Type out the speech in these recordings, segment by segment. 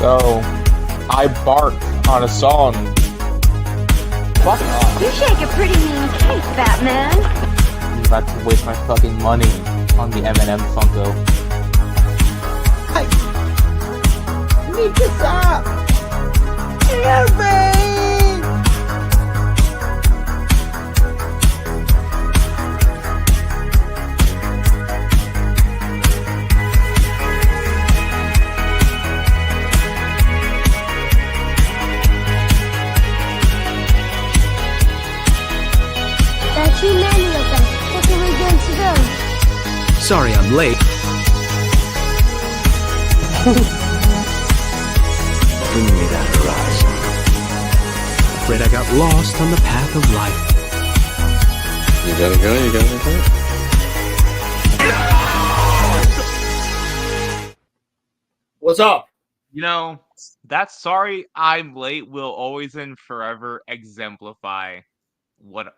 So, I barked on a song. Fuck off. You shake a pretty mean cake, Batman. I'm about to waste my fucking money on the M&M Funko. You need to stop! Help me! There are too many of them. What are we going to do? Sorry I'm late. Bring me that horizon. Afraid I got lost on the path of life. You gotta go. What's up? You know, that sorry I'm late will always and forever exemplify what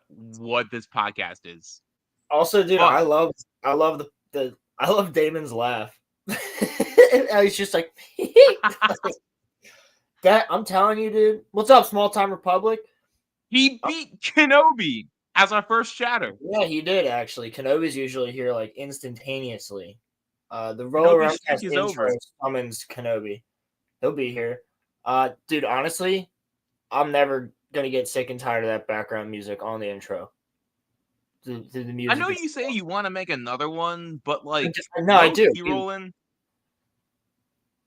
this podcast is. Also, dude, Fuck. I love I love Damon's laugh. And he's just like that. I'm telling you, dude. What's up, Small Time Republic? He beat Kenobi as our first chatter. Yeah, he did actually. Kenobi's usually here like instantaneously. The Kenobi's RoloRome streak has is intro over. summons Kenobi. He'll be here. Dude, honestly, I'm never gonna get sick and tired of that background music on the intro. The music. I know you say you want to make another one, but like, No, I do. Rolling.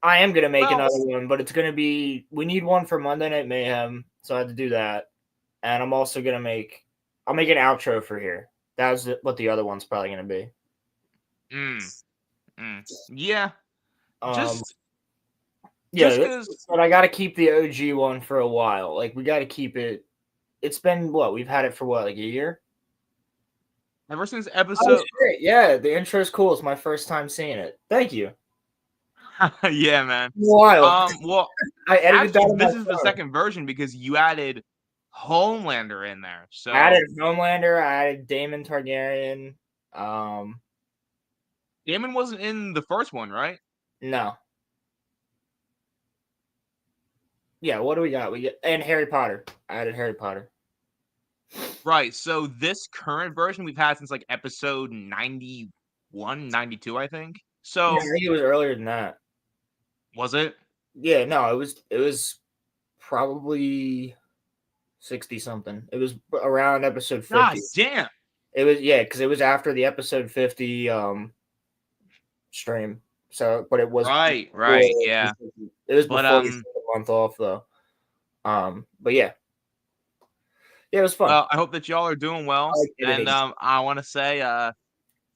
I am gonna make Well- another one, but it's gonna be. We need one for Monday Night Mayhem, so I had to do that. And I'm also gonna make. I'll make an outro for here. That was what the other one's probably gonna be. Yeah, Um, just yeah, just 'cause- but I got to keep the OG one for a while. Like we got to keep it. It's been what we've had it for what, like a year. ever since Oh, episode. shit. Yeah, the intro's cool. It's my first time seeing it. Thank you. Yeah, man. Wild. Well, I edited that. actually, on my this is the phone. second version because you added Homelander in there. So I added Homelander. I added Daemon Targaryen. Damon wasn't in the first one, right? No. Yeah, what do we got? We get and Harry Potter. I added Harry Potter. Right. So this current version we've had since like episode 91, 92, I think. So Yeah, I think it was earlier than that. was it? Yeah, no, it was probably 60 something. It was around episode 50. God damn. It was because it was after the episode 50 stream. So, but it was Right, before- yeah. It was But, before we took a month off though. But yeah. Yeah, it was fun. Well, I hope that y'all are doing well. I like it. And I want to say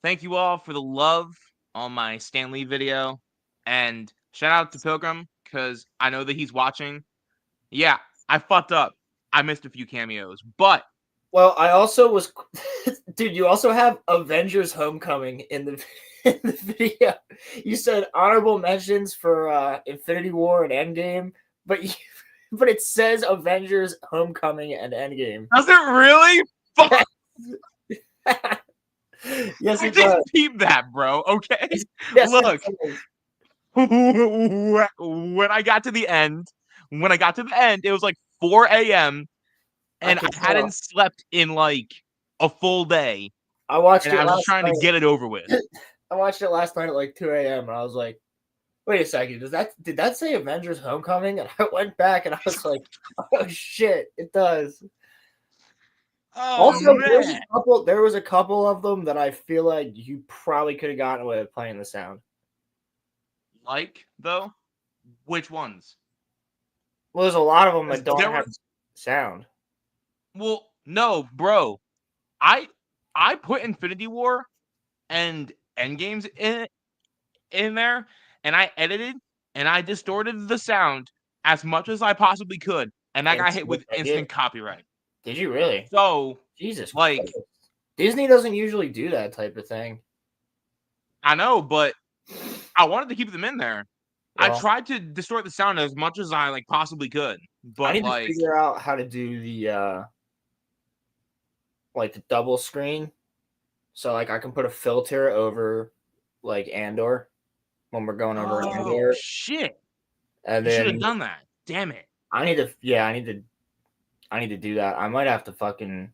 thank you all for the love on my Stan Lee video. And shout out to Pilgrim, because I know that he's watching. Yeah, I fucked up. I missed a few cameos. But Well, I also was, dude. You also have Avengers: Homecoming in the in the video. You said honorable mentions for Infinity War and Endgame, but but it says Avengers: Homecoming and Endgame. does it really? Fuck. Yes, I it does. just peeped that, bro. Okay. Yes, Look. it does. When I got to the end, it was like 4 a.m. and I could tell. hadn't slept in like a full day. I watched And it. I was last just trying to night. get it over with. I watched it last night at like 2 a.m. and I was like, "Wait a second, did that say Avengers: Homecoming?" And I went back and I was like, "Oh shit, it does." Oh, Also, man. there was a couple of them that I feel like you probably could have gotten away with playing the sound. Like, though? Which ones? Well, there's a lot of them that don't There have was- sound. Well, no, bro. I put Infinity War and Endgames in there, and I edited and I distorted the sound as much as I possibly could, and that got hit with instant copyright. Did you really? So, Jesus, like- Christ. Disney doesn't usually do that type of thing. I know, but I wanted to keep them in there. I Well, tried to distort the sound as much as I like possibly could, I but need like, to figure out how to do the double screen, so like I can put a filter over like Andor when we're going over oh Andor. shit, And You should have then done that. Damn it. I need to do that. I might have to fucking.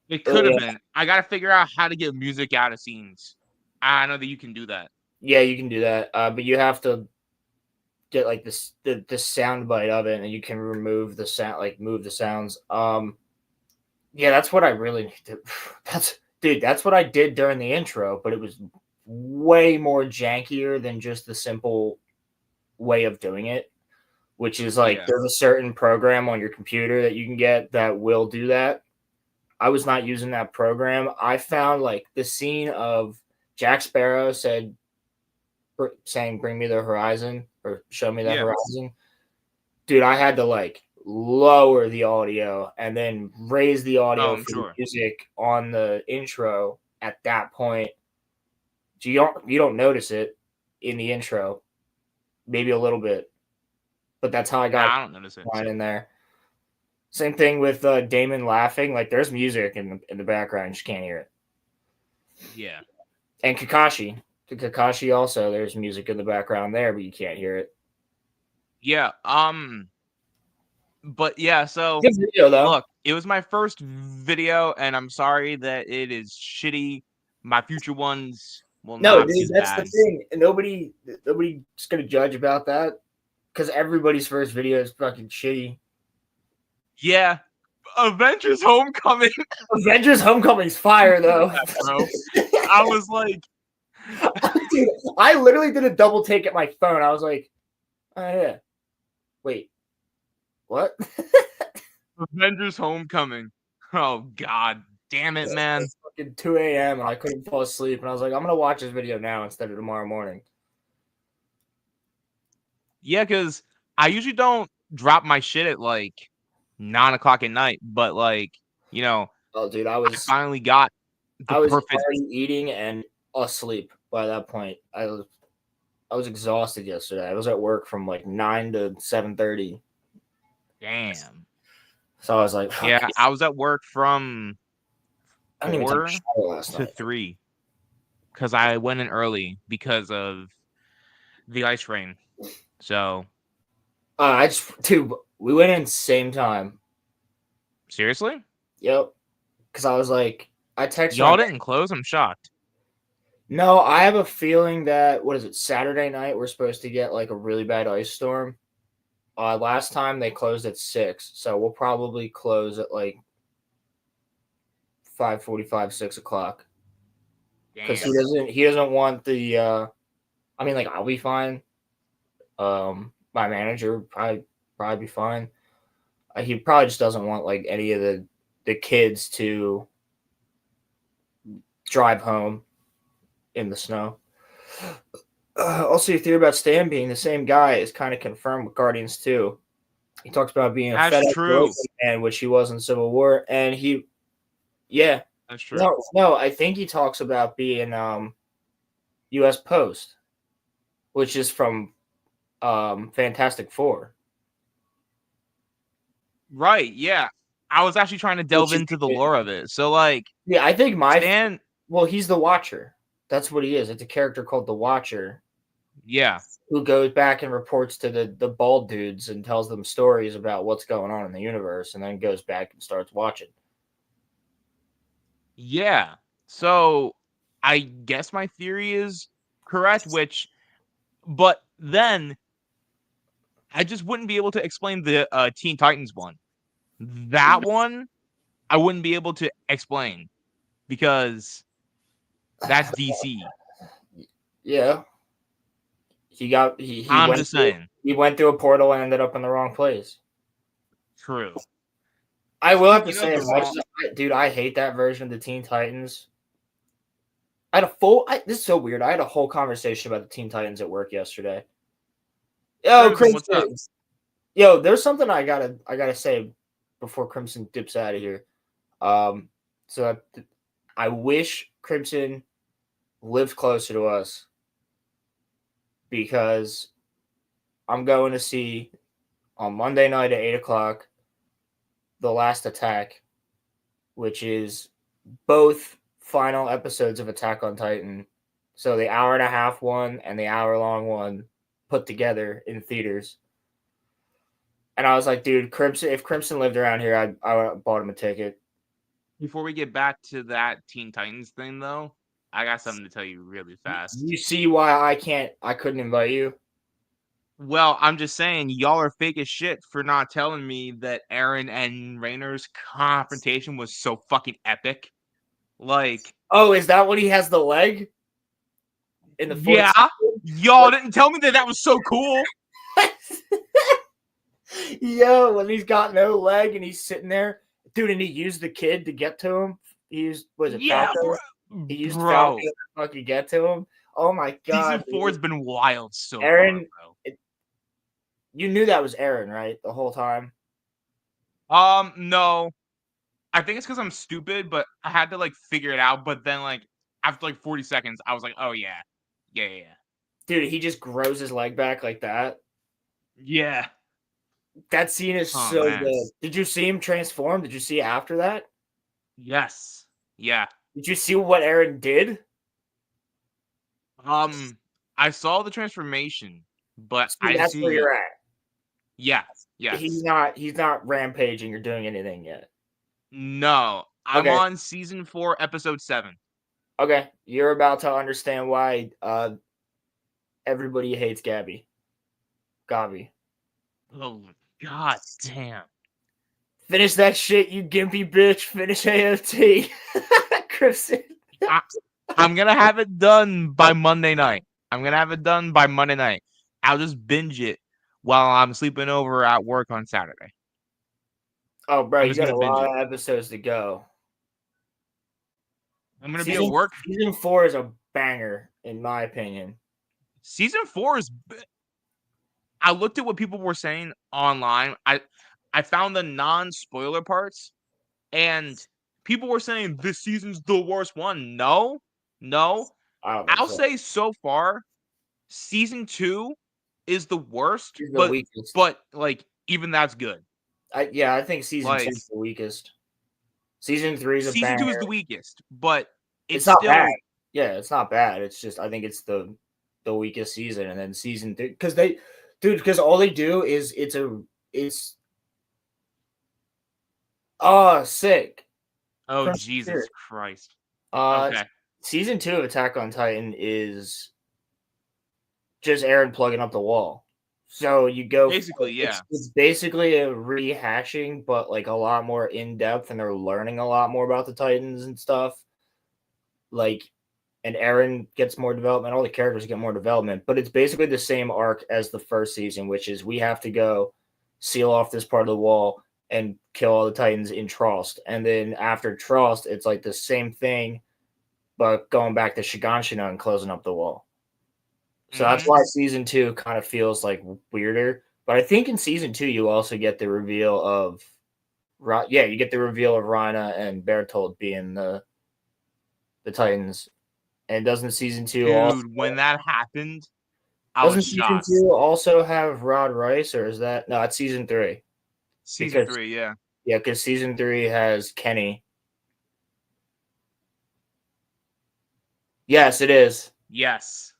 It Oh could have yeah, been. I gotta figure out how to get music out of scenes. I know that you can do that. yeah, you can do that. But you have to get like this the sound bite of it, and you can remove the sound, like move the sounds. Yeah, that's what I really need to. That's what I did during the intro, but it was way more jankier than just the simple way of doing it, which is like Yeah. there's a certain program on your computer that you can get that will do that. I was not using that program. I found like the scene of Jack Sparrow saying "Bring me the horizon" or "Show me that Yeah. horizon." Dude, I had to like lower the audio and then raise the audio I'm for the sure. music on the intro at that point. So you don't notice it in the intro, maybe a little bit, but that's how I got Nah, I don't notice it. line in there. Same thing with Damon laughing. Like there's music in the background, you just can't hear it. Yeah. And Kakashi, to Kakashi also, there's music in the background there, but you can't hear it. Yeah. But yeah, so Good video though. look, it was my first video, and I'm sorry that it is shitty. My future ones will No, not be dude, as that's bad. the thing. Nobody's gonna judge about that because everybody's first video is fucking shitty. Yeah. Avengers Homecoming, Avengers Homecoming's fire though. bro. I was like, Dude, I literally did a double take at my phone. I was like, oh yeah. Wait. What? Avengers Homecoming. Oh god damn it, man. It's fucking 2 a.m. and I couldn't fall asleep. And I was like, I'm gonna watch this video now instead of tomorrow morning. Yeah, because I usually don't drop my shit at like 9 o'clock at night, but like, you know, Oh, dude, I I was finally got the perfect. already eating and asleep by that point. I was exhausted yesterday. I was at work from like 9 to 7:30. Damn. So I was like, fuck, Yeah, I was at work from I didn't even take 4 a shower last to night. 3 because I went in early because of the ice rain. So Dude, we went in same time. seriously, Yep. Because I was like, I texted y'all my- didn't close. I'm shocked. No, I have a feeling that what is it? Saturday night we're supposed to get like a really bad ice storm. Last time they closed at 6, so we'll probably close at like 5:45, 6 o'clock. Because Damn. he doesn't want the. I mean, like I'll be fine. My manager probably be fine. He probably just doesn't want like any of the kids to drive home in the snow. Also, your theory about Stan being the same guy is kind of confirmed with Guardians 2. He talks about being a That's FedEx true. man, which he was in Civil War, and That's true. no, I think he talks about being U.S. Post, which is from Fantastic Four. Right? Yeah. I was actually trying to delve Which is- into the lore of it. So like, Yeah, I think Stan. well, he's the Watcher. That's what he is. It's a character called the Watcher Yeah. who goes back and reports to the bald dudes and tells them stories about what's going on in the universe, and then goes back and starts watching. Yeah. So I guess my theory is correct, but then I just wouldn't be able to explain the Teen Titans one. That one I wouldn't be able to explain because that's DC. Yeah. He I'm went just saying. he went through a portal and ended up in the wrong place. True. I will have to You know say, the song- dude, I hate that version of the Teen Titans. This is so weird. I had a whole conversation about the Teen Titans at work yesterday. Yo, Crimson, what's up? Crimson. Yo, there's something I gotta say before Crimson dips out of here. So I wish Crimson lived closer to us because I'm going to see on Monday night at 8:00 The Last Attack, which is both final episodes of Attack on Titan So the hour and a half one and the hour long one put together in theaters. And I was like, dude, Crimson. If Crimson lived around here, I would have bought him a ticket. Before we get back to that Teen Titans thing, though, I got something to tell you really fast. You see why I couldn't invite you? Well, I'm just saying, y'all are fake as shit for not telling me that Aaron and Rayner's confrontation was so fucking epic. Like, Oh, is that when he has the leg in the fourth? yeah, y'all didn't tell me that that was so cool. Yo, when he's got no leg and he's sitting there, dude, and he used the kid to get to him. He used Yeah, Falco? He used bro. Falco to fucking get to him. Oh my god, Season 4 has been wild so Aaron, far, you knew that was Aaron, right? The whole time. bro. No. I think it's because I'm stupid, but I had to like figure it out. But then, like, after like 40 seconds, I was like, oh yeah. Yeah. Dude, he just grows his leg back like that. Yeah. That scene is Oh, so man. good. Did you see him transform? Did you see after that? Yes. Yeah. Did you see what Aaron did? I saw the transformation, but See, I didn't that's where see. you're at. Yeah. Yes. He's not rampaging or doing anything yet. No. I'm Okay. on season 4, episode 7. Okay, you're about to understand why everybody hates Gabi. Oh god damn. Finish that shit, you gimpy bitch. Finish AOT. Crimson. I'm gonna have it done by Monday night. I'll just binge it while I'm sleeping over at work on Saturday. Oh, bro, I'm you just got a gonna binge lot it. of episodes to go. I'm gonna be at work. Season 4 is a banger, in my opinion. Season 4 is. I looked at what people were saying online. I found the non-spoiler parts, and people were saying this season's the worst one. No. I don't think I'll so. say so far, season 2 is the worst, He's the weakest. but like even that's good. I think season 2 Like, is the weakest. Season 3 is a season 2 is banger. the weakest, but It's not still bad. Yeah, it's not bad. It's just I think it's the weakest season, and then season 3 because all they do is it's sick. Oh Crush Jesus Spirit. Christ. Okay. Season 2 of Attack on Titan is just Aaron plugging up the wall. So you go Basically, yeah. It's basically a rehashing, but like a lot more in depth, and they're learning a lot more about the Titans and stuff. Like, and Aaron gets more development. All the characters get more development, but it's basically the same arc as the first season, which is we have to go seal off this part of the wall and kill all the Titans in Trost. And then after Trost, it's like the same thing, but going back to Shiganshina and closing up the wall. So that's why season 2 kind of feels like weirder. But I think in season 2 you also get the reveal of you get the reveal of Rhina and Bertold being the Titans. And doesn't season 2 also, when that happened, I was shocked. Season 2 also have Rod Rice, or is that no? It's season 3. Season 3, yeah. Yeah, because season 3 has Kenny. Yes, it is. Yes.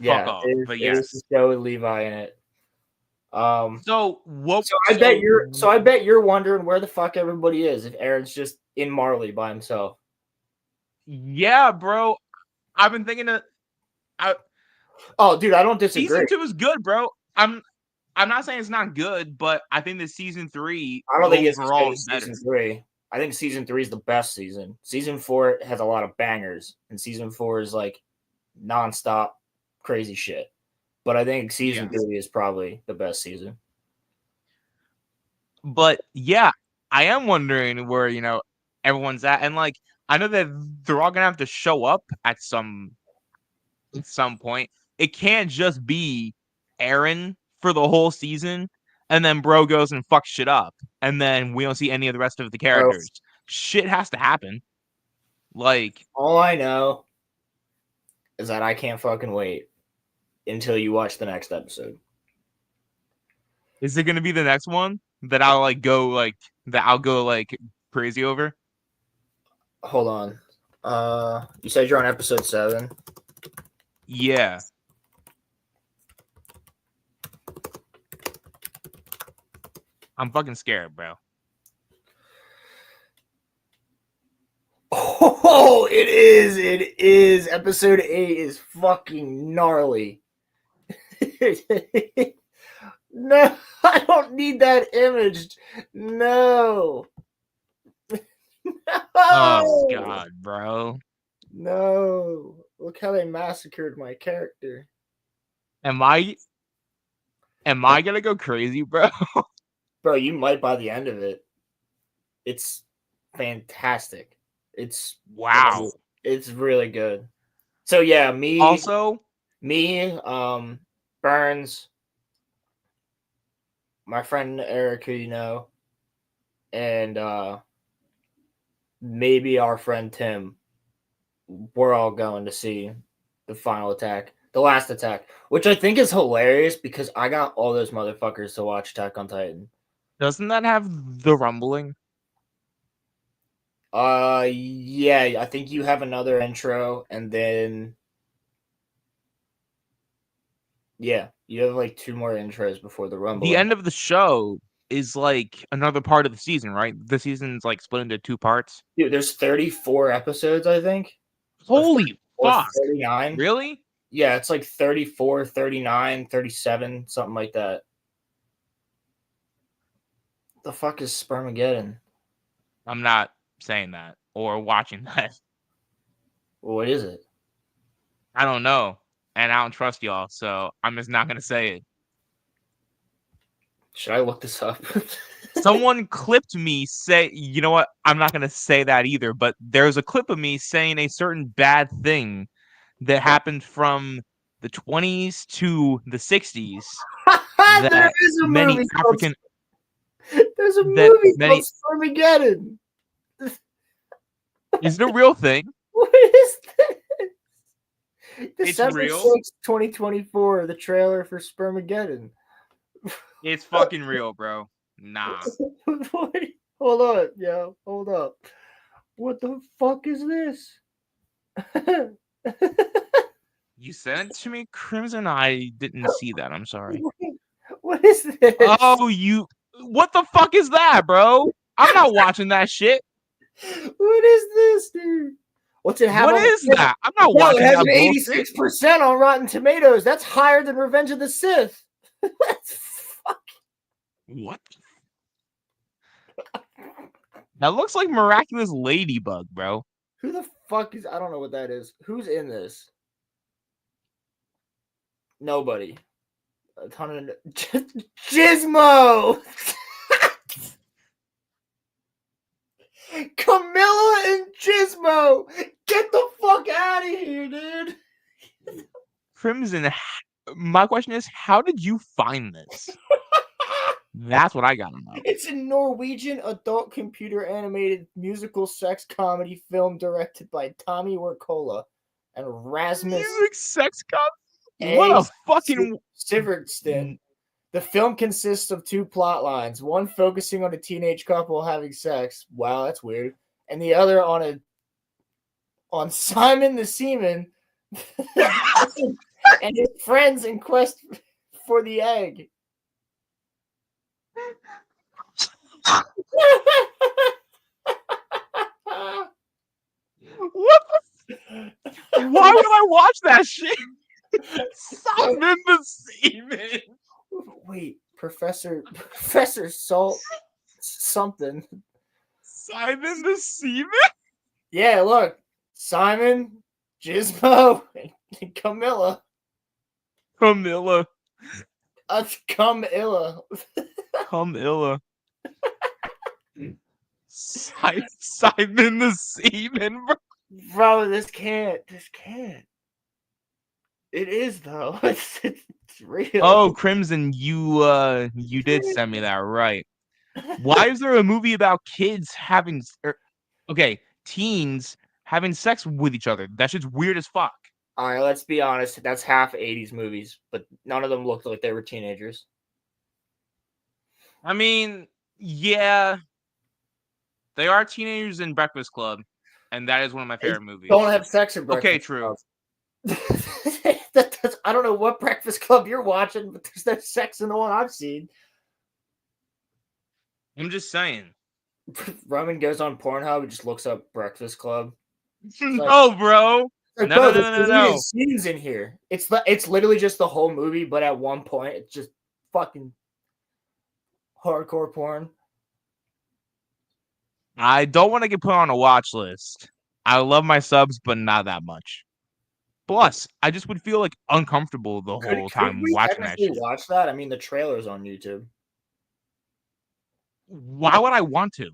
Yeah, Fuck off, it is, but it yes. is the show with Levi in it. So what? So I bet you're wondering where the fuck everybody is if Aaron's just in Marley by himself. Yeah, bro. I've been thinking that. Oh, dude, I don't disagree. Season 2 is good, bro. I'm not saying it's not good, but I think that season 3 I don't think it's overall as is good as better. season 3. I think season 3 is the best season. Season 4 has a lot of bangers, and season 4 is like nonstop crazy shit. But I think season 3 is probably the best season. But yeah, I am wondering where everyone's at, and like I know that they're all gonna have to show up at some point. It can't just be Aaron for the whole season, and then bro goes and fucks shit up, and then we don't see any of the rest of the characters. Shit has to happen. Like, all I know is that I can't fucking wait until you watch the next episode. Is it gonna be the next one that I'll go crazy over? Hold on. You said you're on episode 7. Yeah. I'm fucking scared, bro. Oh, it is. It is. Episode 8 is fucking gnarly. No, I don't need that image. No. Oh No. god, bro. No. Look how they massacred my character. Am I gonna go crazy, bro? Bro, you might by the end of it. It's fantastic. It's Wow. It's really good. So yeah, Also, Burns, my friend Eric, who you know, and maybe our friend Tim, we're all going to see the last attack, which I think is hilarious because I got all those motherfuckers to watch Attack on Titan. doesn't that have the rumbling? Yeah, I think you have another intro, and then yeah, you have like 2 more intros before the rumble. The end of the show is like another part of the season, right? The season's like split into 2 parts. Dude, there's 34 episodes, I think. Holy Or fuck. 39. Really? Yeah, it's like 34, 39, 37, something like that. The fuck is Spermageddon? I'm not saying that or watching that. What is it? I don't know. And I don't trust y'all, so I'm just not gonna say it. Should I look this up? Someone clipped me say, you know what? I'm not gonna say that either, but there's a clip of me saying a certain bad thing that happened from the 20s to the 60s. There is a many movie African There's a that movie many called Spermageddon. is it a real thing? What is this? It's December real. 6th, 2024, the trailer for Spermageddon. It's fucking real, bro. Nah. What? Hold on, yo. Hold up. What the fuck is this? You sent it to me, Crimson? I didn't see that. I'm sorry. What is this? Oh, what the fuck is that, bro? I'm not watching that shit. What is this, dude? What's it have? What is that? I'm not No, it watching has that an bullshit. 86% on Rotten Tomatoes. That's higher than Revenge of the Sith. What? That looks like Miraculous Ladybug, bro. Who the fuck is? I don't know what that is. Who's in this? Nobody. A ton of Gizmo. Camilla and Gizmo. Get the fuck out of here, dude. Crimson, my question is, how did you find this? That's what I gotta know. It's a Norwegian adult computer animated musical sex comedy film directed by Tommy Wirkola and Rasmus Music sex cop? What a fucking Sigurdsson. The film consists of 2 plot lines, one focusing on a teenage couple having sex. Wow, that's weird. And the other on Simon the Seaman and his friends in quest for the egg. What the why would I watch that shit? Simon the Seaman. Wait, Professor Salt something. Simon the Seaman? Yeah, look. Simon, Gizmo, and Camilla. Camilla. Camilla. Camilla. Simon the Seaman, bro. Bro, this can't. It is though. It's real. Oh, Crimson, you did send me that, right? Why is there a movie about kids having teens having sex with each other? That shit's weird as fuck. All right, let's be honest. That's half 80s movies, but none of them looked like they were teenagers. I mean, yeah, they are teenagers in Breakfast Club, and that is one of my favorite movies. Don't have sex in Breakfast Okay, true. Club. I don't know what Breakfast Club you're watching, but there's no sex in the one I've seen. I'm just saying. Roman goes on Pornhub and just looks up Breakfast Club. No, bro. Like, No, bro, no, no, there's no, no, deleted no. scenes in here. It's literally just the whole movie, but at one point it's just fucking hardcore porn. I don't want to get put on a watch list. I love my subs, but not that much. Plus, I just would feel like uncomfortable the whole Could time we watching that technically shit. watch that? I mean, the trailer's on YouTube. Why would I want to?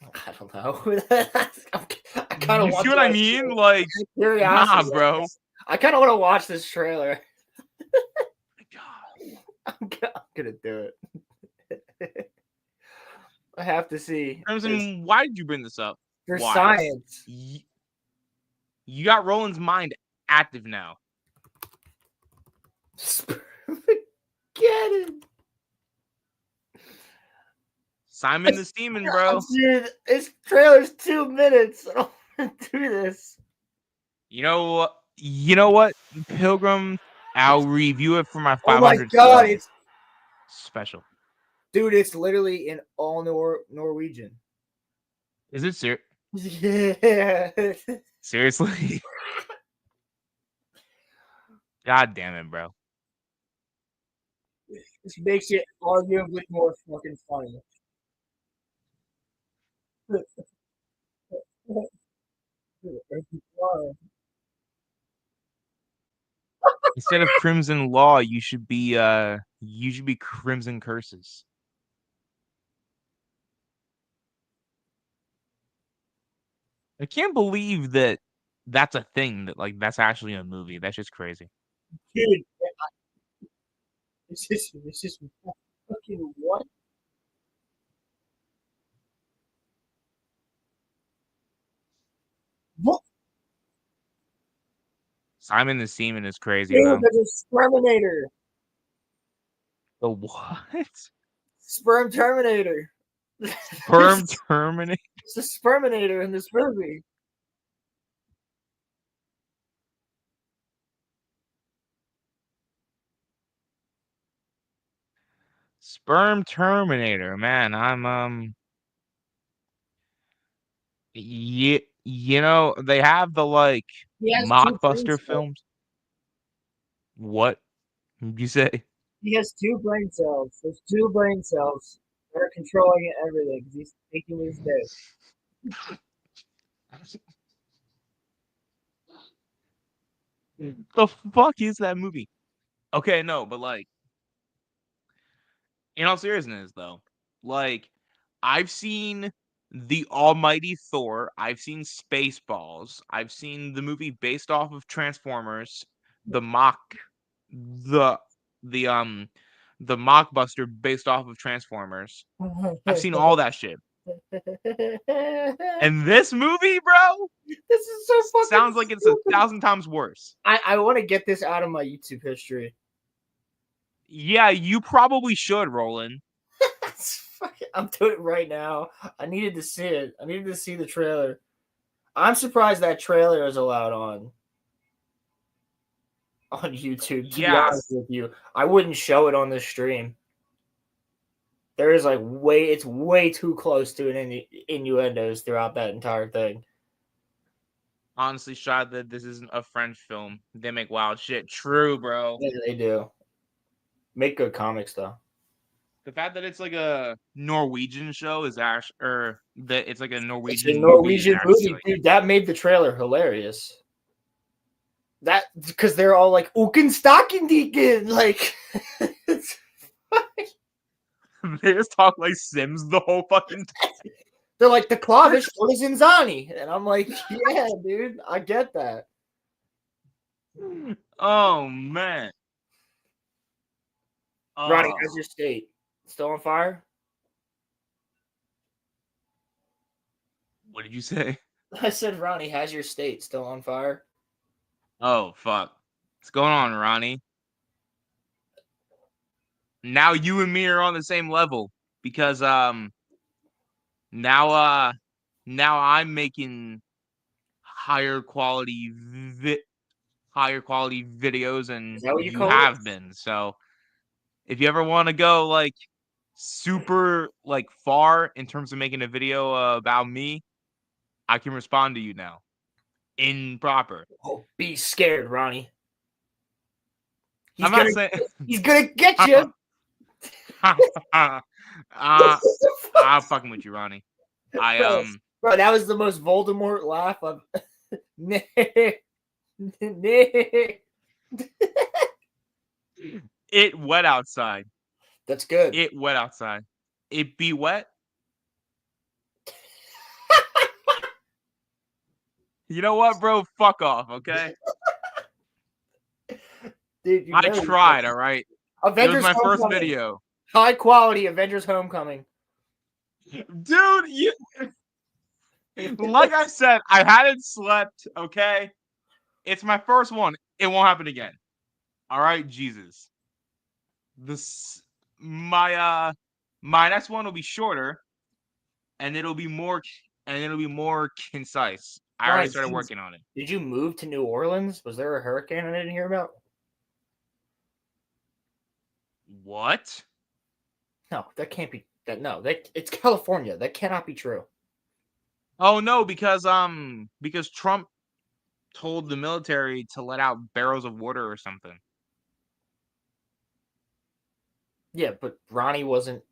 I don't know. I kind of You want see to. what I mean? Like, nah, Curiosity. bro. I kind of want to watch this trailer. God. I'm gonna do it. I have to see. Crimson, why did you bring this up? For Why? science. You got Roland's mind active now. Get him. Simon the Steamin', bro. Dude, this trailer's 2 minutes. I don't want to do this. You know what? Pilgrim, I'll review it for my 500 Oh my god, it's special. dude, it's literally in all Norwegian. Is it serious? Yeah. Seriously? God damn it, bro. This makes it arguably more fucking funny. Instead of Crimson Law, you should be Crimson Curses. I can't believe that that's a thing, that like that's actually a movie. That's just crazy. Dude, this is fucking what? What? Simon the Seaman is crazy, Dude, though. there's a Sperminator. The what? Sperm Terminator. Sperm Terminator? It's a Sperminator in this movie. Sperm Terminator, man. You know, they have the like He has two brain mockbuster cells. films. What did you say? He has two brain cells. There's two brain cells that are controlling everything because he's taking his dick. The fuck is that movie? Okay, no, but like, in all seriousness, though, like, I've seen the Almighty Thor. I've seen Spaceballs. I've seen the movie based off of Transformers. The mock, the the the mockbuster based off of Transformers. I've seen all that shit. And this movie, bro, This is so fucking sounds like it's stupid. 1,000 times worse. I want to get this out of my YouTube history. Yeah, you probably should, Roland. I'm doing it right now. I needed to see it. I needed to see the trailer. I'm surprised that trailer is allowed on YouTube, to be honest with you. I wouldn't show it on the stream. There is like it's way too close to an innuendos throughout that entire thing. Honestly, shot that this isn't a French film. They make wild shit. True, bro. Yeah, they do. Make good comics though. The fact that it's like a Norwegian show is actually, or that it's like a Norwegian It's a Norwegian movie, movie, dude. That made the trailer hilarious. That because they're all like "Uken Staken Deacon," like they just talk like Sims the whole fucking time. they're like the Clavish is Inzani, and I'm like, yeah, dude, I get that. Oh man, Ronnie, how's your state? Still on fire? What did you say? I said, Ronnie, how's your state? Still on fire? Oh fuck, what's going on, Ronnie? Now you and me are on the same level because now I'm making higher quality videos, and Is that what you you call it? have been. So if you ever want to go like super like far in terms of making a video about me, I can respond to you now in proper. Oh, be scared, Ronnie. I'm not saying He's gonna get you. I'm fucking with you, Ronnie. Bro, that was the most Voldemort laugh I've. It wet outside. That's good. It wet outside. It be wet. You know what, bro? Fuck off, okay? Dude, I tried, all right? Avengers it was my first Homecoming. video. High quality Avengers Homecoming. Dude, you like I said, I hadn't slept, okay? It's my first one. It won't happen again. All right, Jesus. My next one will be shorter, and it'll be more concise. I already started working on it. Did you move to New Orleans? Was there a hurricane I didn't hear about? What? No, that can't be. It's California. That cannot be true. Oh no, because Trump told the military to let out barrels of water or something. Yeah, but Ronnie wasn't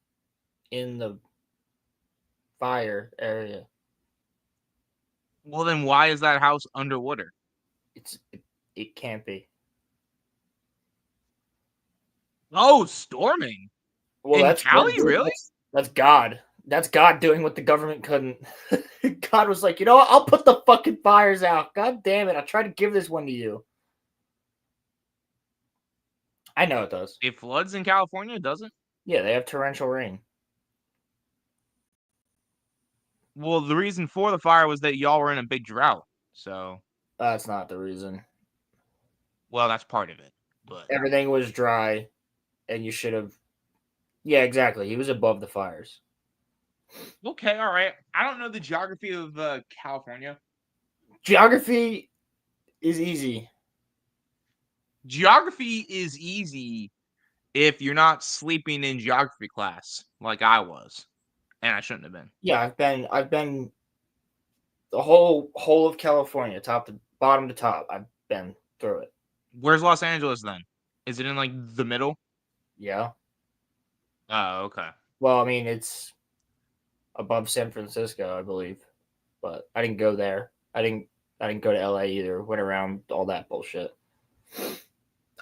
in the fire area. Well, then why is that house underwater? It can't be. Oh, storming. Well, in that's Cali, really? That's God. That's God doing what the government couldn't. God was like, you know what? I'll put the fucking fires out. God damn it! I tried to give this one to you. I know it does. It floods in California, doesn't? Yeah, they have torrential rain. Well, the reason for the fire was that y'all were in a big drought. So That's not the reason. well, that's part of it. But Everything was dry, and you should have. Yeah, exactly. He was above the fires. okay, all right. I don't know the geography of California. Geography is easy. Geography is easy if you're not sleeping in geography class like I was, and I shouldn't have been. Yeah, I've been the whole of California, top to bottom to top. I've been through it. Where's Los Angeles then? Is it in like the middle? Yeah. Oh, okay. Well, I mean, it's above San Francisco, I believe, but I didn't go there. I didn't go to LA either. Went around all that bullshit.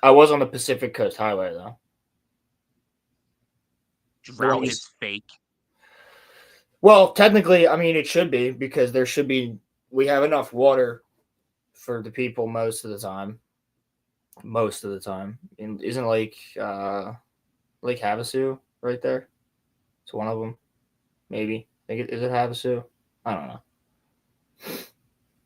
I was on the Pacific Coast Highway though. Drought is fake. Well, technically, I mean, it should be because we have enough water for the people most of the time. Most of the time. And isn't Lake Havasu right there? It's one of them. Maybe. Is it Havasu? I don't know.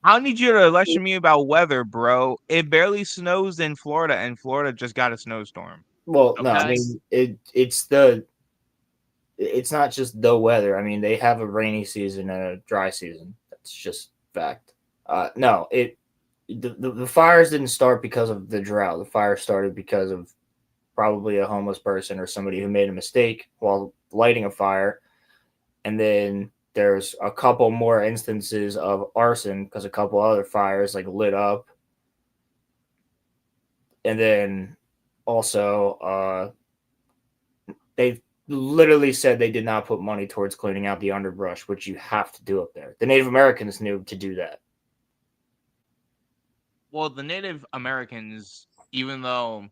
I need you to lecture me about weather, bro. It barely snows in Florida, and Florida just got a snowstorm. Well, no, I Okay. mean it's not just the weather. I mean, they have a rainy season and a dry season. That's just fact. No, the fires didn't start because of the drought. The fire started because of probably a homeless person or somebody who made a mistake while lighting a fire. And then there's a couple more instances of arson because a couple other fires like lit up. And then also they literally said they did not put money towards cleaning out the underbrush, which you have to do up there. The Native Americans knew to do that. Well, the Native Americans, even though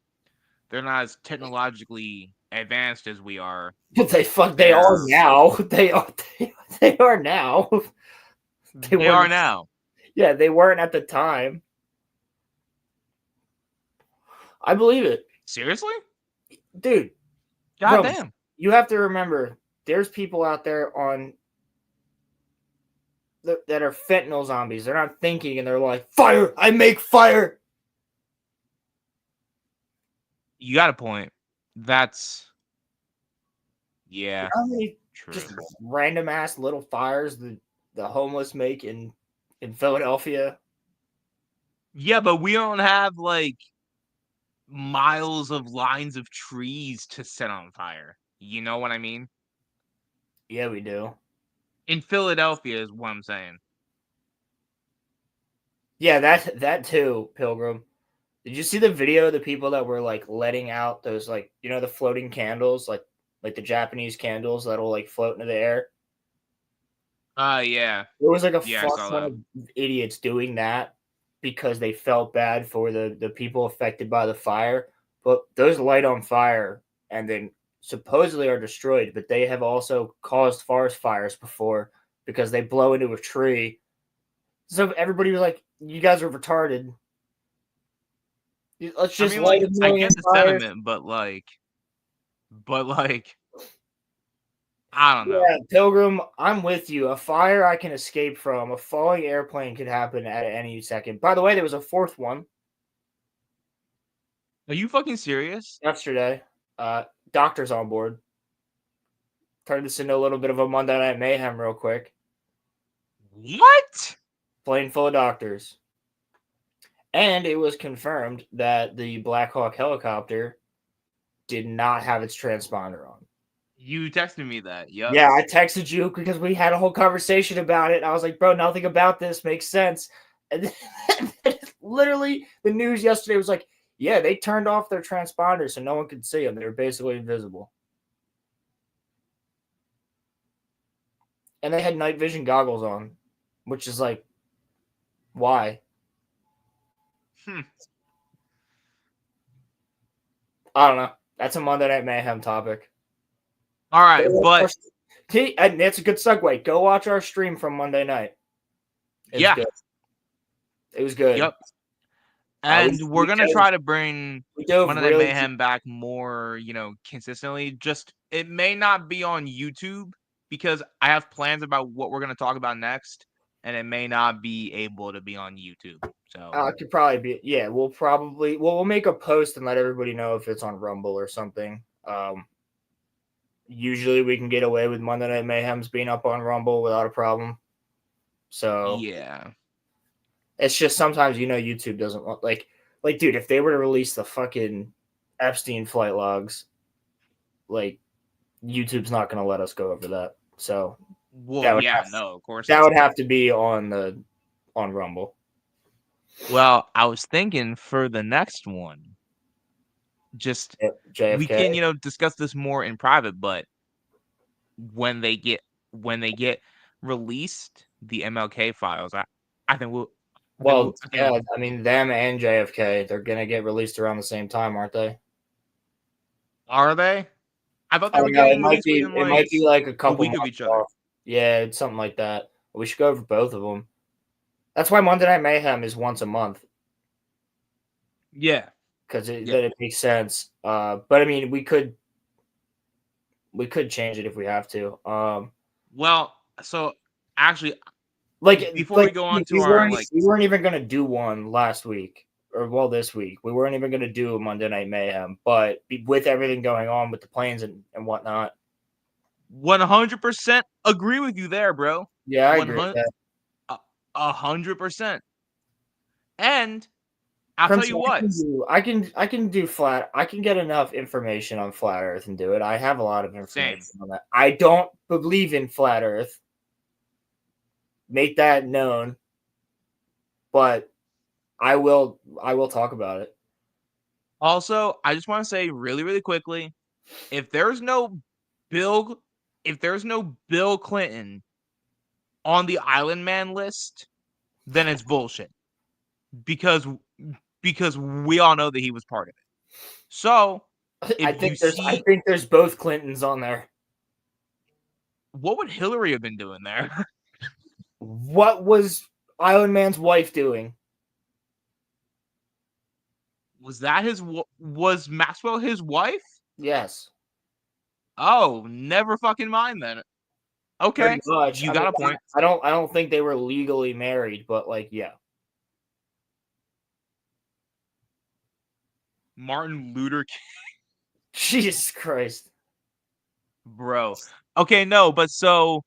they're not as technologically advanced as we are, They are now. They are now. They are now. Yeah, they weren't at the time. I believe it. Seriously? Dude. Goddamn. You have to remember, there's people out there that are fentanyl zombies. They're not thinking, and they're like, fire! I make fire! You got a point. That's... Yeah. How many True. just random ass little fires the homeless make in Philadelphia? Yeah, but we don't have like miles of lines of trees to set on fire. You know what I mean? Yeah, we do. In Philadelphia is what I'm saying. Yeah, that too, Pilgrim. Did you see the video of the people that were like letting out those like the floating candles, like the Japanese candles that'll like float into the air? Yeah. There was like a Yeah, I fuck saw ton that. of idiots doing that because they felt bad for the people affected by the fire. But those light on fire and then supposedly are destroyed, but they have also caused forest fires before because they blow into a tree. So everybody was like, "You guys are retarded. Let's I just mean, light like, a I million get the fires." sentiment, but like, I don't know. Yeah, Pilgrim, I'm with you. A fire I can escape from. A falling airplane could happen at any second. By the way, there was a fourth one Are you fucking serious? yesterday. Uh, Doctors on board. Turn this into a little bit of a Monday Night Mayhem, real quick. What? Plane full of doctors, and it was confirmed that the Black Hawk helicopter did not have its transponder on. You texted me that. Yep. Yeah, I texted you because we had a whole conversation about it. I was like, bro, nothing about this makes sense. And then literally, the news yesterday was like, yeah, they turned off their transponders so no one could see them. They were basically invisible. And they had night vision goggles on, which is like, why? Hmm. I don't know. That's a Monday Night Mayhem topic. All right, but And it's a good segue. Go watch our stream from Monday night. It was yeah, good. It was good. yep. And we're gonna dove, try to bring we dove Monday Night really Mayhem back more, consistently. Just it may not be on YouTube because I have plans about what we're gonna talk about next, and it may not be able to be on YouTube. So it could probably be. Yeah, we'll make a post and let everybody know if it's on Rumble or something. Usually we can get away with Monday Night Mayhems being up on Rumble without a problem. So yeah, it's just sometimes YouTube doesn't want like dude, if they were to release the fucking Epstein flight logs, like YouTube's not going to let us go over that. So well, yeah, no, of course that not. would have to be on Rumble. Well, I was thinking for the next one, just JFK. we can discuss this more in private, but when they get released, the MLK files, I think we'll. Well, yeah, I mean them and JFK, they're gonna get released around the same time, aren't they? Are they? I thought they Oh were no, getting released within it might be like a a couple week of months each other. off. Yeah, it's something like that. We should go over both of them. That's why Monday Night Mayhem is once a month Yeah, because then it makes sense. But I mean, we could change it if we have to. well, so actually, Like before we go on to we our weren't even gonna do one last week or this week. We weren't even gonna do a Monday Night Mayhem, but with everything going on with the planes and whatnot. 100% agree with you there, bro. Yeah, I agree with that. 100%. And I'll tell you what. I can do flat. I can get enough information on flat Earth and do it. I have a lot of information on that. I don't believe in flat Earth. Make that known. But I will talk about it. Also, I just want to say really, really quickly, if there's no Bill Clinton on the Island Man list, then it's bullshit. Because we all know that he was part of it. So I think there's both Clintons on there. What would Hillary have been doing there? What was Island Man's wife doing? Was Maxwell his wife? Yes. Oh, never fucking mind then. Okay, you got a point. I don't think they were legally married, but like, yeah. Martin Luther King. Jesus Christ, Bro. Okay, no, but so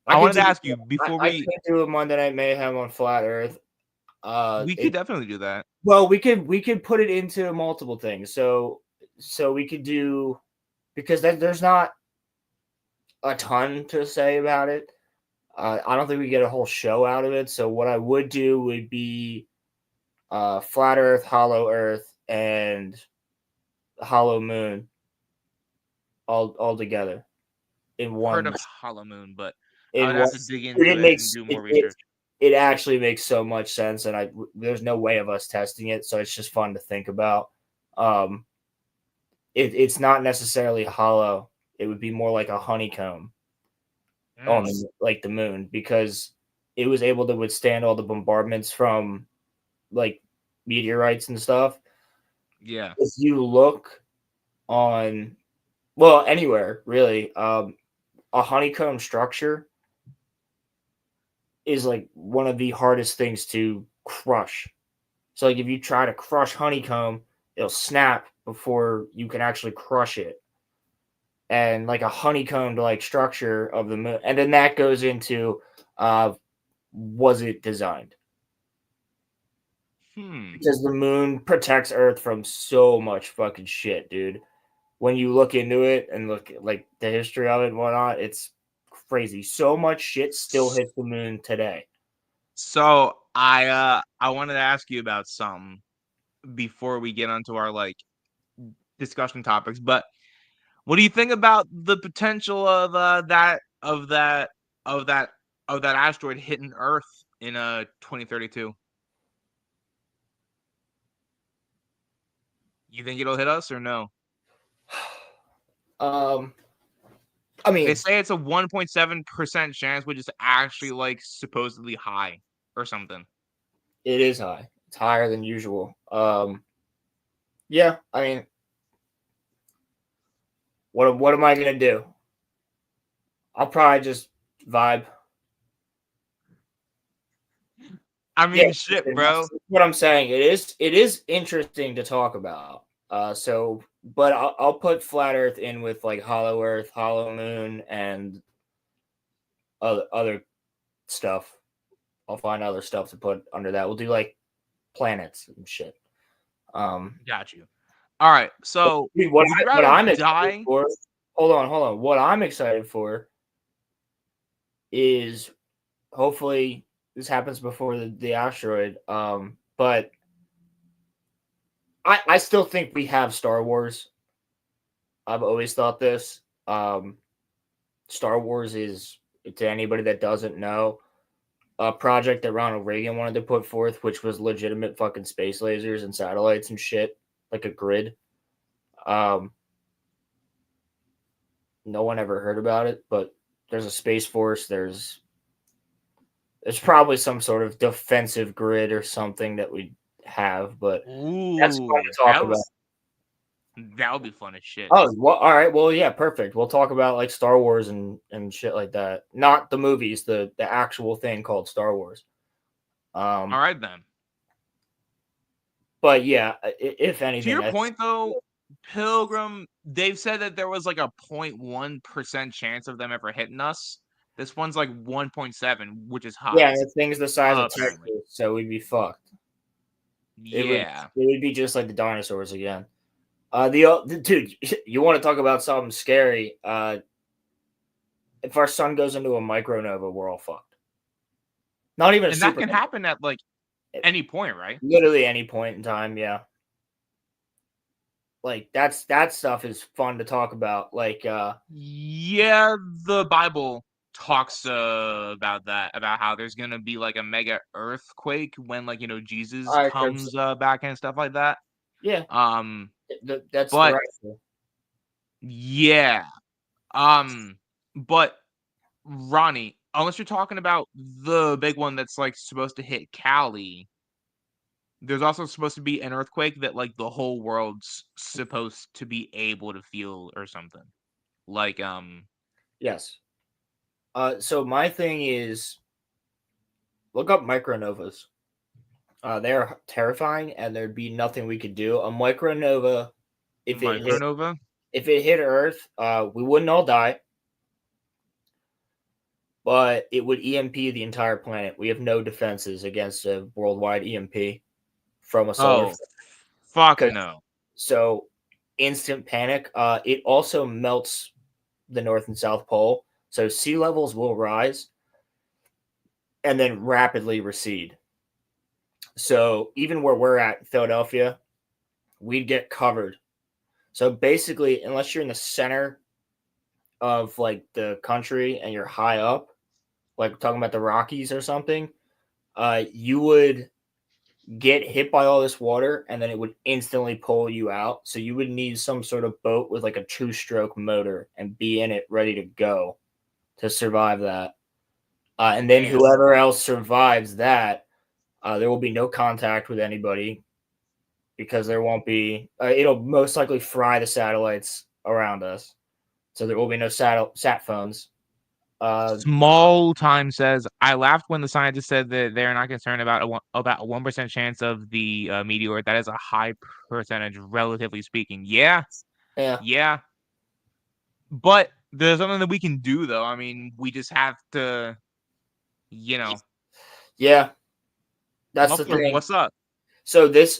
I wanted to ask you before I can't do a Monday Night Mayhem on flat Earth. We could definitely do that. Well, we could put it into multiple things. So we could do, because there's not a ton to say about it. I don't think we get a whole show out of it. So what I would do would be flat Earth, hollow Earth, and hollow moon all together in Heard one of Hollow Moon, but I in would one. have to dig It, into it it and makes do it, more it research. it actually makes so much sense, and there's no way of us testing it, so it's just fun to think about. Um, it's not necessarily hollow. It would be more like a honeycomb on Mm, like the moon, because it was able to withstand all the bombardments from like meteorites and stuff. yeah. If you look on, well, anywhere really, a honeycomb structure is like one of the hardest things to crush. So like if you try to crush honeycomb, it'll snap before you can actually crush it. And like a honeycombed like structure of the moon, and then that goes into was it designed? Hmm. Because the moon protects Earth from so much fucking shit, dude. When you look into it and look at like the history of it and whatnot, it's crazy. So much shit still hits the moon today. So I wanted to ask you about something before we get onto our like discussion topics, but what do you think about the potential of of that of that asteroid hitting Earth in 2032? You think it'll hit us or no? Um, I They mean, say it's a 1.7% chance, which is actually like supposedly high or something. it is high. It's higher than usual. Yeah, I mean, what am I gonna do? I'll probably just vibe. I Yeah, mean, shit, bro. that's what I'm saying. It is interesting to talk about. So, but I'll put flat Earth in with like hollow Earth, hollow Moon, and other stuff. I'll find other stuff to put under that. We'll do like planets and shit. Got you. All right. So, Dude, would you what rather I'm excited die? for? Hold on. What I'm excited for is, hopefully this happens before the asteroid. But I still think we have Star Wars. I've always thought this. Star Wars is, to anybody that doesn't know, a project that Ronald Reagan wanted to put forth, which was legitimate fucking space lasers and satellites and shit, like a grid. Um, no one ever heard about it, but there's a space force. There's probably some sort of defensive grid or something that we have, but that's fun Ooh, to talk about. that would be fun as shit. Oh, well, all right. Well, yeah, perfect. We'll talk about like Star Wars and shit like that. Not the movies, the actual thing called Star Wars. All right then. But yeah, if To anything, your point though, Pilgrim, they've said that there was like a 0.1% chance of them ever hitting us. This one's like 1.7, which is yeah, high. the thing's the size of Texas, Apparently. so we'd be fucked. Yeah. It would be just like the dinosaurs again. Dude, you want to talk about something scary? If our sun goes into a micronova, we're all fucked. Not even a And that super. can happen at like any point, right? Literally any point in time. Yeah, like that stuff is fun to talk about. Like, Yeah, the Bible talks about that, about how there's gonna be like a mega earthquake when like Jesus all right, comes back and stuff like that. yeah, Um, that's the but right. yeah, but Ronnie, unless you're talking about the big one that's like supposed to hit Cali, there's also supposed to be an earthquake that like the whole world's supposed to be able to feel or something. Like Yes. So my thing is, look up micronovas. They're terrifying, and there'd be nothing we could do. A micronova, if it hit Micronova. Earth, we wouldn't all die, but it would EMP the entire planet. We have no defenses against a worldwide EMP from a solar Oh, flare. fuck 'Cause- no. So instant panic. It also melts the North and South Pole, so sea levels will rise and then rapidly recede. So even where we're at, Philadelphia, we'd get covered. So basically, unless you're in the center of like the country and you're high up, like talking about the Rockies or something, you would get hit by all this water and then it would instantly pull you out. So you would need some sort of boat with like a 2-stroke motor and be in it ready to go to survive that. And then Damn. whoever else survives that, there will be no contact with anybody because there won't be. It'll most likely fry the satellites around us, so there will be no sat phones. Small time says I laughed when the scientists said that they're not concerned about about a 1% chance of the meteor. That is a high percentage, relatively speaking. Yeah, Yeah, yeah. But there's something that we can do, though. I mean, we just have to, you know. yeah, that's the Muffler, thing. what's up? So this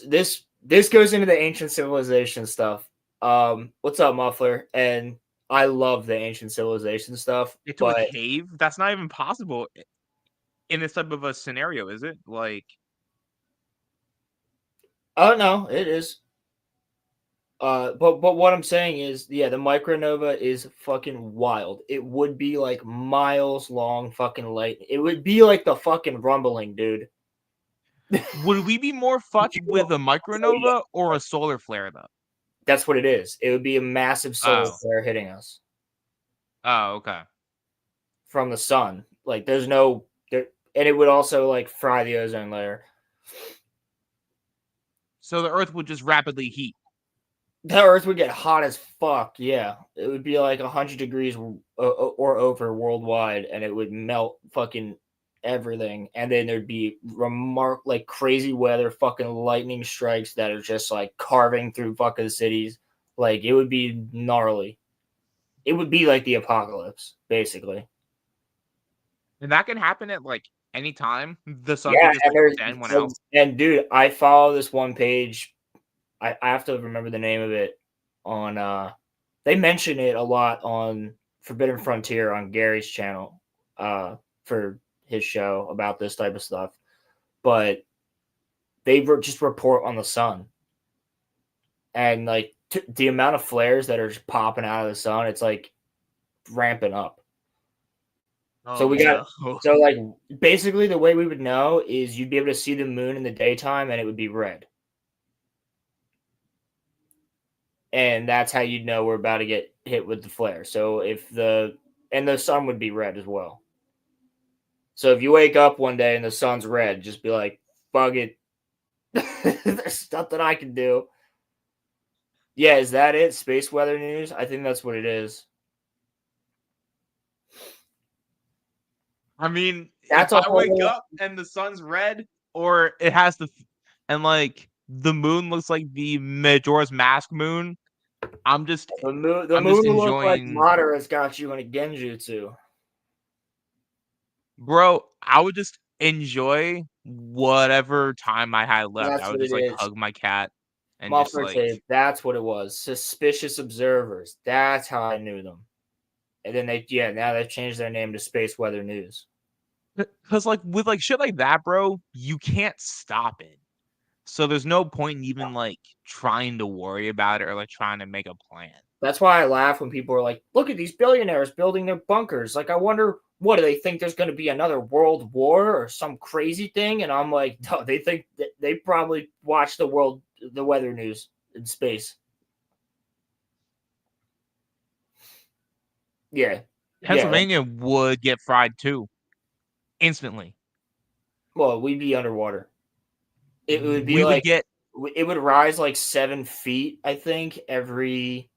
goes into the ancient civilization stuff. What's up, Muffler? And I love the ancient civilization stuff, Get to a but cave? That's not even possible in this type of a scenario, is it? Like, oh no, it is. But what I'm saying is, yeah, the micronova is fucking wild. It would be like miles long fucking light. It would be like the fucking rumbling, dude. would we be more fucked with a micronova or a solar flare, though? That's what it is. It would be a massive solar Oh. flare hitting us Oh, okay. from the sun. Like there's no there, and it would also like fry the ozone layer. So the Earth would just rapidly heat. The Earth would get hot as fuck. Yeah, it would be like 100 degrees or over worldwide, and it would melt fucking everything. And then there'd be like crazy weather, fucking lightning strikes that are just like carving through fucking cities. Like it would be gnarly. It would be like the apocalypse, basically. And that can happen at like any time. The sun Yeah, could just and like send one out. and dude, I follow this one page. I have to remember the name of it on they mention it a lot on Forbidden Frontier on Gary's channel for his show about this type of stuff. But they just report on the sun. And like the amount of flares that are just popping out of the sun, it's like ramping up. So we got so like basically the way we would know is you'd be able to see the moon in the daytime and it would be red. And that's how you'd know we're about to get hit with the flare. So the sun would be red as well. So if you wake up one day and the sun's red, just be like, "Fuck it, there's nothing I can do." Yeah, is that it? Space weather news? I think that's what it is. I mean, That's if a I wake whole- up and the sun's red, or it has and like the moon looks like the Majora's Mask moon, I'm just The moon I'm just will look like enjoying. Madara's got you in a genjutsu. Bro, I would just enjoy whatever time I had left. That's I would what just it like is. hug my cat and just Muffler like tape. That's what it was. Suspicious observers. That's how I knew them. And then now they've changed their name to Space Weather News. because like with like shit like that, bro, you can't stop it. So there's no point in even like trying to worry about it or like trying to make a plan. That's why I laugh when people are like, "Look at these billionaires building their bunkers." Like, I wonder, what do they think? There's going to be another world war or some crazy thing? And I'm like, no, they think that they probably watch the weather news in space. Yeah, Pennsylvania would get fried too, instantly. Well, we'd be underwater. It would be We like would get it would rise like 7 feet, I think, every.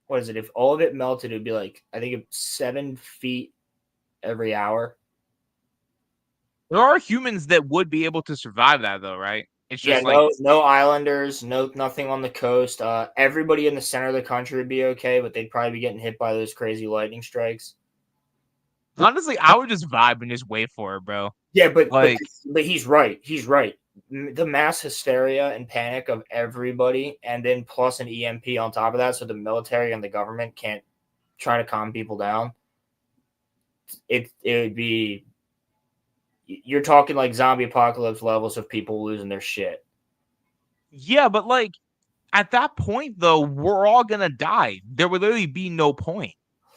What is it? If all of it melted, it would be like, I think it's 7 feet every hour. there are humans that would be able to survive that though, right? It's Yeah, just like no islanders, nothing on the coast. Everybody in the center of the country would be okay, but they'd probably be getting hit by those crazy lightning strikes. Honestly, I would just vibe and just wait for it, bro. Yeah, but Like, he's right. He's right. The mass hysteria and panic of everybody, and then plus an EMP on top of that, so the military and the government can't try to calm people down. It would be, you're talking like zombie apocalypse levels of people losing their shit. yeah, but like at that point though, we're all gonna die. There would literally be no point.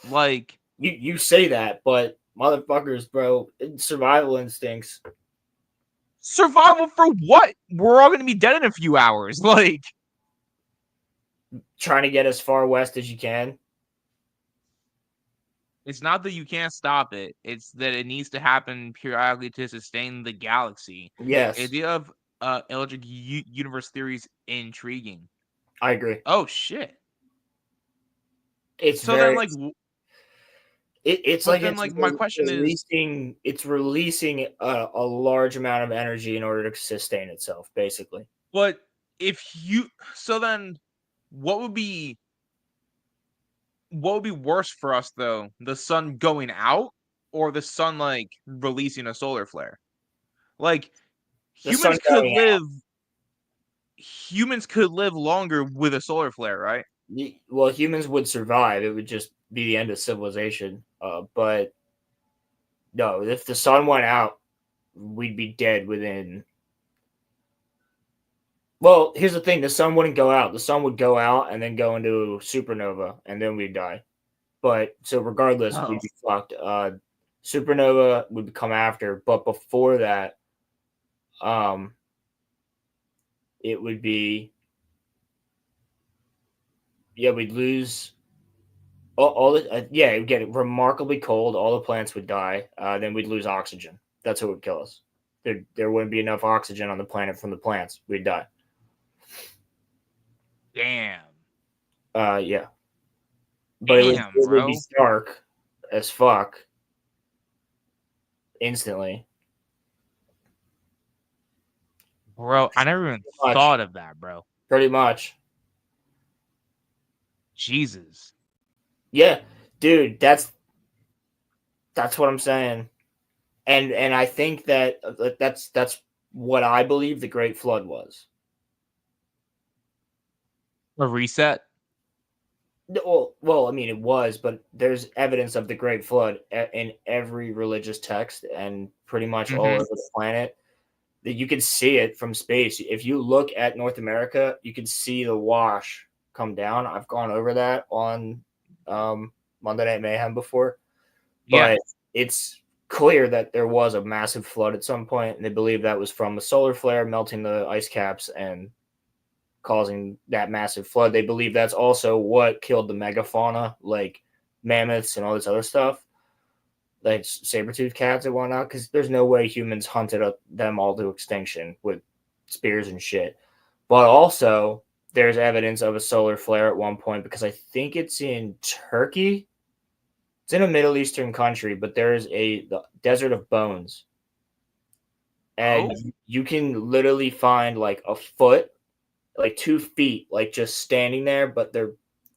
Like, You say that, but motherfuckers, bro, survival instincts. survival for what? We're all gonna be dead in a few hours. Like, Trying to get as far west as you can. it's not that you can't stop it. It's that it needs to happen periodically to sustain the galaxy. Yes, The idea of electric universe theory is intriguing. I agree. Oh shit! It's So very. then, like, It's but like then, it's like, my question is, releasing. It's releasing a large amount of energy in order to sustain itself, basically. but if you, so then, what would be worse for us though? The sun going out or the sun like releasing a solar flare? Like, The sun going out. humans could live longer with a solar flare, right? Well, humans would survive. It would just be the end of civilization. But no, if the sun went out, we'd be dead within. Well, here's the thing: the sun wouldn't go out. The sun would go out and then go into supernova, and then we'd die. But so regardless, Oh. we'd be fucked. Supernova would come after, but before that, it would be, yeah, we'd lose all the yeah, it would get remarkably cold. All the plants would die. Then we'd lose oxygen. That's what would kill us. There wouldn't be enough oxygen on the planet from the plants. We'd die. Damn. Yeah. But it would be dark as fuck instantly. Bro, I never even thought of that, bro. Pretty much. Jesus. Yeah, dude, that's what I'm saying. And I think that's what I believe the Great Flood was. A reset? Well, I mean, it was, but there's evidence of the Great Flood in every religious text and pretty much all over the planet. That you can see it from space. If you look at North America, you can see the wash come down. I've gone over that on Monday Night Mayhem before. Yeah. But it's clear that there was a massive flood at some point, and they believe that was from a solar flare melting the ice caps and causing that massive flood. They believe that's also what killed the megafauna, like mammoths and all this other stuff, like saber-toothed cats and whatnot, because there's no way humans hunted them all to extinction with spears and shit. But also, there's evidence of a solar flare at one point, because I think it's in Turkey. It's in a Middle Eastern country, but there's the Desert of Bones. And you can literally find like a foot, like 2 feet, like just standing there, but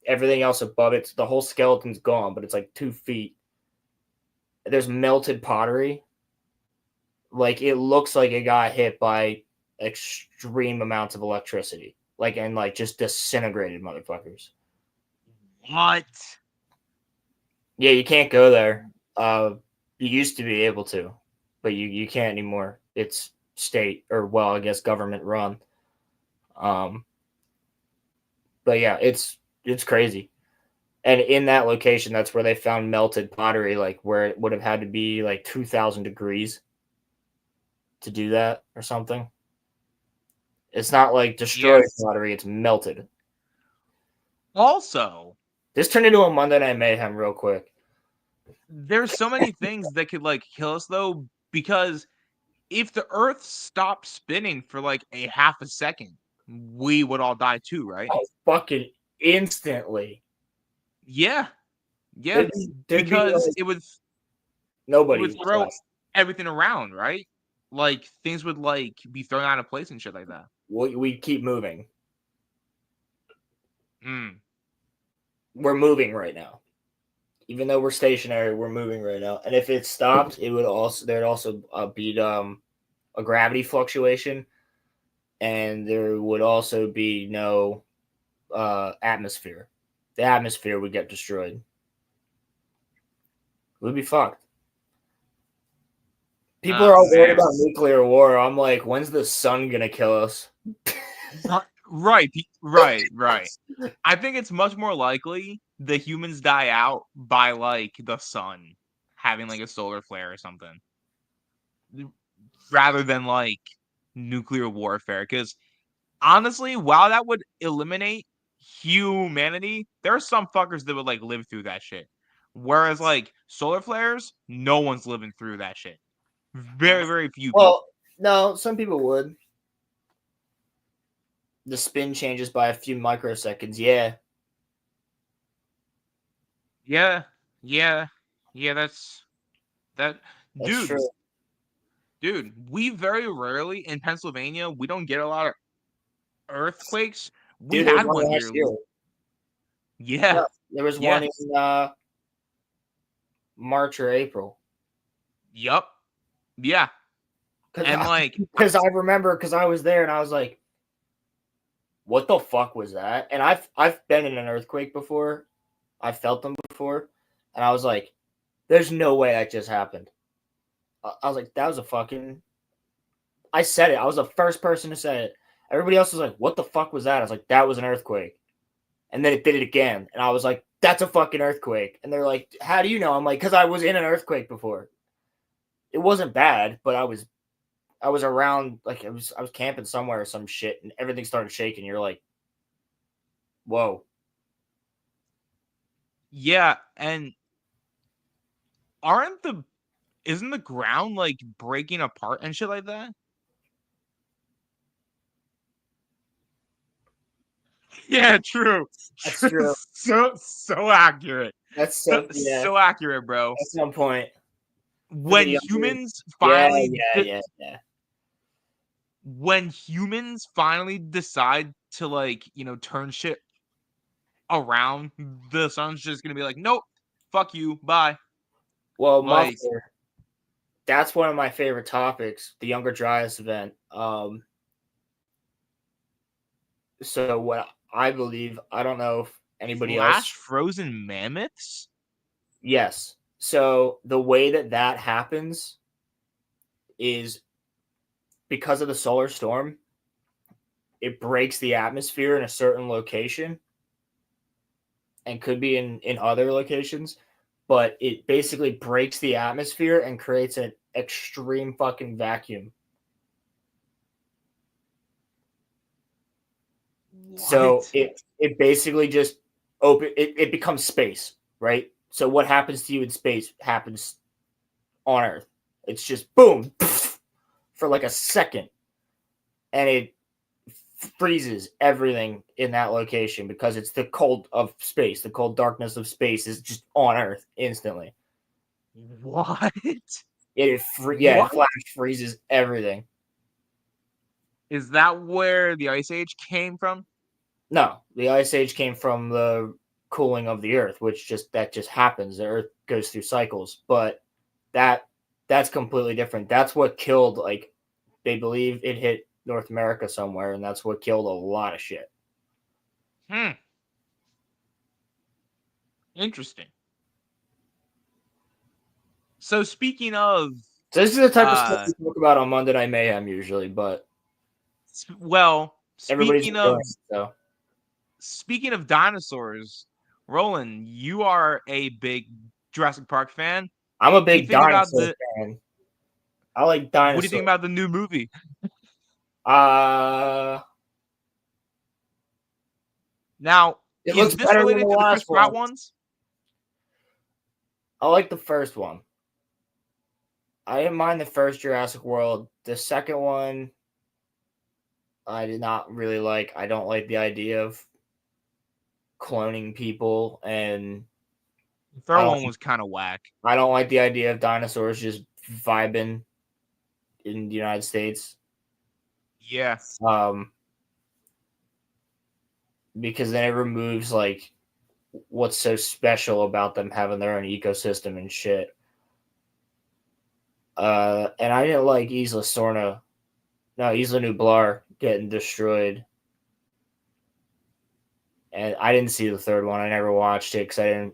everything else above it, the whole skeleton's gone, but it's like 2 feet. There's melted pottery. Like, it looks like it got hit by extreme amounts of electricity. Like, and like just disintegrated motherfuckers. What? Yeah, you can't go there. You used to be able to, but you can't anymore. It's state, or well, I guess government run. But yeah, it's crazy. And in that location, that's where they found melted pottery, like where it would have had to be like 2,000 degrees to do that or something. It's not like destroyed pottery, it's melted. Also, this turned into a Monday Night Mayhem real quick. There's so many things that could like kill us though, because if the Earth stopped spinning for like a half a second, we would all die too, right? Oh, fucking instantly. Yeah. Yeah. Because it would throw everything around, right? Like things would like be thrown out of place and shit like that. We keep moving. Mm. We're moving right now. Even though we're stationary, we're moving right now. And if it stopped, there'd also be a gravity fluctuation, and there would also be no atmosphere. The atmosphere would get destroyed. We'd be fucked. People are all worried about nuclear war. I'm like, when's the sun gonna kill us? Right. I think it's much more likely the humans die out by like the sun having like a solar flare or something, rather than like nuclear warfare. Because honestly, while that would eliminate humanity, there are some fuckers that would like live through that shit. Whereas like solar flares, no one's living through that shit. Very, very few people. Well, no, some people would. The spin changes by a few microseconds. Yeah. Yeah, that's That's dude. true. Dude, we very rarely in Pennsylvania, we don't get a lot of earthquakes. We Dude, there was had one one last here. year. Yeah. There was Yeah. one in March or April. Yup. Yeah. And like, because I remember, because I was there and I was like, what the fuck was that? And I've been in an earthquake before. I felt them before. And I was like, there's no way that just happened. I was like, that was a fucking. I said it. I was the first person to say it. Everybody else was like, what the fuck was that? I was like, that was an earthquake. And then it did it again. And I was like, that's a fucking earthquake. And they're like, how do you know? I'm like, because I was in an earthquake before. It wasn't bad, but I was around, like I was camping somewhere or some shit, and everything started shaking. You're like, whoa. yeah, and isn't the ground like breaking apart and shit like that? Yeah, true. That's true. So accurate. That's so yeah. So accurate, bro. At some point, When humans finally when humans finally decide to like, turn shit around, the sun's just gonna be like, nope, fuck you, bye. Well, Like, Muffler, that's one of my favorite topics, the Younger Dryas event. So what I believe, I don't know if anybody else. frozen mammoths? Yes. So the way that happens is because of the solar storm. It breaks the atmosphere in a certain location, and could be in other locations, but it basically breaks the atmosphere and creates an extreme fucking vacuum. What? So it basically just it becomes space, right? So what happens to you in space happens on Earth. It's just boom for like a second, and it freezes everything in that location because it's the cold of space. The cold darkness of space is just on Earth instantly. What? It flash freezes everything. Is that where the Ice Age came from? No, the Ice Age came from the cooling of the Earth, which just happens. The Earth goes through cycles, but that's completely different. That's what killed, like, they believe it hit North America somewhere, and that's what killed a lot of shit. Interesting. So speaking of, so this is the type of stuff we talk about on Monday Night Mayhem usually, but speaking of dinosaurs, Roland, you are a big Jurassic Park fan. I'm a big dinosaur fan. I like dinosaurs. What do you think about the new movie? Now, it looks better than the last one. Ones? I like the first one. I didn't mind the first Jurassic World. The second one, I did not really like. I don't like the idea of cloning people, and the third one was kind of whack. I don't like the idea of dinosaurs just vibing in the United States. Yeah. Because then it removes like what's so special about them having their own ecosystem and shit. And I didn't like Isla Nublar getting destroyed. And I didn't see the third one. I never watched it because I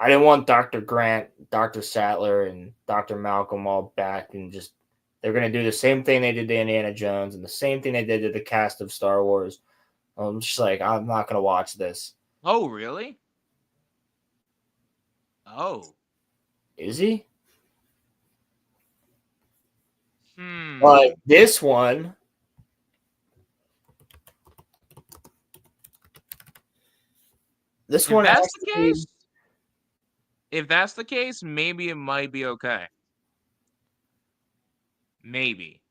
didn't want Dr. Grant, Dr. Sattler, and Dr. Malcolm all back and just they're gonna do the same thing they did to Indiana Jones and the same thing they did to the cast of Star Wars. I'm just like, I'm not gonna watch this. Oh, really? Oh. Is he? Hmm. But this one, If that's the case, maybe it might be okay. Maybe.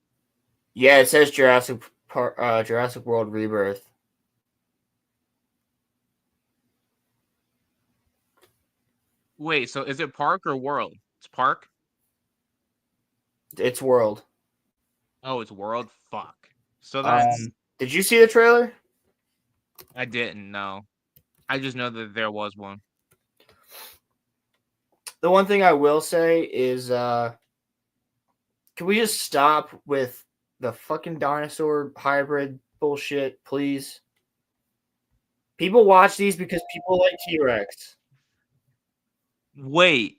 yeah, it says Jurassic World Rebirth. Wait, so is it Park or World? It's Park? It's World. Oh, it's World? Fuck. So that's... Did you see the trailer? I didn't, no. I just know that there was one. The one thing I will say is, can we just stop with the fucking dinosaur hybrid bullshit, please? People watch these because people like T-Rex. Wait.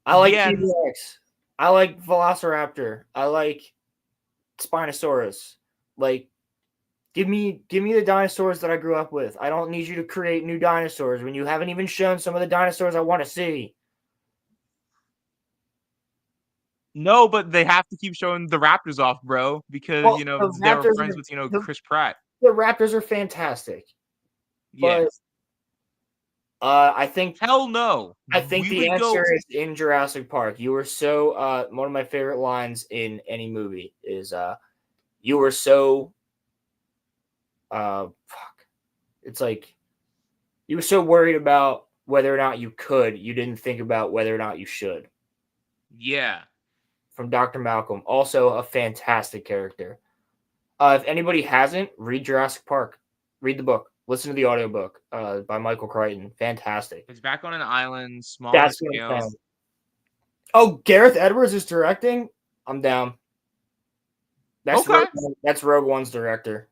I like Yeah. T-Rex. I like Velociraptor. I like Spinosaurus. Like, give me the dinosaurs that I grew up with. I don't need you to create new dinosaurs when you haven't even shown some of the dinosaurs I want to see. No, but they have to keep showing the Raptors off, bro, because Well, they were friends with Chris Pratt. The Raptors are fantastic. Yeah. I think hell no. I think the answer is in Jurassic Park. You were so one of my favorite lines in any movie is you were so fuck. It's like you were so worried about whether or not you could, you didn't think about whether or not you should. Yeah. From Dr. Malcolm, also a fantastic character. If anybody hasn't, read Jurassic Park. Read the book. Listen to the audiobook by Michael Crichton. Fantastic. It's back on an island, small That's scale. Oh, Gareth Edwards is directing? I'm down. That's okay. That's Rogue One's director.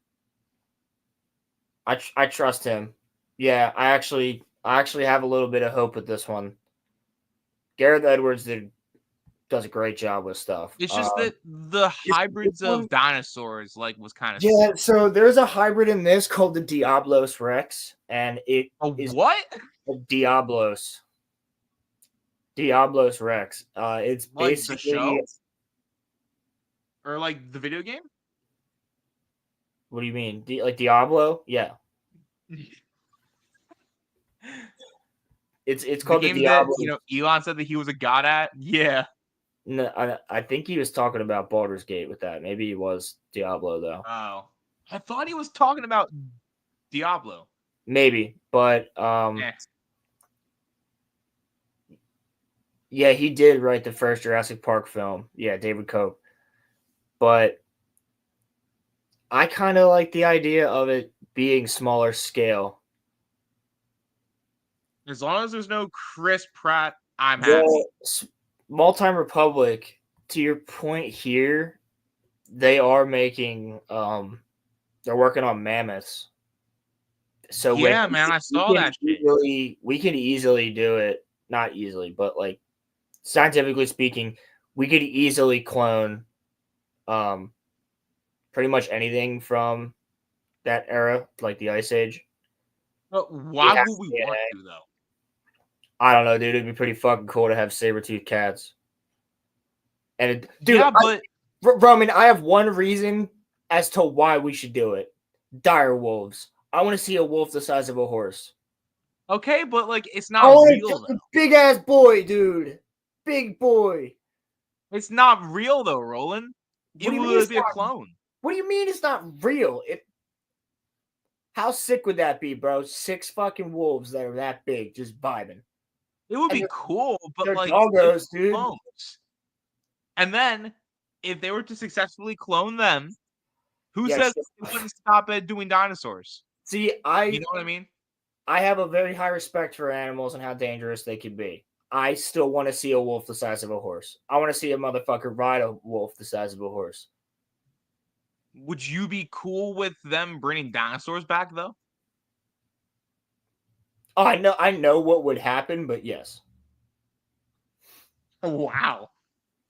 I trust him. Yeah, I actually have a little bit of hope with this one. Gareth Edwards does a great job with stuff. It's just that the hybrids of dinosaurs was kind of sick. So there's a hybrid in this called the Diablos Rex, and it is what? Diablos Rex. It's basically the show? Or the video game? What do you mean? Like Diablo? Yeah. It's called the Diablo. That, Elon said that he was a god at. Yeah. No, I think he was talking about Baldur's Gate with that. Maybe he was Diablo though. Oh, I thought he was talking about Diablo. Maybe, but yeah, he did write the first Jurassic Park film. Yeah, David Koch. But I kind of like the idea of it being smaller scale. As long as there's no Chris Pratt, I'm happy. Multi Republic, to your point here, they are making they're working on mammoths. So yeah, man, I saw that shit. We can easily do it. Not easily, but scientifically speaking, we could easily clone pretty much anything from that era, like the Ice Age. But why would we want to, though? I don't know, dude. It'd be pretty fucking cool to have saber-toothed cats. And Roman, I have one reason as to why we should do it. Dire wolves. I want to see a wolf the size of a horse. Okay, but it's not real. A big ass boy, dude. Big boy. It's not real though, Roland. It would be a clone. What do you mean it's not real? How sick would that be, bro? 6 fucking wolves that are that big, just vibing. It would be cool, but they're doggos, dude. Clones. And then, if they were to successfully clone them, who says they wouldn't stop at doing dinosaurs? See, you know what I mean? I have a very high respect for animals and how dangerous they can be. I still want to see a wolf the size of a horse. I want to see a motherfucker ride a wolf the size of a horse. Would you be cool with them bringing dinosaurs back though? Oh, I know what would happen, but yes. Wow.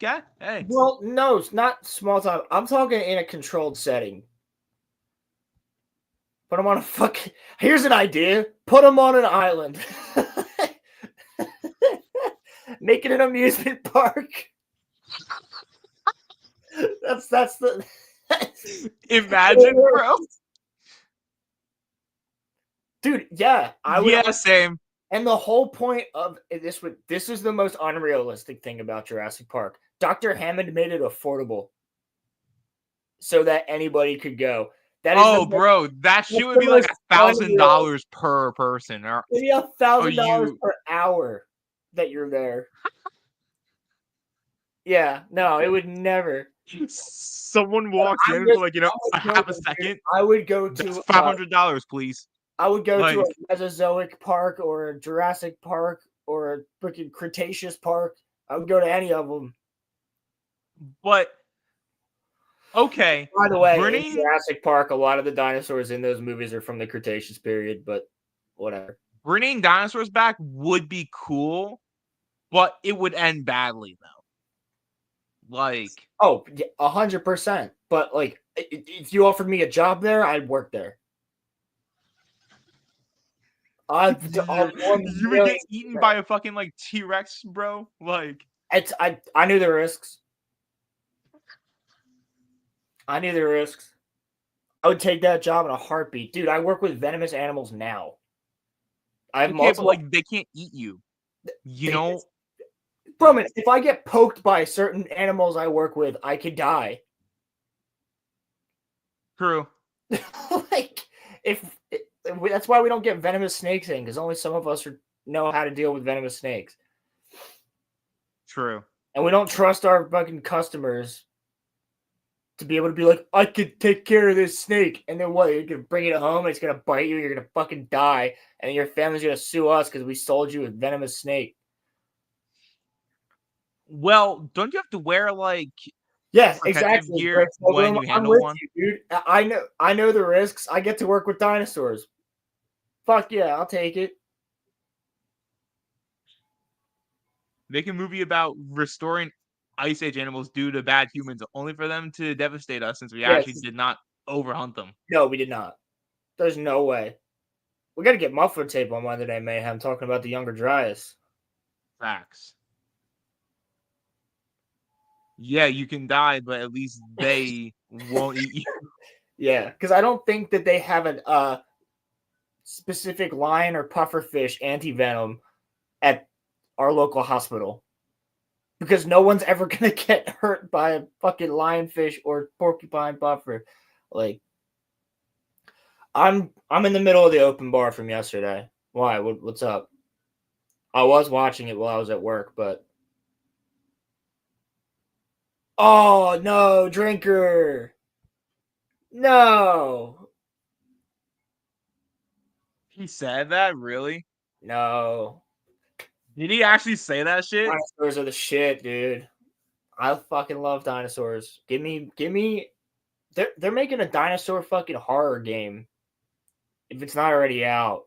Okay. Hey. Well, no, it's not small time. I'm talking in a controlled setting. Put them on a fuck. Here's an idea. Put them on an island. Make it an amusement park. That's the. Imagine, bro. Dude, yeah, I would. Yeah, same. And the whole point of this is the most unrealistic thing about Jurassic Park. Dr. Hammond made it affordable so that anybody could go. That is Bro, that shit would be like $1,000 per person. Or maybe $1,000 per hour that you're there. Yeah, no, it would never. Someone walks in for like a half a second. I would go to $500, please. I would go to a Mesozoic park or a Jurassic Park or a freaking Cretaceous park. I would go to any of them. But okay. By the way, in Jurassic Park, a lot of the dinosaurs in those movies are from the Cretaceous period, but whatever. Bringing dinosaurs back would be cool, but it would end badly though. Like, 100%. But like, if you offered me a job there, I'd work there. you would get eaten by a fucking like T-Rex, bro. Like, I knew the risks. I would take that job in a heartbeat, dude. I work with venomous animals now. I have multiple. But like they can't eat you. You know, bro. Man, if I get poked by certain animals I work with, I could die. True. Like, that's why we don't get venomous snakes in, because only some of us know how to deal with venomous snakes. True. And we don't trust our fucking customers to be able to be like, I could take care of this snake. And then what? You're going to bring it home and it's going to bite you. You're going to fucking die. And then your family's going to sue us because we sold you a venomous snake. Well, don't you have to wear like exactly gear when you handle one? You, dude. I know the risks. I get to work with dinosaurs. Fuck yeah, I'll take it. Make a movie about restoring Ice Age animals due to bad humans, only for them to devastate us since we actually did not overhunt them. No, we did not. There's no way. We got to get muffler tape on Monday Night Mayhem talking about the Younger Dryas. Facts. Yeah, you can die, but at least they won't eat you. Yeah, because I don't think that they have a specific lion or pufferfish anti-venom at our local hospital. Because no one's ever going to get hurt by a fucking lionfish or porcupine puffer. Like, I'm in the middle of the open bar from yesterday. Why? What's up? I was watching it while I was at work, but... Oh, no, drinker. No. He said that? Really? No. Did he actually say that shit? Dinosaurs are the shit, dude. I fucking love dinosaurs. Give me. They're making a dinosaur fucking horror game. If it's not already out.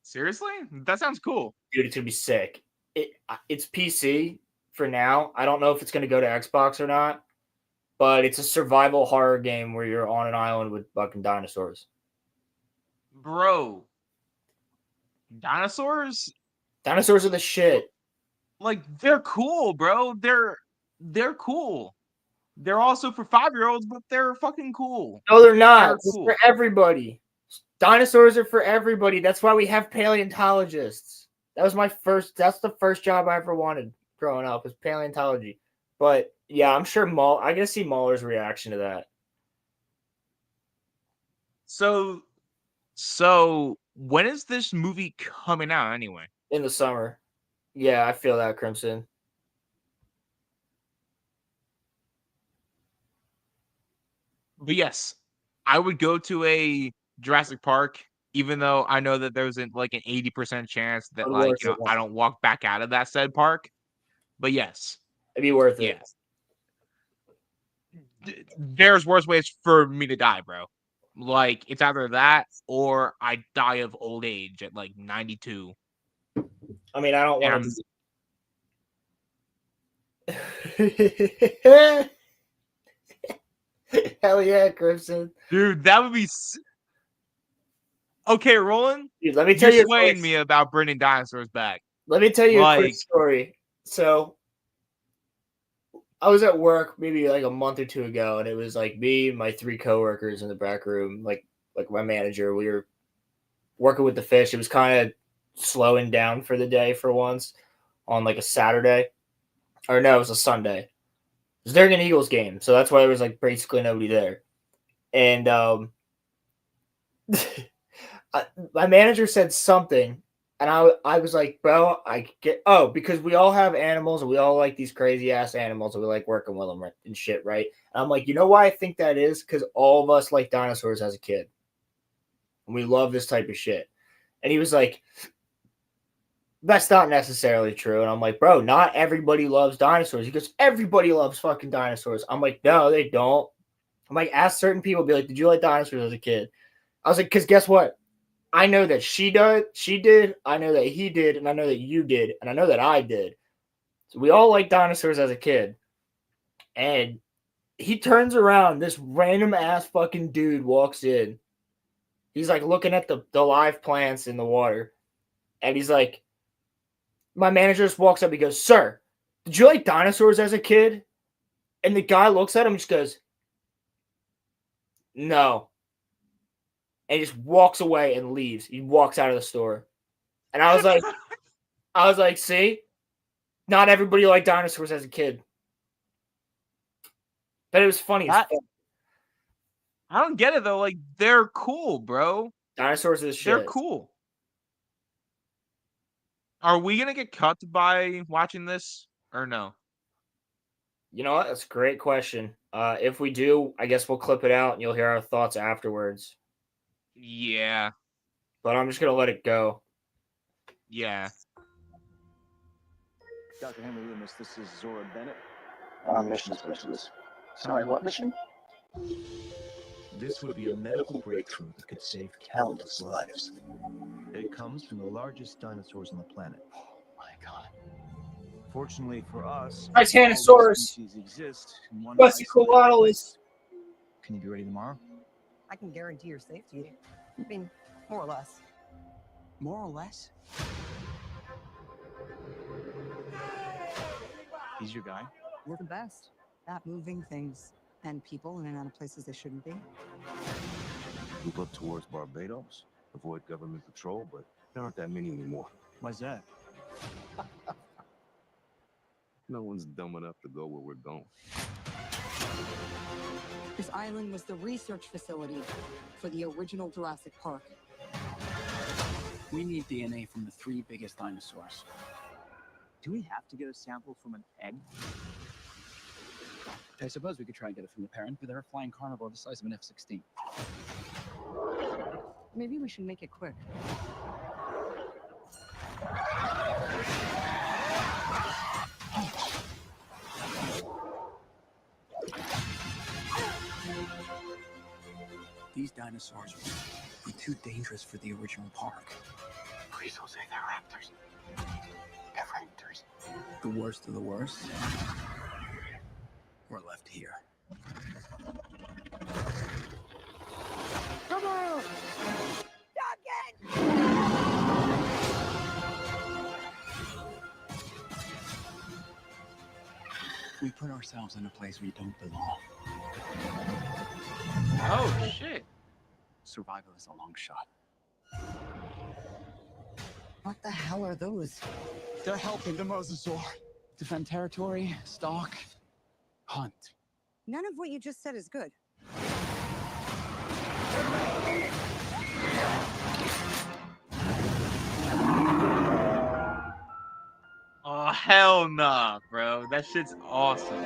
Seriously? That sounds cool. Dude, it's gonna be sick. It's PC for now. I don't know if it's gonna go to Xbox or not. But it's a survival horror game where you're on an island with fucking dinosaurs. Bro. Dinosaurs? Dinosaurs are the shit. Like, they're cool, bro. They're cool. They're also for 5-year-olds, but they're fucking cool. No, they're not. It's cool. for everybody. Dinosaurs are for everybody. That's why we have paleontologists. That's the first job I ever wanted growing up was paleontology. But yeah, I'm sure I gotta see Mahler's reaction to that. So when is this movie coming out anyway? In the summer. Yeah, I feel that, Crimson. But yes, I would go to a Jurassic Park even though I know that there's like an 80% chance that But like worth it, I don't walk back out of that said park. But yes, it'd be worth yeah. it. There's worse ways for me to die, bro. Like it's either that or I die of old age at like 92. I mean, I don't And want I'm to. Hell yeah, Crimson. dude, that would be okay, Roland. Dude, let me tell You're you. swaying me about bringing dinosaurs back. Let me tell you a quick Like, story. So, I was at work maybe like a month or two ago, and it was like me, my 3 coworkers in the back room, like my manager. We were working with the fish. It was kind of slowing down for the day for once on like a Saturday, or no, it was a Sunday. It was during an Eagles game, so that's why there was like basically nobody there. And my manager said something, and I was like, bro, I get because we all have animals and we all like these crazy ass animals and we like working with them and shit, right? And I'm like, you know why I think that is? Because all of us like dinosaurs as a kid, and we love this type of shit. And he was like, that's not necessarily true. And I'm like, bro, not everybody loves dinosaurs. He goes, everybody loves fucking dinosaurs. I'm like, no, they don't. I'm like, ask certain people, be like, did you like dinosaurs as a kid? I was like, because guess what? I know that she did, I know that he did, and I know that you did, and I know that I did. So we all like dinosaurs as a kid. And he turns around, this random ass fucking dude walks in. He's like looking at the live plants in the water. And he's like, my manager just walks up, he goes, sir, did you like dinosaurs as a kid? And the guy looks at him and just goes, no. And he just walks away and leaves. He walks out of the store. And I was like, see? Not everybody liked dinosaurs as a kid. But it was funny as fuck. I don't get it though. Like they're cool, bro. Dinosaurs is shit. They're cool. Are we gonna get cut by watching this or no? You know what? That's a great question. If we do, I guess we'll clip it out and you'll hear our thoughts afterwards. Yeah. But I'm just gonna let it go. Yeah. Dr. Henry Loomis, this is Zora Bennett. Mission specialist. Sorry, what mission? This would be a medical breakthrough that could save countless lives. It comes from the largest dinosaurs on the planet. Oh my god. Fortunately for us, Titanosaurus. all these species exist in one Vesicolatalis. Can you be ready tomorrow? I can guarantee your safety. I mean, more or less. More or less? He's your guy? We're the best at moving things and people in and out of places they shouldn't be. Move up towards Barbados, avoid government patrol, but there aren't that many anymore. Why's that? No one's dumb enough to go where we're going. This island was the research facility for the original Jurassic Park. We need DNA from the 3 biggest dinosaurs. Do we have to get a sample from an egg? I suppose we could try and get it from the parent, but they're a flying carnivore the size of an F-16. Maybe we should make it quick. These dinosaurs were too dangerous for the original park. Please don't say they're raptors. They're raptors. The worst of the worst were left here. Come on! We put ourselves in a place we don't belong. Oh shit. Survival is a long shot. What the hell are those? They're helping the mosasaur defend territory, stalk, hunt. None of what you just said is good. Oh hell nah, bro. That shit's awesome.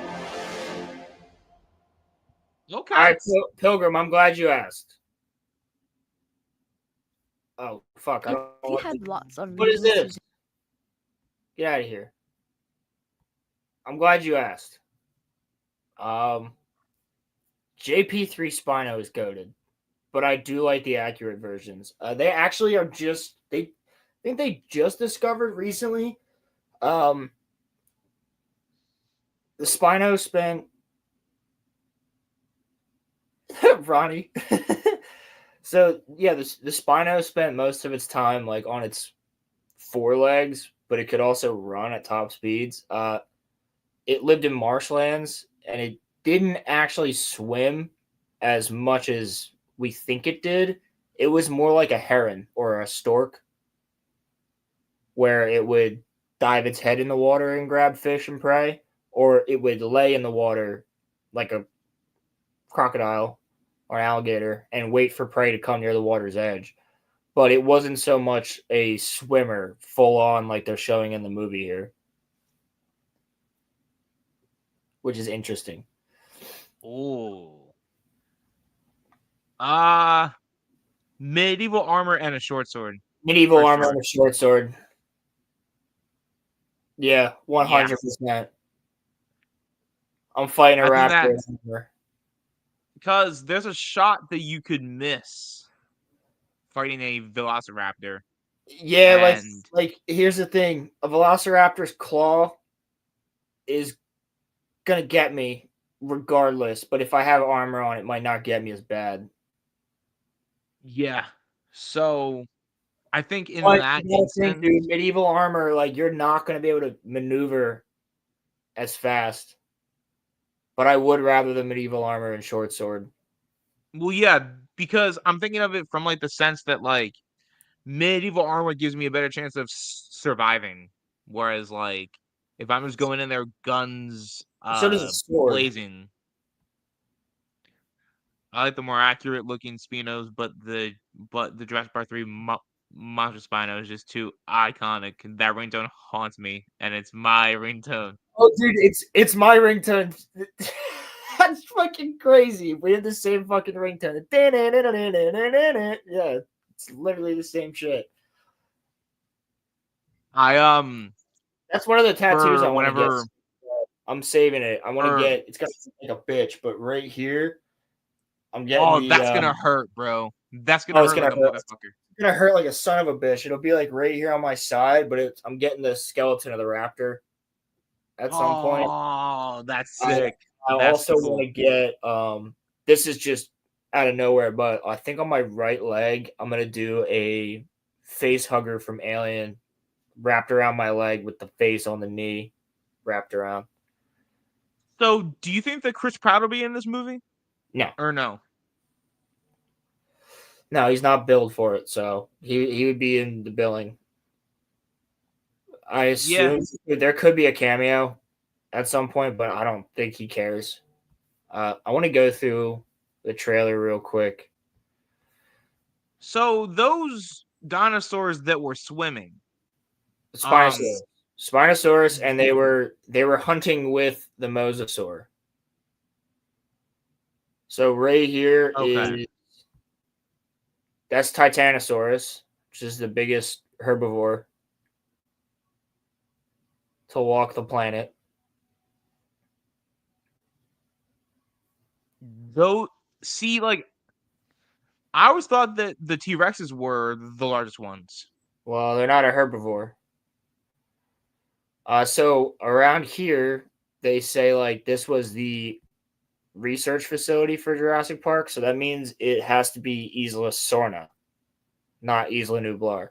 Okay. All right, Pilgrim, I'm glad you asked. Oh fuck! I If don't know you what, had lots of what is reasons this? Get out of here! I'm glad you asked. Um, JP3 Spino is goaded, but I do like the accurate versions. They actually are just they I think they just discovered recently. Um, the Spino spent Ronnie. So yeah, the Spino spent most of its time like on its forelegs, but it could also run at top speeds. It lived in marshlands and it didn't actually swim as much as we think it did. It was more like a heron or a stork, where it would dive its head in the water and grab fish and prey, or it would lay in the water like a crocodile or an alligator and wait for prey to come near the water's edge. But it wasn't so much a swimmer full on like they're showing in the movie here, which is interesting. Oh. Medieval armor and a short sword. Medieval For armor sure. and a short sword. Yeah, 100%. Yeah. I'm fighting a I think raptor. that because there's a shot that you could miss fighting a velociraptor. Yeah, And like here's the thing: a velociraptor's claw is gonna get me regardless, but if I have armor on, it might not get me as bad. yeah. So I think in But that you gotta think, instance, dude, medieval armor, like you're not gonna be able to maneuver as fast. But I would rather the medieval armor and short sword. well, yeah, because I'm thinking of it from like the sense that like medieval armor gives me a better chance of surviving, whereas like if I'm just going in there guns So does a sword. blazing. I like the more accurate looking Spinos, but the Jurassic Park 3 Monster Spino is just too iconic. That ringtone haunts me, and it's my ringtone. Oh, dude, it's my ringtone. That's fucking crazy. We have the same fucking ringtone. Yeah, it's literally the same shit. That's one of the tattoos for I want to get. whenever I'm saving it. I want to or get. It's got to look like a bitch, but right here, I'm getting the. that's gonna hurt, bro. That's Oh, gonna it's hurt like gonna a hurt. motherfucker. It's gonna hurt like a son of a bitch. It'll be like right here on my side, but I'm getting the skeleton of the raptor at some point. Oh, that's sick. I That's also want cool. to get. This is just out of nowhere, but I think on my right leg, I'm gonna do a face hugger from Alien, wrapped around my leg with the face on the knee, wrapped around. So, do you think that Chris Pratt will be in this movie? No, Or no? no, he's not billed for it, so he would be in the billing. I Yeah. assume there could be a cameo at some point, but I don't think he cares. I want to go through the trailer real quick. So those dinosaurs that were swimming. Spinosaurus, and they were hunting with the mosasaur. So right here is that's Titanosaurus, which is the biggest herbivore to walk the planet. Though, see, like, I always thought that the T Rexes were the largest ones. Well, they're not a herbivore. So around here, they say like this was the research facility for Jurassic Park, so that means it has to be Isla Sorna, not Isla Nublar,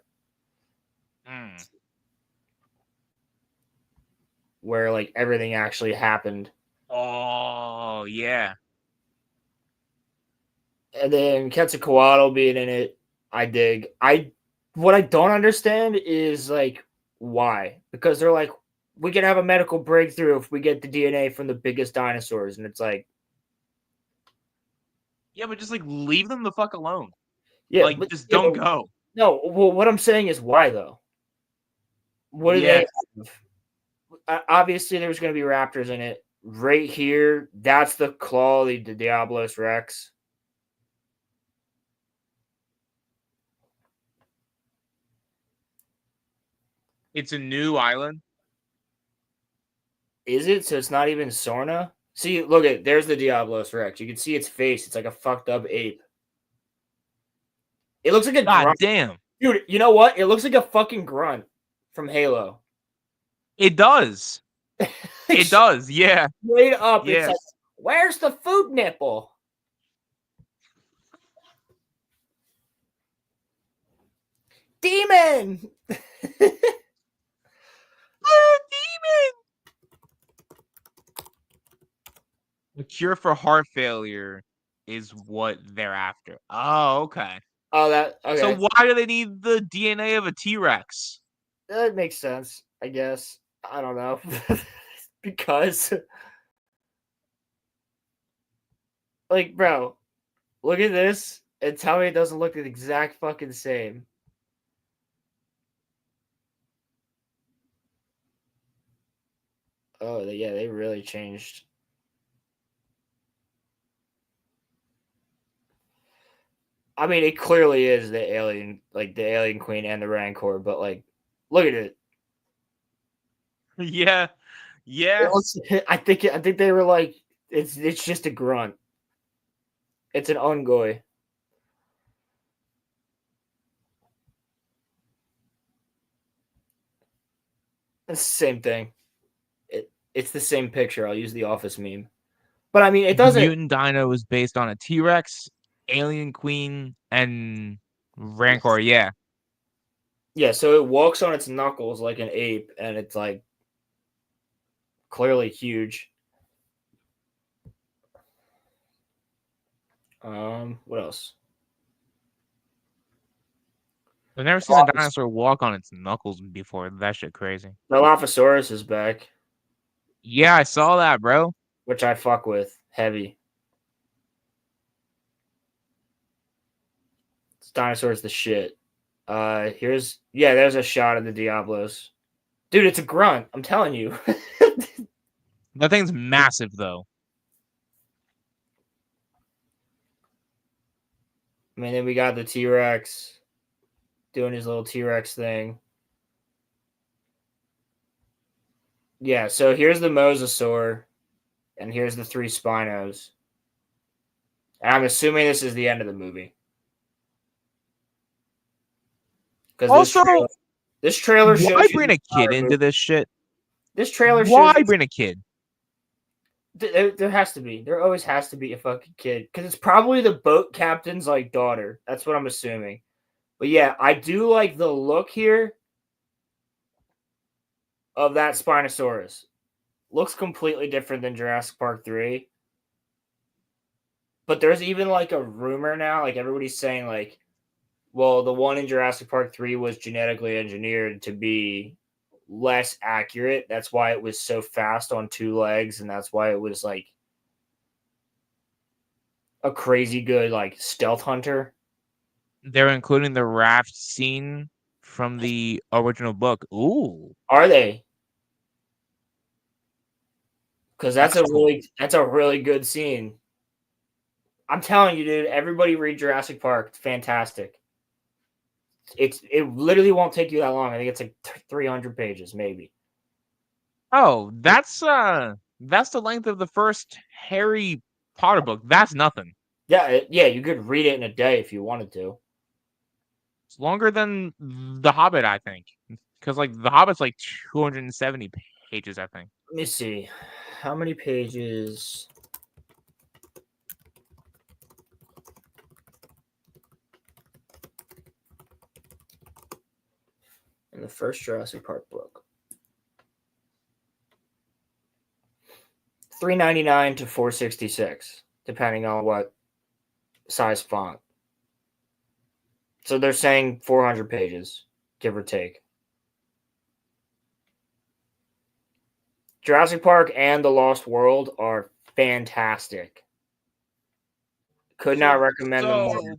where like everything actually happened. Oh yeah. And then Quetzalcoatl being in it, I dig. What I don't understand is like why, because they're like we can have a medical breakthrough if we get the DNA from the biggest dinosaurs, and it's like Yeah, but just like leave them the fuck alone. yeah, like but, just yeah, don't but, go. No, well, what I'm saying is why though? What do they have? Obviously, there's going to be raptors in it. Right here, that's the claw, the Diablos Rex. It's a new island. Is it? So it's not even Sorna? See, look at there's the Diablos Rex. You can see its face. It's like a fucked up ape. It looks like a God grunt. damn. Dude, you know what? It looks like a fucking grunt from Halo. It does. It does. Yeah. Straight up, it's Yes. like, where's the food nipple? Demon! The cure for heart failure is what they're after. Oh, okay. Oh, that okay. So why do they need the DNA of a T-Rex? That makes sense, I guess. I don't know. Because like, bro, look at this and tell me it doesn't look the exact fucking same. Oh, yeah, they really changed. I mean, it clearly is the alien, like the alien queen and the Rancor, but like, look at it. Yeah. Yeah. I think they were like, it's just a grunt. It's an Ungoy. It's the same thing. It's the same picture. I'll use the Office meme. But I mean, it doesn't. Mutant Dino is based on a T-Rex, Alien Queen, and Rancor. Yeah. Yeah, so it walks on its knuckles like an ape, and it's like clearly huge. What else? I've never seen a dinosaur walk on its knuckles before. That shit crazy. Dilophosaurus is back. Yeah, I saw that, bro. Which I fuck with heavy. This dinosaur's the shit. There's a shot of the Diablos. Dude, it's a grunt. I'm telling you. That thing's massive, though. I mean, then we got the T-Rex doing his little T-Rex thing. Yeah, so here's the Mosasaur, and here's the 3 Spinos. And I'm assuming this is the end of the movie. Because Also, this trailer shows why you bring the a kid entire into movie. this shit? This trailer Why shows bring a kid? There has to be. There always has to be a fucking kid. Because it's probably the boat captain's like daughter. That's what I'm assuming. But yeah, I do like the look here of that Spinosaurus. Looks completely different than Jurassic Park 3. But there's even like a rumor now, like everybody's saying like, well, the one in Jurassic Park 3 was genetically engineered to be less accurate. That's why it was so fast on 2 legs, and that's why it was like a crazy good like stealth hunter. They're including the raft scene from the original book. Ooh. Are they? Because that's cool. a really good scene. I'm telling you, dude. Everybody read Jurassic Park. It's fantastic. It literally won't take you that long. I think it's like 300 pages, maybe. Oh, that's the length of the first Harry Potter book. That's nothing. Yeah, you could read it in a day if you wanted to. It's longer than The Hobbit, I think, because like The Hobbit's like 270 pages, I think. Let me see, how many pages? In the first Jurassic Park book. 399 to 466, depending on what size font. So they're saying 400 pages, give or take. Jurassic Park and The Lost World are fantastic. Could not recommend them more.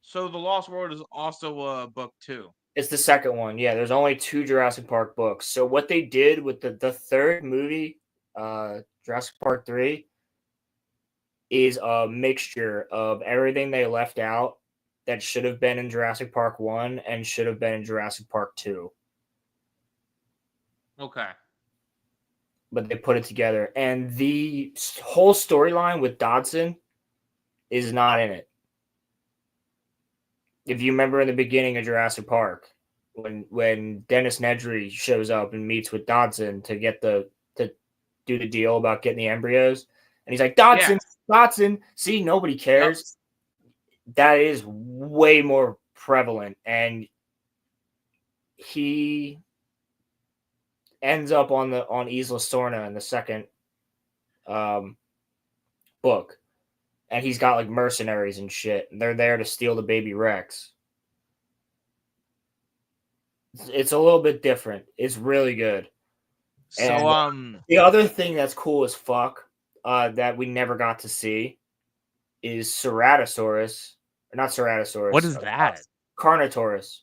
So The Lost World is also a book too. It's the second one. Yeah, there's only 2 Jurassic Park books. So what they did with the third movie, Jurassic Park 3, is a mixture of everything they left out that should have been in Jurassic Park 1 and should have been in Jurassic Park 2. Okay. But they put it together, and the whole storyline with Dodson is not in it. If you remember in the beginning of Jurassic Park, when Dennis Nedry shows up and meets with Dodson to do the deal about getting the embryos, and he's like, Dodson, Dodson, see, nobody cares. Yep. That is way more prevalent, and he ends up on Isla Sorna in the second book, and he's got like mercenaries and shit, and they're there to steal the baby Rex. It's a little bit different. It's really good. So and, the other thing that's cool as fuck that we never got to see is Ceratosaurus, or not Ceratosaurus. What is that? Carnotaurus.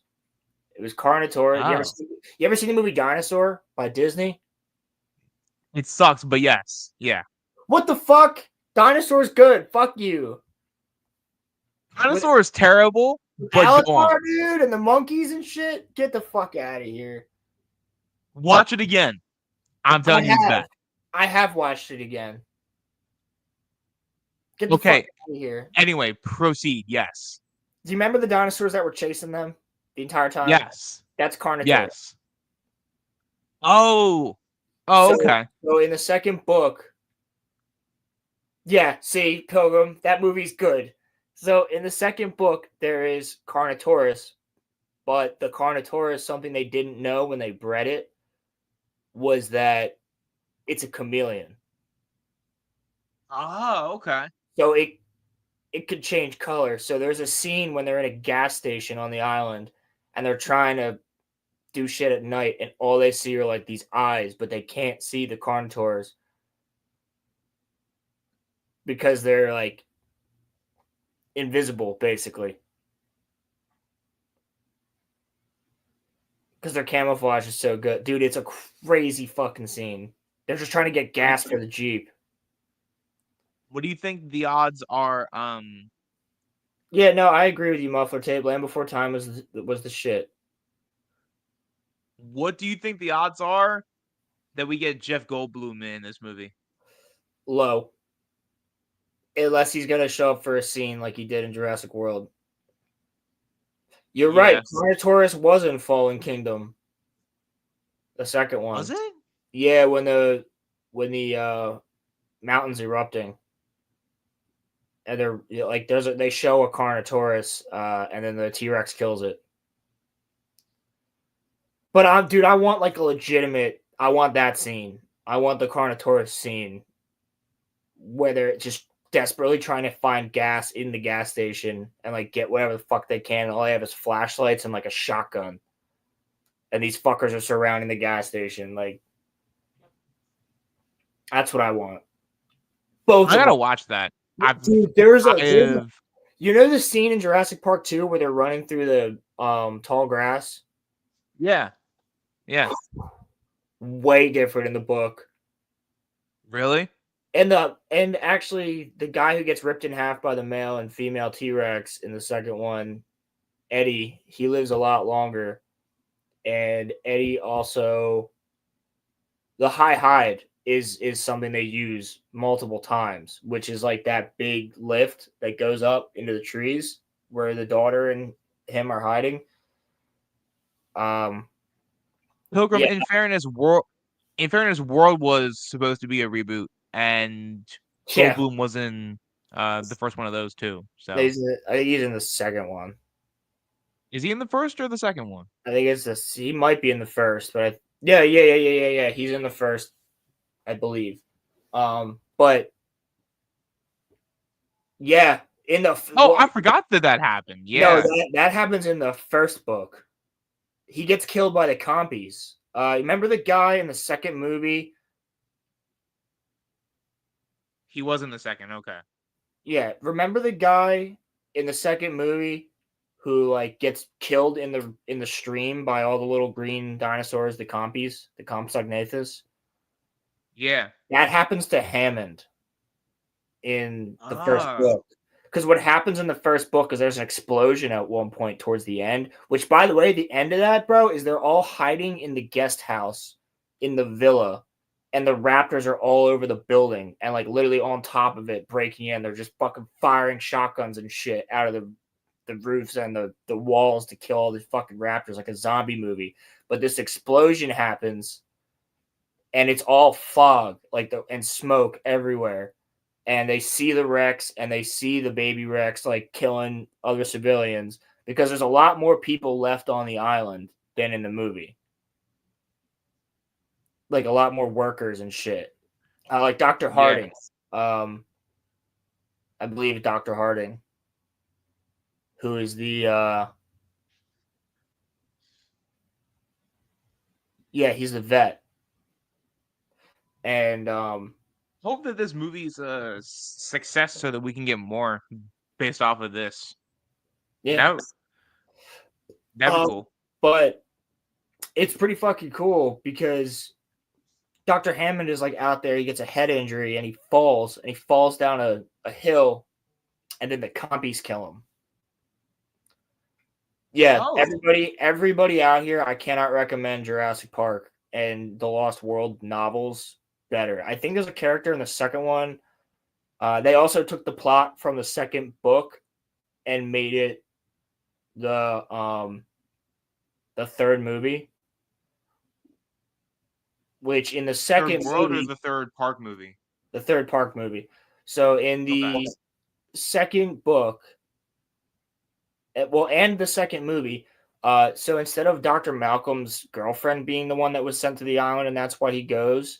It was Carnotaurus. Oh. You ever seen the movie Dinosaur by Disney? It sucks, but yes, yeah. What the fuck? Dinosaur's good. Fuck you. Dinosaur is terrible. But Alligator, dude, and the monkeys and shit. Get the fuck out of here. Watch it again. I'm telling you that. I have watched it again. Get the fuck out of here. Anyway, proceed. Yes. Do you remember the dinosaurs that were chasing them the entire time? Yes. That's Carnotaurus. Yes. Oh, okay. So in the second book, yeah, see, Pilgrim, that movie's good. So in the second book, there is Carnotaurus, but the Carnotaurus, something they didn't know when they bred it, was that it's a chameleon. Oh, okay. So it could change color. So there's a scene when they're in a gas station on the island, and they're trying to do shit at night, and all they see are like these eyes, but they can't see the Carnotaurs because they're like invisible, basically. Because their camouflage is so good. Dude, it's a crazy fucking scene. They're just trying to get gas for the Jeep. What do you think the odds are? Yeah, no, I agree with you, Muffler Tape. Land Before Time was the shit. What do you think the odds are that we get Jeff Goldblum in this movie? Low. Unless he's going to show up for a scene like he did in Jurassic World. You're right. Carnotaurus was in Fallen Kingdom. The second one. Was it? Yeah, when the mountain's erupting. And they're like they show a Carnotaurus and then the T-Rex kills it. But I want like a legitimate, I want that scene. I want the Carnotaurus scene where they're just desperately trying to find gas in the gas station and like get whatever the fuck they can. And all they have is flashlights and like a shotgun. And these fuckers are surrounding the gas station. Like, that's what I want. Both. I gotta watch that. Dude, there's you know the scene in Jurassic Park 2 where they're running through the tall grass? Yeah. Yeah. Way different in the book. Really? And actually the guy who gets ripped in half by the male and female T-Rex in the second one, Eddie, he lives a lot longer. And Eddie also, the high hide is something they use multiple times, which is like that big lift that goes up into the trees where the daughter and him are hiding. Pilgrim, in fairness, World was supposed to be a reboot, and Goldblum was in the first one of those too. So I think he's in the second one. Is he in the first or the second one? I think it's this. He might be in the first, but yeah. He's in the first, I believe. But yeah, in the I forgot that happened. Yeah, no, that happens in the first book. He gets killed by the compies. Remember the guy in the second movie? He was in the second. Okay. Yeah, remember the guy in the second movie who like gets killed in the stream by all the little green dinosaurs, the compies, the Compsognathus? Yeah. That happens to Hammond in the first book. Because what happens in the first book is there's an explosion at one point towards the end, which, by the way, the end of that, bro, is they're all hiding in the guest house in the villa, and the raptors are all over the building and like literally on top of it, breaking in. They're just fucking firing shotguns and shit out of the roofs and the walls to kill all these fucking raptors like a zombie movie. But this explosion happens, and it's all fog, and smoke everywhere. And they see the Rex and they see the baby Rex like killing other civilians because there's a lot more people left on the island than in the movie. Like a lot more workers and shit. Like Dr. Harding. I believe Dr. Harding, who is the he's the vet. And hope that this movie's a success so that we can get more based off of this. Yeah. That'd be cool. But it's pretty fucking cool because Dr. Hammond is like out there, he gets a head injury and he falls down a hill, and then the compies kill him. Yeah, everybody out here, I cannot recommend Jurassic Park and the Lost World novels better. I think there's a character in the second one. They also took the plot from the second book and made it the third movie. Which in the second Third World movie, is the third Park movie. The third Park movie. So in the second book, and the second movie, so instead of Dr. Malcolm's girlfriend being the one that was sent to the island, and that's why he goes,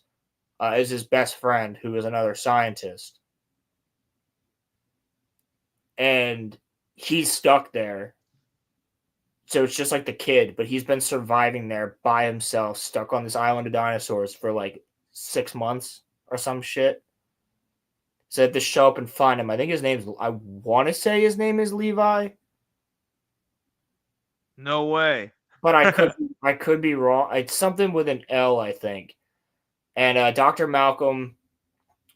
is his best friend, who is another scientist. And he's stuck there. So it's just like the kid, but he's been surviving there by himself, stuck on this island of dinosaurs for like 6 months or some shit. So they have to show up and find him. I think I want to say his name is Levi. No way. But I could be wrong. It's something with an L, I think. And Dr. Malcolm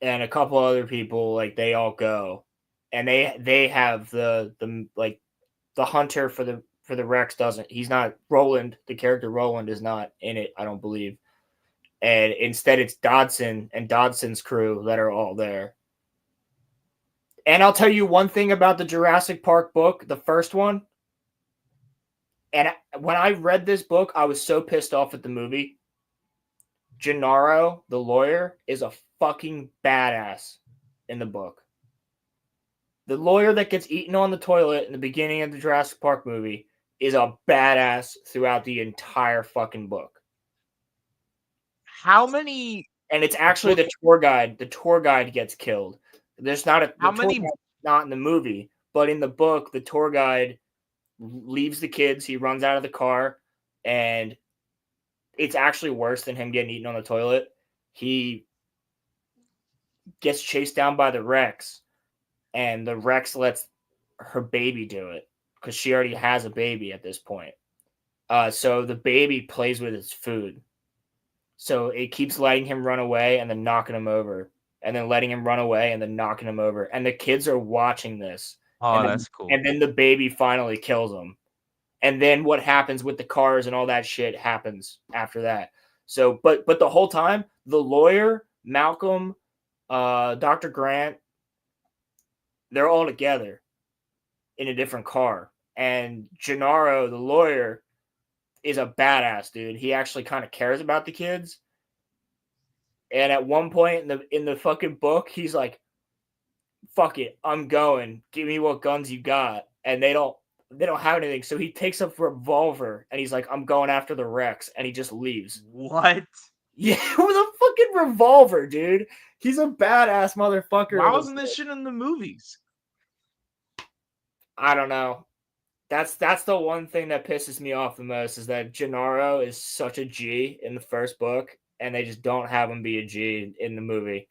and a couple other people, like, they all go. And they have the hunter for the Rex doesn't. He's not Roland. The character Roland is not in it, I don't believe. And instead it's Dodson and Dodson's crew that are all there. And I'll tell you one thing about the Jurassic Park book, the first one. And when I read this book, I was so pissed off at the movie. Gennaro, the lawyer, is a fucking badass in the book. The lawyer that gets eaten on the toilet in the beginning of the Jurassic Park movie is a badass throughout the entire fucking book. How many? And it's actually the tour guide. The tour guide gets killed. There's not a how many? Not in the movie, but in the book, the tour guide leaves the kids. He runs out of the car, and it's actually worse than him getting eaten on the toilet. He gets chased down by the Rex, and the Rex lets her baby do it because she already has a baby at this point. So the baby plays with its food. So it keeps letting him run away and then knocking him over, and then letting him run away and then knocking him over. And the kids are watching this. Oh, and that's cool. And then the baby finally kills him. And then what happens with the cars and all that shit happens after that. So, but the whole time, the lawyer, Malcolm, Dr. Grant, they're all together in a different car. And Gennaro, the lawyer, is a badass dude. He actually kind of cares about the kids. And at one point in the fucking book, he's like, "Fuck it, I'm going. Give me what guns you got." And they don't have anything. So he takes a revolver and he's like, "I'm going after the Rex," and he just leaves. What? Yeah, with a fucking revolver, dude. He's a badass motherfucker. Why wasn't this shit in the movies? I don't know. That's the one thing that pisses me off the most is that Gennaro is such a G in the first book, and they just don't have him be a G in the movie.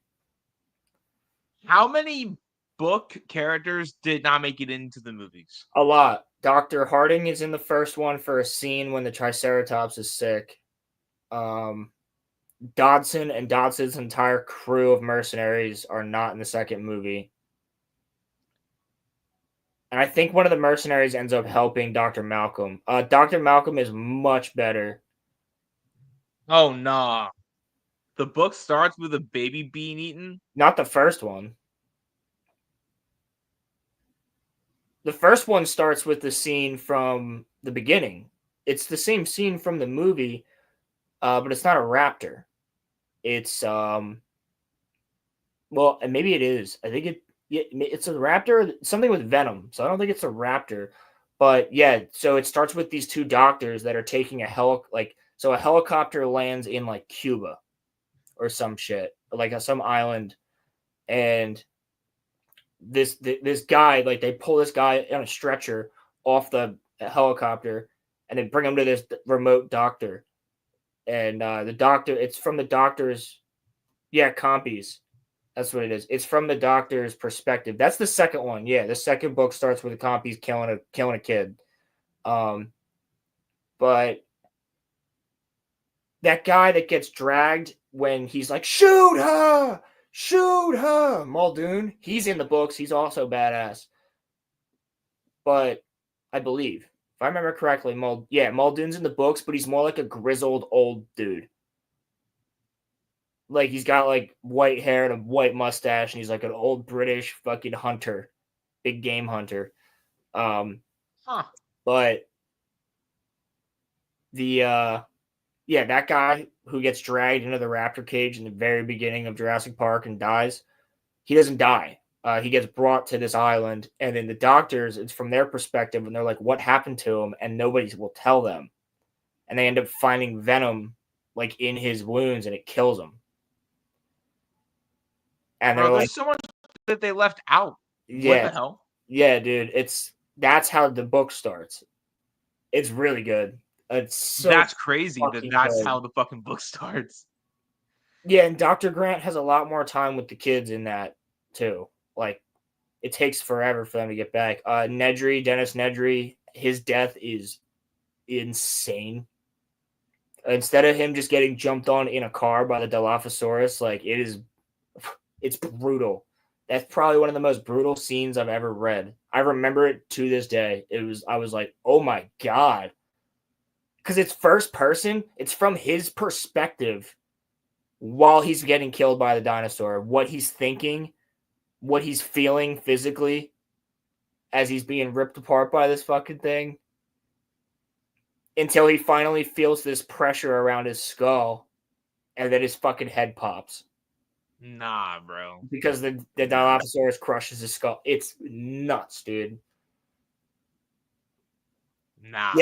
How many book characters did not make it into the movies? A lot. Dr. Harding is in the first one for a scene when the Triceratops is sick. Dodson and Dodson's entire crew of mercenaries are not in the second movie. And I think one of the mercenaries ends up helping Dr. Malcolm. Dr. Malcolm is much better. Oh, nah. The book starts with a baby being eaten. Not the first one. The first one starts with the scene from the beginning. It's the same scene from the movie, but it's not a raptor. It's well, and maybe it is. I think it's a raptor, something with venom. So I don't think it's a raptor. But yeah, so it starts with these two doctors that are taking so a helicopter lands in like Cuba or some shit, like some island, and this guy, like they pull this guy on a stretcher off the helicopter and they bring him to this remote doctor, and the doctor, it's from the doctor's, yeah, compies. That's what it is. It's from the doctor's perspective. That's the second one. Yeah, the second book starts with the compies killing a kid. But that guy that gets dragged when he's like, shoot her, Muldoon. He's in the books. He's also badass. But I believe, if I remember correctly, Muldoon's in the books, but he's more like a grizzled old dude. Like he's got like white hair and a white mustache, and he's like an old British fucking hunter, big game hunter. But that guy who gets dragged into the raptor cage in the very beginning of Jurassic Park and dies, he doesn't die. He gets brought to this island, and then the doctors, it's from their perspective, and they're like, what happened to him? And nobody will tell them. And they end up finding venom like in his wounds, and it kills him. And they're there's so much that they left out. Yeah, what the hell? Yeah, dude, that's how the book starts. It's really good. That's crazy that's how the fucking book starts. Yeah, and Dr. Grant has a lot more time with the kids in that too. Like, it takes forever for them to get back. Dennis Nedry, his death is insane. Instead of him just getting jumped on in a car by the Dilophosaurus, like it's brutal. That's probably one of the most brutal scenes I've ever read. I remember it to this day. I was like, oh my God. Because it's first person. It's from his perspective while he's getting killed by the dinosaur. What he's thinking, what he's feeling physically as he's being ripped apart by this fucking thing. Until he finally feels this pressure around his skull and then his fucking head pops. Nah, bro. Because the Dilophosaurus crushes his skull. It's nuts, dude. Nah.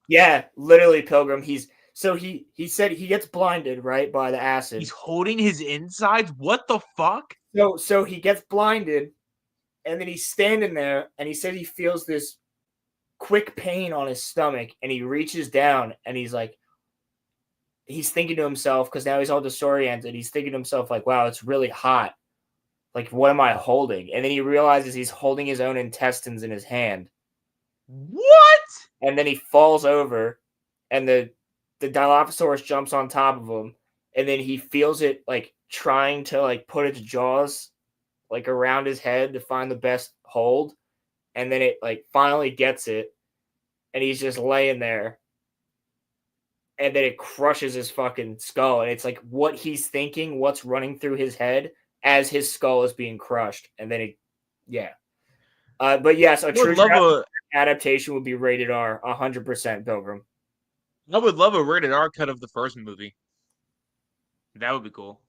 Yeah, literally, Pilgrim. He said he gets blinded, right, by the acid. He's holding his insides? What the fuck? So he gets blinded, and then he's standing there, and he said he feels this quick pain on his stomach, and he reaches down, and he's thinking to himself, because now he's all disoriented, he's thinking to himself, like, wow, it's really hot. Like, what am I holding? And then he realizes he's holding his own intestines in his hand. What? And then he falls over, and the Dilophosaurus jumps on top of him, and then he feels it, like, trying to, like, put its jaws, like, around his head to find the best hold, and then it, like, finally gets it, and he's just laying there, and then it crushes his fucking skull, and it's, like, what he's thinking, what's running through his head as his skull is being crushed, and then but yes, a true adaptation would be rated R, 100%, Pilgrim. I would love a rated R cut of the first movie. That would be cool.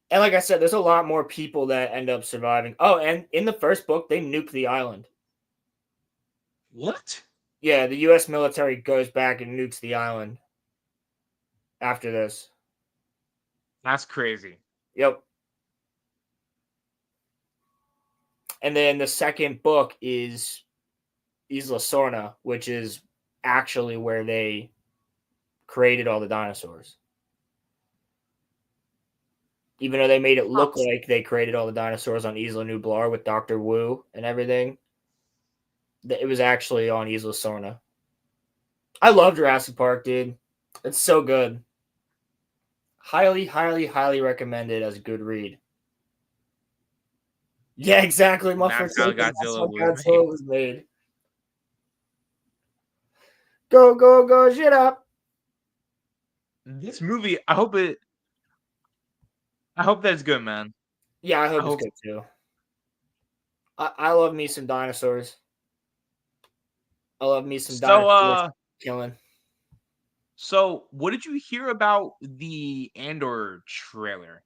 And like I said, there's a lot more people that end up surviving. Oh, and in the first book, they nuke the island. What? Yeah, the U.S. military goes back and nukes the island after this. That's crazy. Yep. And then the second book is Isla Sorna, which is actually where they created all the dinosaurs. Even though they made it look like they created all the dinosaurs on Isla Nublar with Dr. Wu and everything, it was actually on Isla Sorna. I love Jurassic Park, dude. It's so good. Highly, highly, highly recommended as a good read. Yeah, exactly. That's how Godzilla was made. Go, go, go, shit up. This movie, I hope it I hope that's good, man. Yeah, I hope I it's hope- good too. I love me some dinosaurs. I love me some So, dinosaurs killing. So, what did you hear about the Andor trailer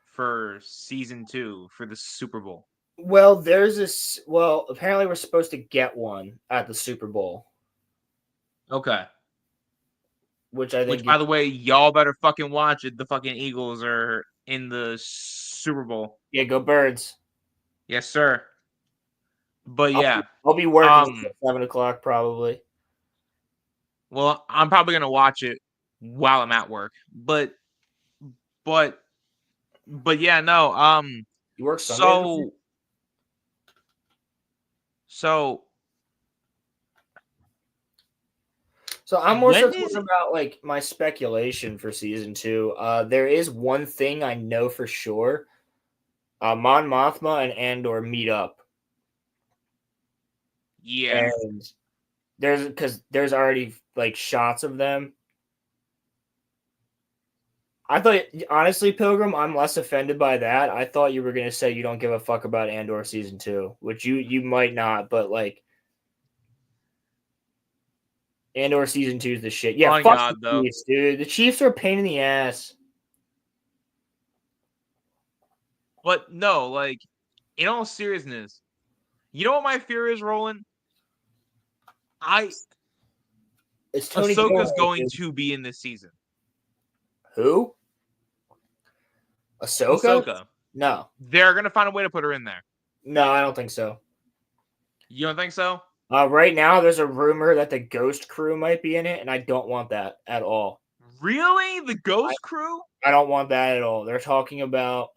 for season 2 for the Super Bowl? Well, there's this. Well, apparently we're supposed to get one at the Super Bowl, Okay. which I Which, think by is the way, y'all better fucking watch it. The fucking Eagles are in the Super Bowl. yeah, go Birds. Yes, sir. But yeah, I'll be working um, till 7 o'clock probably. well, I'm probably gonna watch it while I'm at work. But, but yeah, no. You work Sunday? So So I'm more so when talking is about like my speculation for season 2. There is one thing I know for sure. Mon Mothma and Andor meet up, yeah. and there's already like shots of them. I thought, honestly, Pilgrim, I'm less offended by that. I thought you were gonna say you don't give a fuck about Andor season 2, which you might not, but like Andor season 2 is the shit. Yeah, On fuck God, the though. Chiefs, dude. The Chiefs are a pain in the ass. But no, like, in all seriousness, you know what my fear is, Roland? It's Tony Ahsoka's Gilroy, going dude. to be in this season. Who? Ahsoka? Ahsoka. No. They're gonna find a way to put her in there. No, I don't think so. You don't think so? Right now, there's a rumor that the Ghost Crew might be in it, and I don't want that at all. Really? The Ghost Crew? I don't want that at all. They're talking about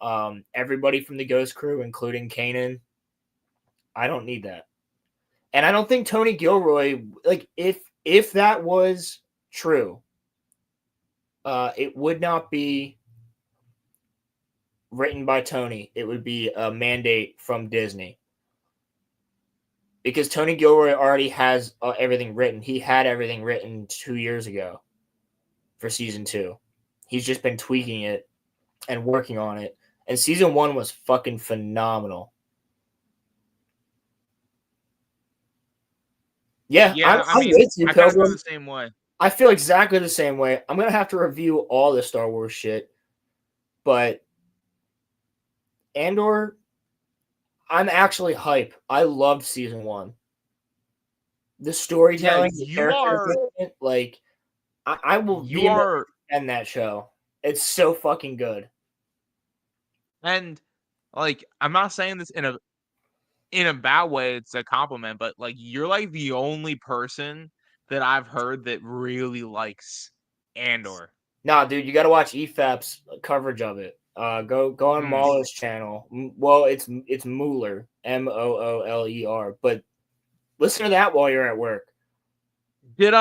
everybody from the Ghost Crew, including Kanan. I don't need that. And I don't think Tony Gilroy, like, if that was true, it would not be written by Tony. It would be a mandate from Disney. Because Tony Gilroy already has everything written. He had everything written 2 years ago for season 2. He's just been tweaking it and working on it. And season 1 was fucking phenomenal. Yeah, I mean, with you, I kind of feel Pilgrim. the same way. I feel exactly the same way. I'm gonna have to review all the Star Wars shit, but Andor, I'm actually hype. I loved season 1. The storytelling, the character development, like I will end that show. It's so fucking good. And like, I'm not saying this in a bad way. It's a compliment, but like, you're like the only person that I've heard that really likes Andor. Nah, dude, you got to watch EFAP's coverage of it. Go on Mauler's channel. Well, it's Mooler, Mooler, but listen to that while you're at work. Did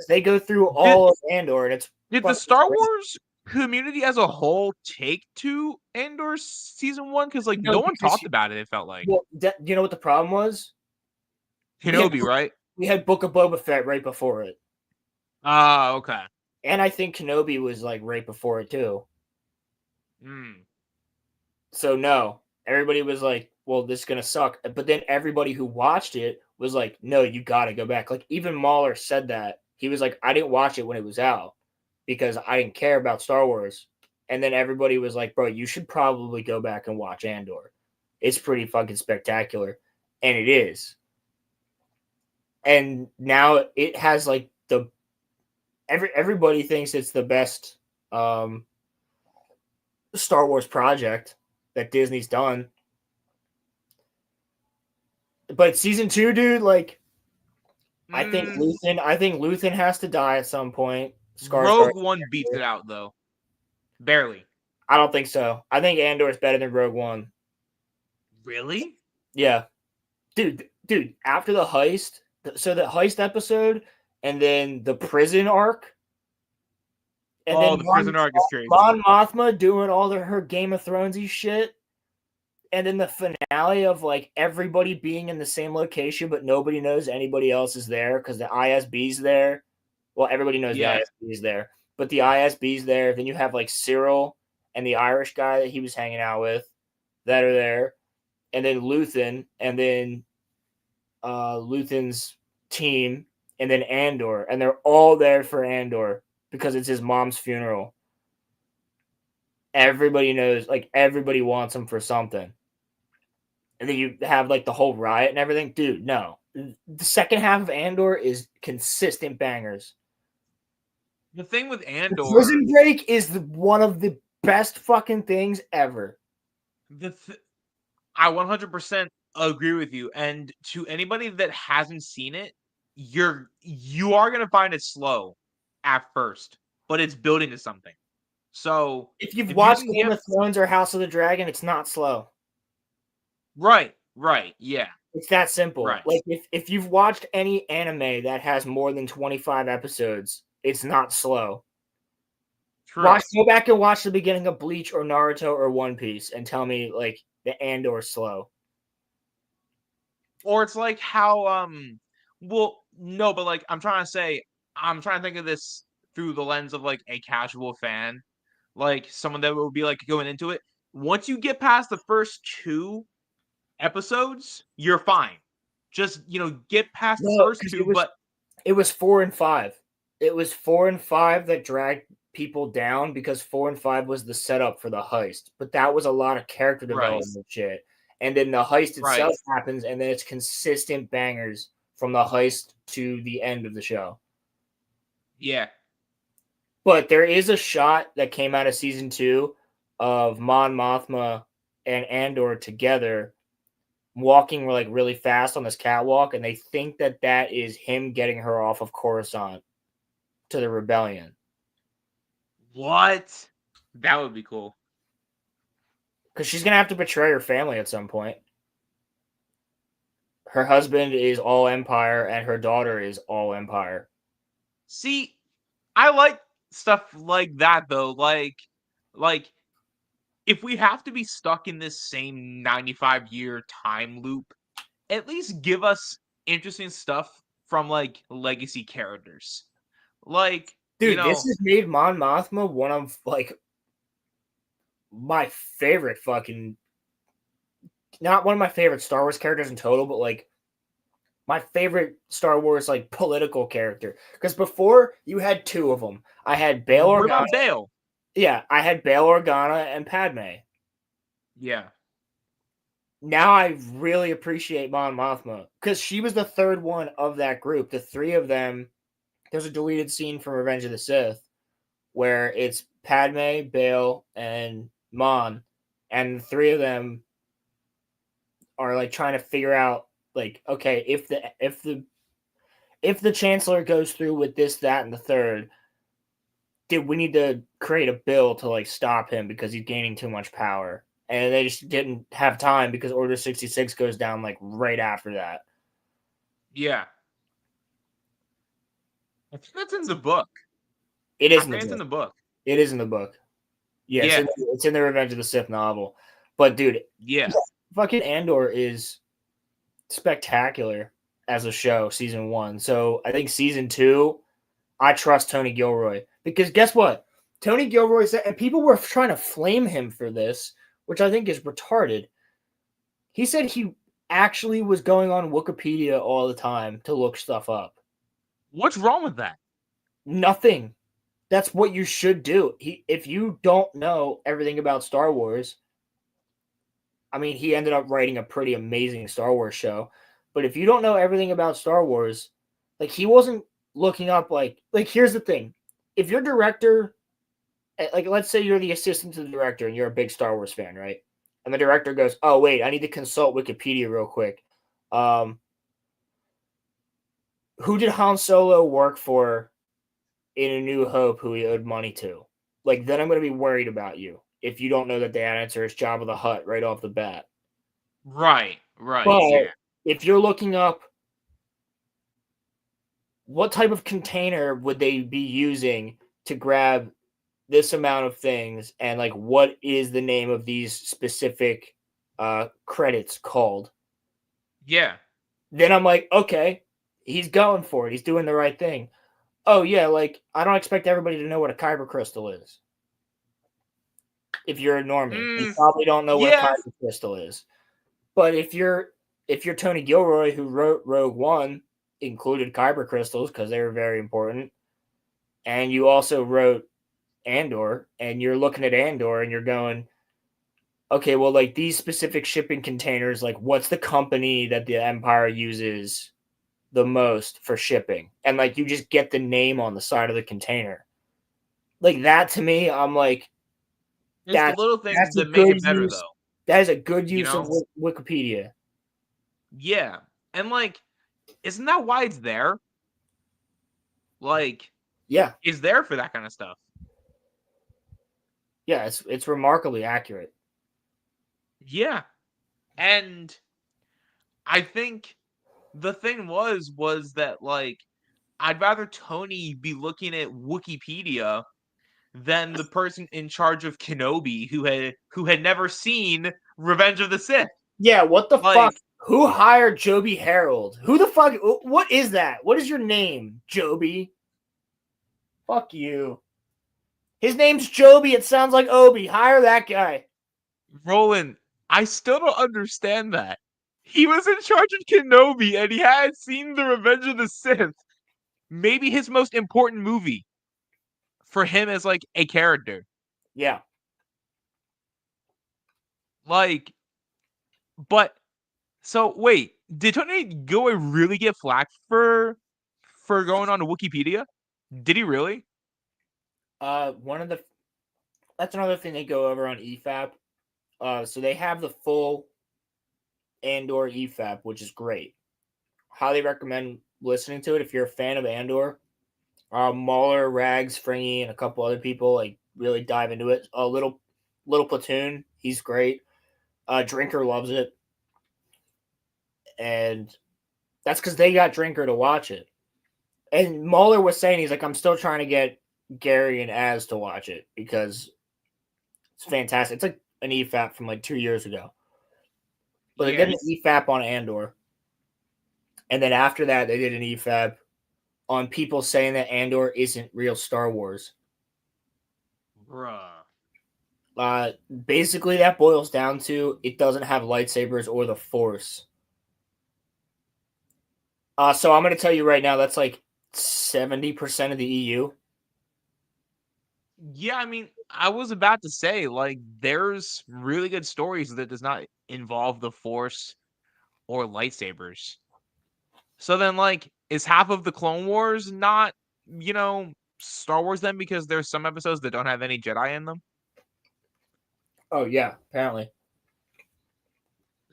they go through all of Andor, and it's did the Star Wars community as a whole take to Andor season 1? Because like no one talked about it. It felt like. Well, you know what the problem was? Kenobi, right? We had Book of Boba Fett right before it. Okay. And I think Kenobi was like right before it too. So no, everybody was like, well, this is gonna suck. But then everybody who watched it was like, no, you gotta go back. Like even Mauler said that. He was like, I didn't watch it when it was out because I didn't care about Star Wars. And then everybody was like, bro, you should probably go back and watch Andor. It's pretty fucking spectacular. And it is. And now it has like everybody thinks it's the best Star Wars project that Disney's done. But season 2, dude, like I think Luthen has to die at some point. Rogue One beats it out though. Barely. I don't think so. I think Andor is better than Rogue One. Really? Yeah. Dude, after the heist, so the heist episode and then the prison arc. And then the prison arc is crazy. Mon Mothma doing all her Game of Thronesy shit. And then the finale of like everybody being in the same location, but nobody knows anybody else is there because the ISB's there. Well, everybody knows the ISB is there, but the ISB's there. Then you have like Cyril and the Irish guy that he was hanging out with that are there, and then Luthen, and then Luthen's team, and then Andor, and they're all there for Andor because it's his mom's funeral. Everybody knows, like everybody wants him for something. And then you have like the whole riot and everything. Dude, no. The second half of Andor is consistent bangers. The thing with The Andor, Prison Break is one of the best fucking things ever. I 100% agree with you. And to anybody that hasn't seen it, you are gonna find it slow at first, but it's building to something. So if you've you watched can Game get of Thrones or House of the Dragon, it's not slow. right, yeah. It's that simple. Right. Like if you've watched any anime that has more than 25 episodes, it's not slow. True. Go back and watch the beginning of Bleach or Naruto or One Piece and tell me like the Andor slow. Or it's like how well, no, but like I'm trying to think of this through the lens of like a casual fan, like someone that would be like going into it. Once you get past the first 2 episodes, you're fine. Just, get past the first 2, but it was 4 and 5. It was 4 and 5 that dragged people down because 4 and 5 was the setup for the heist. But that was a lot of character development shit. And then the heist itself happens, and then it's consistent bangers from the heist to the end of the show. Yeah. But there is a shot that came out of season 2 of Mon Mothma and Andor together walking like really fast on this catwalk, and they think that is him getting her off of Coruscant to the rebellion. What? That would be cool. Because she's gonna have to betray her family at some point. Her husband is all Empire, and her daughter is all Empire. See, I like stuff like that though. Like if we have to be stuck in this same 95-year time loop, at least give us interesting stuff from like legacy characters. Like, dude, this has made Mon Mothma one of like my favorite fucking, not one of my favorite Star Wars characters in total, but like my favorite Star Wars like political character. Because before you had 2 of them. I had Bail Organa. What about Bail? Yeah, I had Bail Organa and Padme. Yeah. Now I really appreciate Mon Mothma because she was the third one of that group. The 3 of them, there's a deleted scene from Revenge of the Sith where it's Padme, Bail, and Mon, and the 3 of them are like trying to figure out like, okay, if the Chancellor goes through with this, that, and the third, did we need to create a bill to like stop him because he's gaining too much power? And they just didn't have time because Order 66 goes down like right after that. Yeah. I think that's in the book. It is in the book. It is in the book. Yeah, it's in the Revenge of the Sith novel. But dude, fucking Andor is spectacular as a show, season 1. So I think season 2, I trust Tony Gilroy. Because guess what? Tony Gilroy said, and people were trying to flame him for this, which I think is retarded. He said he actually was going on Wikipedia all the time to look stuff up. What's wrong with that? Nothing. That's what you should do. If you don't know everything about Star Wars, I mean, he ended up writing a pretty amazing Star Wars show. But if you don't know everything about Star Wars, like he wasn't looking up like here's the thing. If your director, like let's say you're the assistant to the director and you're a big Star Wars fan, right? And the director goes, "Oh wait, I need to consult Wikipedia real quick. Who did Han Solo work for in A New Hope who he owed money to?" Like then I'm going to be worried about you if you don't know that the answer is Jabba the Hutt right off the bat. Right. But if you're looking up what type of container would they be using to grab this amount of things, and like what is the name of these specific credits called? Yeah. Then I'm like, okay, he's going for it. He's doing the right thing. Oh yeah, like I don't expect everybody to know what a kyber crystal is. If you're a normie, you probably don't know what a kyber crystal is. But if you're Tony Gilroy, who wrote Rogue One, included kyber crystals because they were very important, and you also wrote Andor, and you're looking at Andor and you're going, okay, well, like these specific shipping containers, like what's the company that the Empire uses the most for shipping? And like you just get the name on the side of the container. Like that to me, I'm like, It's the little things that's a that make good it better, use. though. That is a good You use of know? Wikipedia. Yeah. And, like, isn't that why it's there? Like, Yeah. It's there for that kind of stuff. Yeah, it's remarkably accurate. Yeah. And I think the thing was that, like, I'd rather Tony be looking at Wikipedia than the person in charge of Kenobi who had never seen Revenge of the Sith. Yeah, what the Like, fuck? Who hired Joby Harold? Who the fuck? What is that? What is your name, Joby? Fuck you. His name's Joby. It sounds like Obi. Hire that guy. Roland, I still don't understand that. He was in charge of Kenobi and he had seen the Revenge of the Sith. Maybe his most important movie for him as like a character. Yeah. Like, but so wait, did Tony Gilroy really get flack for going on to Wikipedia? Did he really? That's another thing they go over on EFAP. So they have the full Andor EFAP, which is great. Highly recommend listening to it if you're a fan of Andor. Mauler, Rags, Fringy, and a couple other people like really dive into it. A little platoon, he's great. Drinker loves it, and that's because they got Drinker to watch it. And Mauler was saying he's like, I'm still trying to get Gary and Az to watch it because it's fantastic. It's like an EFAP from like 2 years ago, but they did an EFAP on Andor, and then after that they did an EFAP on people saying that Andor isn't real Star Wars. Bruh. Basically, that boils down to it doesn't have lightsabers or the Force. So I'm going to tell you right now, that's like 70% of the EU. Yeah, I mean, I was about to say, like, there's really good stories that does not involve the Force or lightsabers. So then, like, is half of the Clone Wars not, Star Wars then because there's some episodes that don't have any Jedi in them? Oh, yeah, apparently.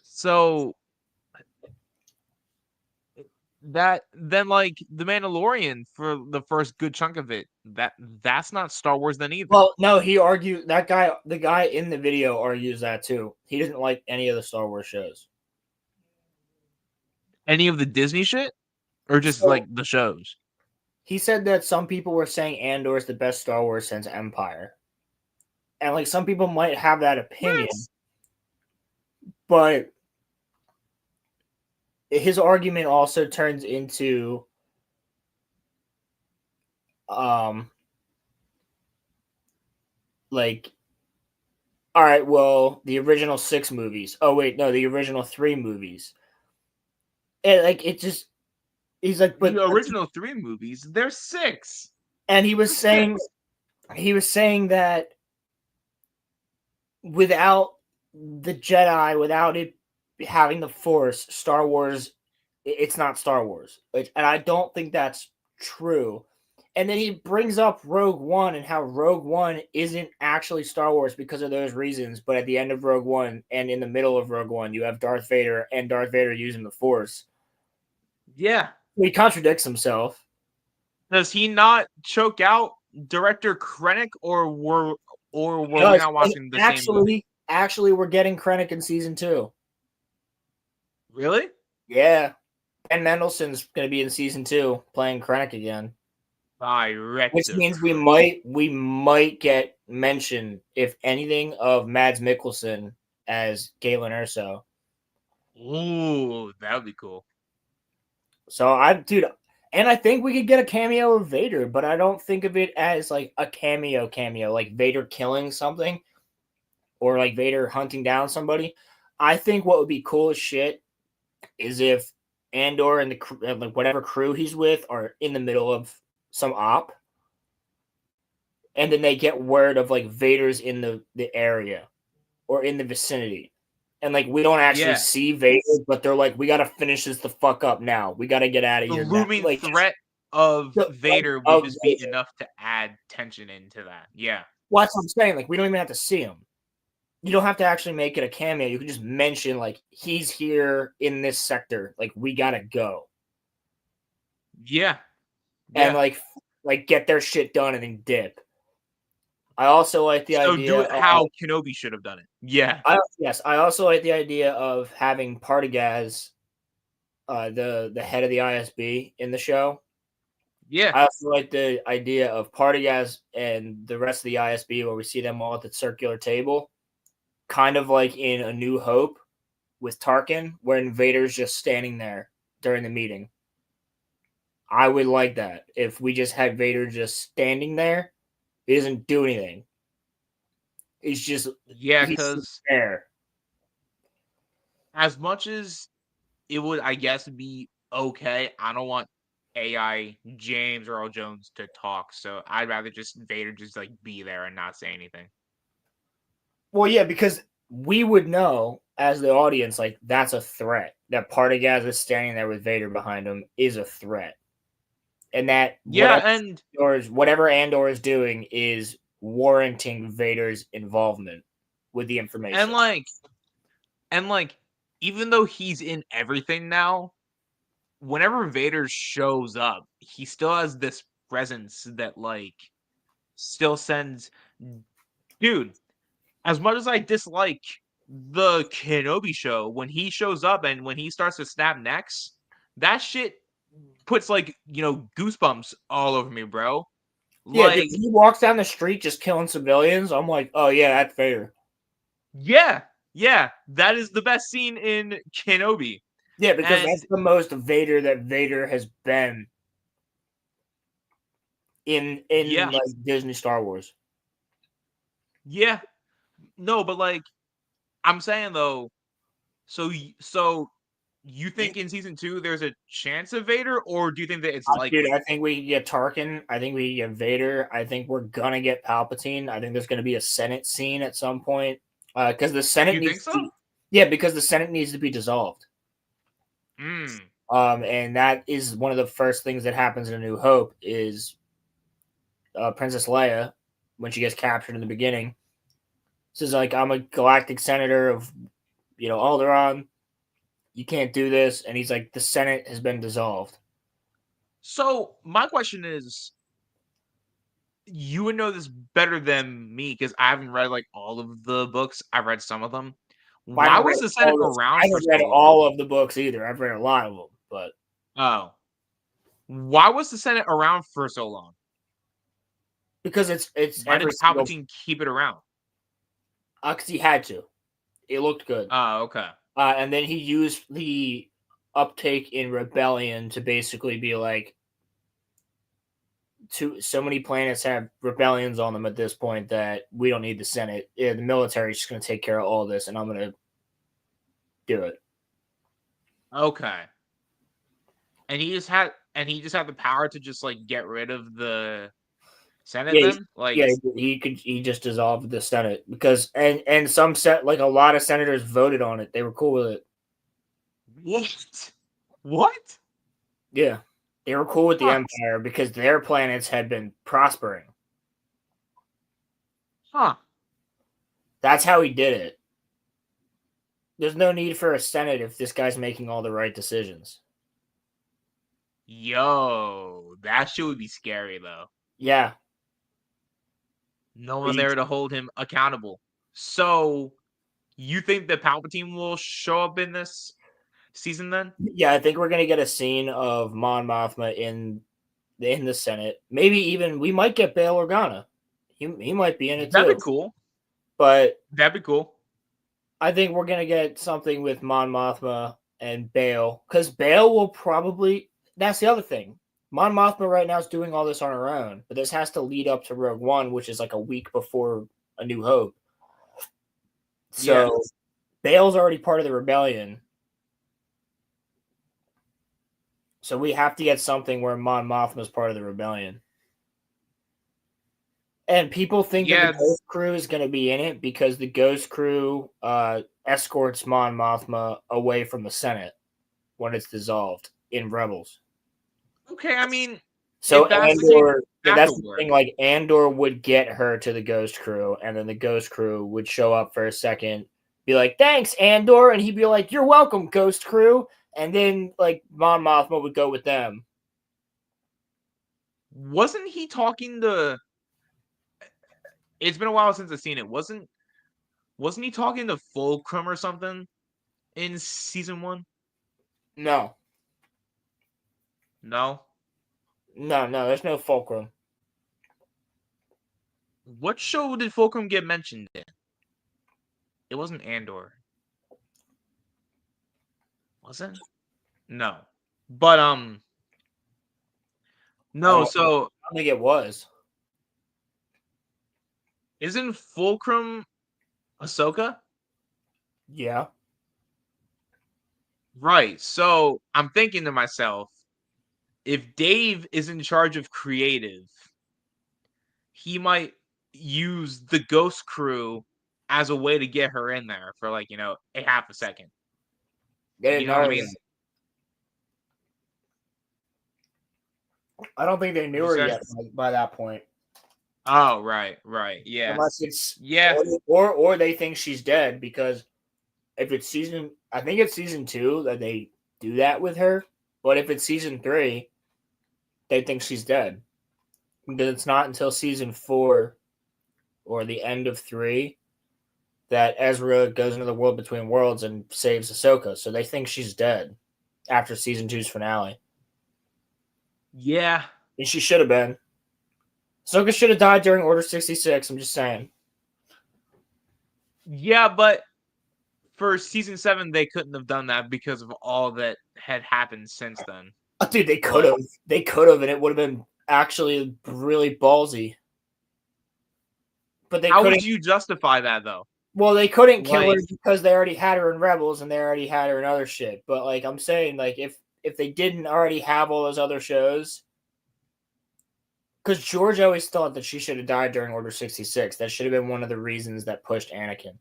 So that then like the Mandalorian for the first good chunk of it, that's not Star Wars then either. Well, no, he argued the guy in the video argues that too. He doesn't like any of the Star Wars shows. Any of the Disney shit? Or just like the shows? He said that some people were saying Andor is the best Star Wars since Empire. And like some people might have that opinion. But his argument also turns into like, all right, well, the original 6 movies. Oh wait, no, the original 3 movies. And like it just he's like, but the original 3 movies, there's 6. And he was saying that without the Jedi, without it having the Force, Star Wars, it's not Star Wars. And I don't think that's true. And then he brings up Rogue One and how Rogue One isn't actually Star Wars because of those reasons. But at the end of Rogue One and in the middle of Rogue One, you have Darth Vader and Darth Vader using the Force. Yeah. He contradicts himself. Does he not choke out director Krennic, or were we not watching the same movie? Actually, we're getting Krennic in season 2. Really? Yeah. Ben Mendelsohn's going to be in season 2 playing Krennic again. Which means we might get mention, if anything, of Mads Mikkelsen as Galen Erso. Ooh, that would be cool. So and I think we could get a cameo of Vader, but I don't think of it as like a cameo, like Vader killing something. or like Vader hunting down somebody. I think what would be cool as shit is if Andor and the like whatever crew he's with are in the middle of some op, and then they get word of like Vader's in the area or in the vicinity, and like we don't actually Yeah. see Vader, but they're like, we got to finish this the fuck up now. We got to get out of The here. looming like, threat of the- Vader would of just be Vader. enough to add tension into that. Yeah. Well, that's what I'm saying. Like, we don't even have to see him. You don't have to actually make it a cameo. You can just mention like he's here in this sector. Like, we gotta go. Yeah. And like get their shit done and then dip. I also like the So idea. do it how Kenobi should have done it. Yeah. I also like the idea of having Partagas, the head of the ISB, in the show. Yeah. I also like the idea of Partagas and the rest of the ISB, where we see them all at the circular table, kind of like in A New Hope with Tarkin, where Vader's just standing there during the meeting. I would like that if we just had Vader just standing there. He doesn't do anything. He's just because there. As much as it would, I guess, be okay, I don't want AI James Earl Jones to talk, so I'd rather just Vader just like be there and not say anything. Well, yeah, because we would know as the audience, like, that's a threat. That Partagas is standing there with Vader behind him is a threat. And that whatever Andor is doing is warranting Vader's involvement with the information. And like, even though he's in everything now, whenever Vader shows up, he still has this presence that like still sends. Dude, as much as I dislike the Kenobi show, when he shows up and when he starts to snap necks, that shit puts like, goosebumps all over me, bro. Yeah, like, he walks down the street just killing civilians. I'm like, oh yeah, that's Vader. Yeah, that is the best scene in Kenobi. Yeah, because that's the most Vader that Vader has been in like Disney Star Wars. Yeah. No, but like I'm saying though, so you think in season 2 there's a chance of Vader, or do you think that it's likely? Dude, I think we get Tarkin. I think we get Vader. I think we're gonna get Palpatine. I think there's gonna be a Senate scene at some point. Because the Senate needs to because the Senate needs to be dissolved. And that is one of the first things that happens in A New Hope is Princess Leia, when she gets captured in the beginning, says like, I'm a galactic senator of Alderaan. You can't do this. And he's like, the Senate has been dissolved. So my question is, you would know this better than me because I haven't read like all of the books. I've read some of them. Why was the Senate around? I haven't read all of the books either. I've read a lot of them, but why was the Senate around for so long? Because it's why did Palpatine keep it around? Because he had to. It looked good. Oh, okay. And then he used the uptake in rebellion to basically be like, so many planets have rebellions on them at this point that we don't need the Senate. The military is just going to take care of all this, and I'm going to do it. Okay. And he just had the power to just like get rid of the Senate. He just dissolved the Senate because and some like a lot of senators voted on it. They were cool with it. What? Yeah. They were cool with the Empire because their planets had been prospering. That's how he did it. There's no need for a Senate if this guy's making all the right decisions. Yo, that shit would be scary though. Yeah. No one there to hold him accountable. So, you think that Palpatine will show up in this season then? Yeah, I think we're gonna get a scene of Mon Mothma in the Senate. Maybe even we might get Bail Organa. He might be in it too. That'd be cool. But that'd be cool. I think we're gonna get something with Mon Mothma and Bail, because Bail will probably. That's the other thing. Mon Mothma right now is doing all this on her own, but this has to lead up to Rogue One, which is like a week before A New Hope. So Bale's already part of the rebellion. So we have to get something where Mon Mothma's part of the rebellion. And people think that the Ghost Crew is going to be in it because the Ghost Crew escorts Mon Mothma away from the Senate when it's dissolved in Rebels. Okay, I mean, so if that's the case, that's the thing. Like Andor would get her to the Ghost Crew, and then the Ghost Crew would show up for a second, be like, "Thanks, Andor," and he'd be like, "You're welcome, Ghost Crew," and then like Mon Mothma would go with them. Wasn't he talking to? It's been a while since I've seen it. Wasn't he talking to Fulcrum or something in season 1? No. No. There's no Fulcrum. What show did Fulcrum get mentioned in? It wasn't Andor. Was it? No. But no, so I don't think it was. Isn't Fulcrum Ahsoka? Yeah. Right. So I'm thinking to myself, if Dave is in charge of creative, he might use the Ghost Crew as a way to get her in there for like, a half a second. You know what I mean? I don't think they knew her yet by that point. Oh, right, yeah. Unless it's or they think she's dead, because if it's I think it's season 2 that they do that with her. But if it's season 3, they think she's dead, because it's not until season 4 or the end of 3 that Ezra goes into the world between worlds and saves Ahsoka. So they think she's dead after season 2's finale. Yeah. And she should have been. Ahsoka should have died during Order 66. I'm just saying. Yeah, but for season 7, they couldn't have done that because of all that had happened since then. Dude, they could have. They could have, and it would have been actually really ballsy. But they How couldn't. would you justify that, though? Well, they couldn't kill her because they already had her in Rebels and they already had her in other shit. But like I'm saying, like if they didn't already have all those other shows, because George always thought that she should have died during Order 66. That should have been one of the reasons that pushed Anakin.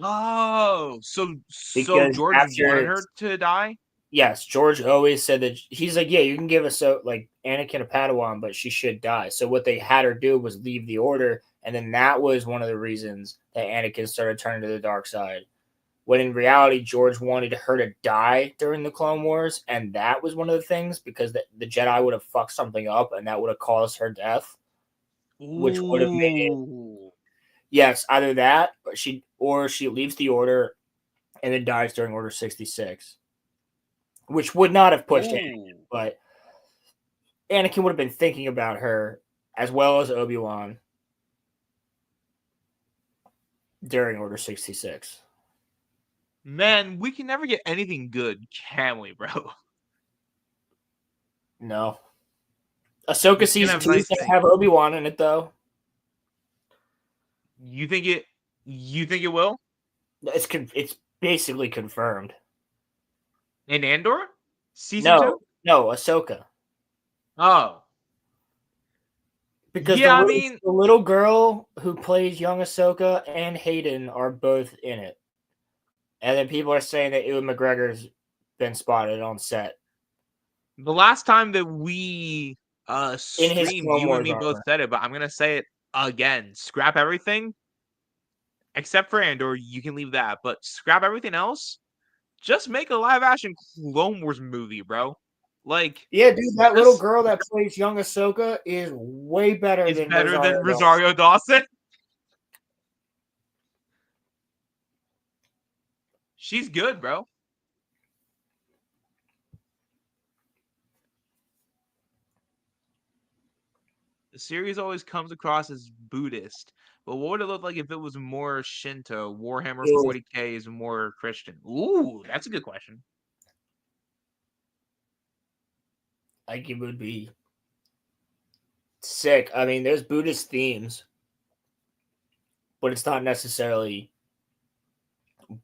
Oh, so Because George wanted her to die? Yes, George always said that. He's like, yeah, you can give us like Anakin a Padawan, but she should die. So what they had her do was leave the Order, and then that was one of the reasons that Anakin started turning to the dark side. When in reality, George wanted her to die during the Clone Wars, and that was one of the things, because the Jedi would have fucked something up, and that would have caused her death, which would have made it. Yes, either that, or she leaves the Order and then dies during Order 66, which would not have pushed Anakin, but Anakin would have been thinking about her as well as Obi-Wan during Order 66. Man, we can never get anything good, can we, bro? No. Ahsoka season 2 is gonna have Obi-Wan in it, though. You think it will? It's basically confirmed. In Andor? Season 2? No, Ahsoka. Oh. Because the little girl who plays young Ahsoka and Hayden are both in it. And then people are saying that Ewan McGregor's been spotted on set. The last time that we streamed, you and me both said it, but I'm going to say it again. Scrap everything. Except for Andor, you can leave that. But scrap everything else. Just make a live-action Clone Wars movie, bro. Like, yeah, dude, that little girl that plays young Ahsoka is way better than Rosario Dawson. She's good, bro. The series always comes across as Buddhist, but what would it look like if it was more Shinto? Warhammer 40K is more Christian. Ooh, that's a good question. Like, it would be sick. I mean, there's Buddhist themes, but it's not necessarily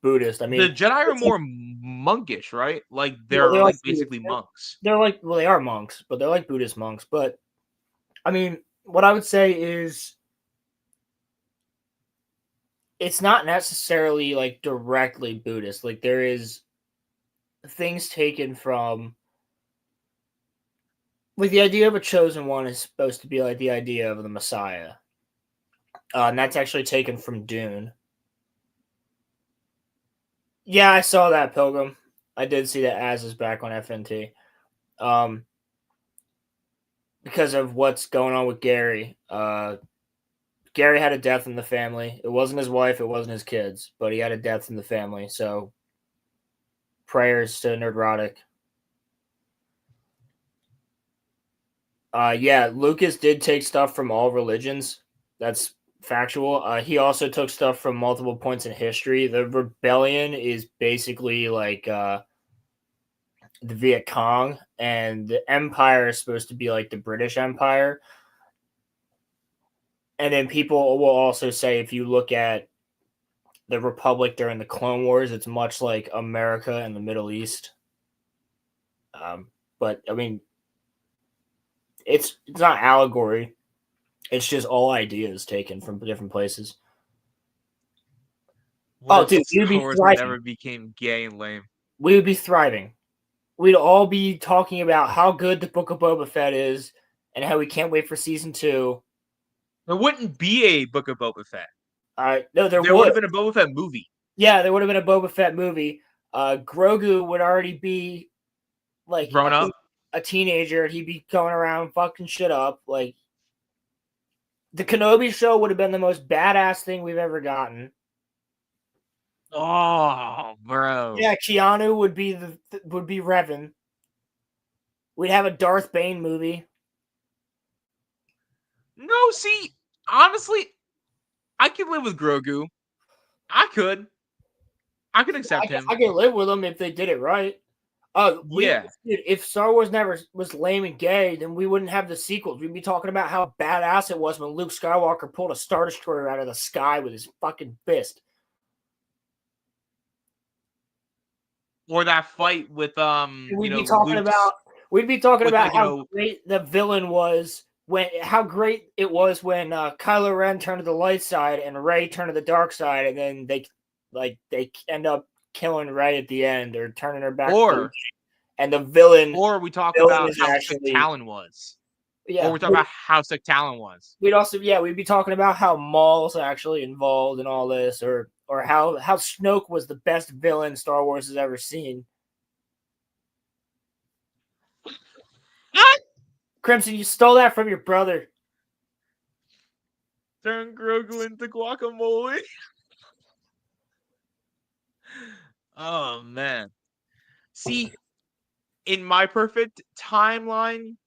Buddhist. I The mean, Jedi are more monkish, right? Like well, they're like basically monks. they're like, well, they are monks, but they're like Buddhist monks. But I mean, what I would say is it's not necessarily like directly Buddhist. Like there is things taken from like the idea of a chosen one is supposed to be like the idea of the Messiah. And that's actually taken from Dune. Yeah, I saw that, Pilgrim. I did see that Az is back on FNT. Because of what's going on with Gary. Gary had a death in the family. It wasn't his wife, it wasn't his kids, but he had a death in the family. So prayers to Nerdrotic. Yeah, Lucas did take stuff from all religions. That's factual. He also took stuff from multiple points in history. The rebellion is basically like the Viet Cong, and the Empire is supposed to be like the British Empire. And then people will also say if you look at the Republic during the Clone Wars, it's much like America and the Middle East. But I mean, it's not allegory. It's just all ideas taken from different places. What dude, Star Wars never became gay and lame. We would be thriving. We'd all be talking about how good the Book of Boba Fett is and how we can't wait for season 2. There wouldn't be a Book of Boba Fett. No, there would have been a Boba Fett movie. Yeah, there would have been a Boba Fett movie. Grogu would already be like grown up, a teenager. He'd be going around fucking shit up. Like the Kenobi show would have been the most badass thing we've ever gotten. Oh, bro. Yeah, Keanu would be Revan. We'd have a Darth Bane movie. No, see, honestly, I could live with Grogu. I could accept him. I could live with him if they did it right. Yeah. If Star Wars never was lame and gay, then we wouldn't have the sequels. We'd be talking about how badass it was when Luke Skywalker pulled a Star Destroyer out of the sky with his fucking fist. Or that fight with We'd be talking about how great the villain was how great it was when Kylo Ren turned to the light side and Rey turned to the dark side, and then they end up killing Rey at the end or turning her back. And the villain. Or we talk about how sick Talon was. Yeah. Or we talk about how sick Talon was. We'd be talking about how Maul's actually involved in all this, or how Snoke was the best villain Star Wars has ever seen. Crimson, you stole that from your brother. Turn Grogu into guacamole. Oh, man. See, in my perfect timeline,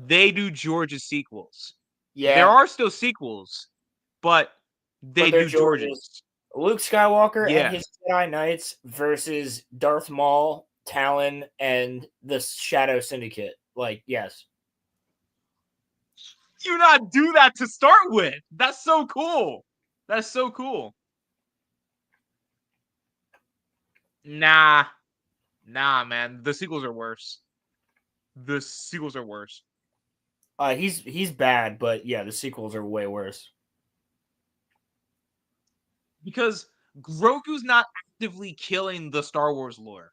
they do George's sequels. Yeah. There are still sequels, but they do George's. Luke Skywalker and his Jedi Knights versus Darth Maul, Talon, and the Shadow Syndicate. Like, yes. You not do that to start with. That's so cool. That's so cool. Nah, man. The sequels are worse. He's bad, but yeah, the sequels are way worse. Because Grogu's not actively killing the Star Wars lore,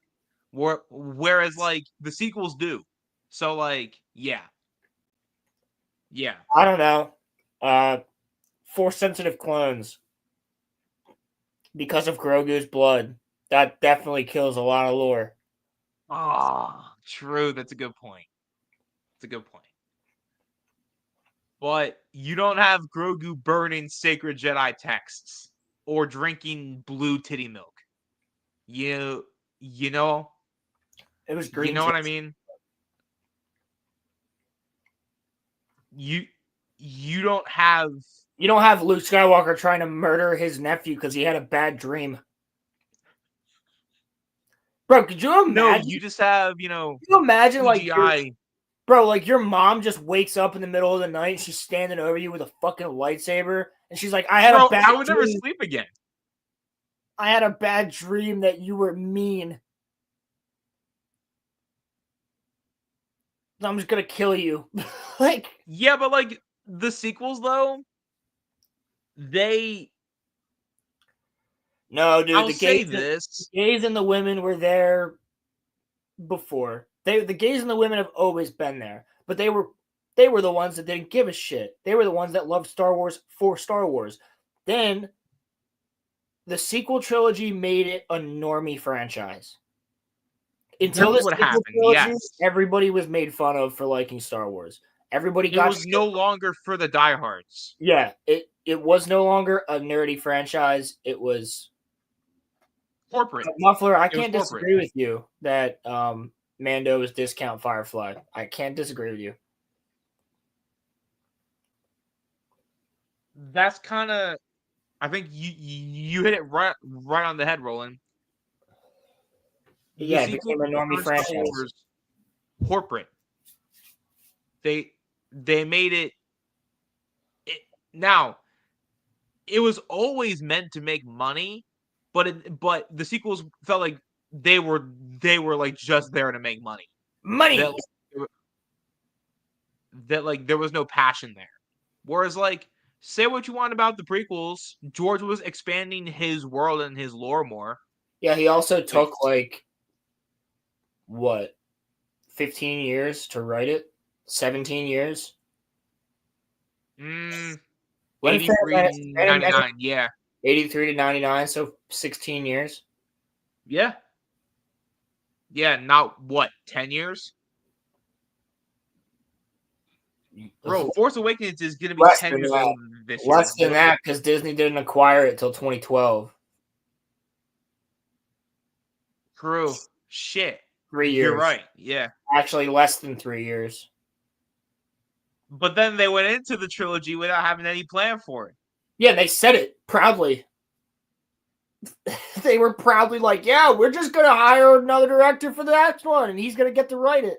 whereas like the sequels do. So like, yeah. I don't know. Force sensitive clones. Because of Grogu's blood, that definitely kills a lot of lore. Oh, true. That's a good point. But you don't have Grogu burning sacred Jedi texts or drinking blue titty milk. You know? It was green. You know what I mean? You don't have Luke Skywalker trying to murder his nephew because he had a bad dream. Bro, could you imagine? No, you just have, Could you imagine CGI. like your mom just wakes up in the middle of the night, she's standing over you with a fucking lightsaber, And she's like, I had Bro, a bad I would never dream. sleep again. I had a bad dream that you were mean. I'm just gonna kill you. Like, yeah, but like the sequels though, they no, dude, I'll the say the this. gays and the women were there before. The gays and the women have always been there, but they were the ones that didn't give a shit. They were the ones that loved Star Wars for Star Wars. Then the sequel trilogy made it a normie franchise. Until That's the what sequel happened. trilogy, Yes. everybody was made fun of for liking Star Wars. Everybody It got was no longer for the diehards. yeah. It was no longer a nerdy franchise. It was Corporate. Muffler. I It was can't corporate. disagree with you that Mando is discount Firefly. I can't disagree with you. That's kind of. I think you hit it right on the head, Roland. Yeah, it sequel became a normie turned Star franchise. Wars corporate. They made it. Now, it was always meant to make money, but the sequels felt like they were like just there to make money. Money. That like there was no passion there. Whereas like say what you want about the prequels, George was expanding his world and his lore more. Yeah, he also took like what 15 years to write it. 17 years. Mm, When 83 to 99, yeah. 83 to 99, so 16 years. Yeah. Yeah, not what, 10 years? Bro, Force Awakens is going to be less 10 than years that. old this year. Less than that, because Disney didn't acquire it till 2012. True. Shit. 3 years. You're right. Yeah. Actually, less than 3 years. But then they went into the trilogy without having any plan for it. Yeah, they said it proudly. They were proudly like, yeah, we're just going to hire another director for the next one, and he's going to get to write it.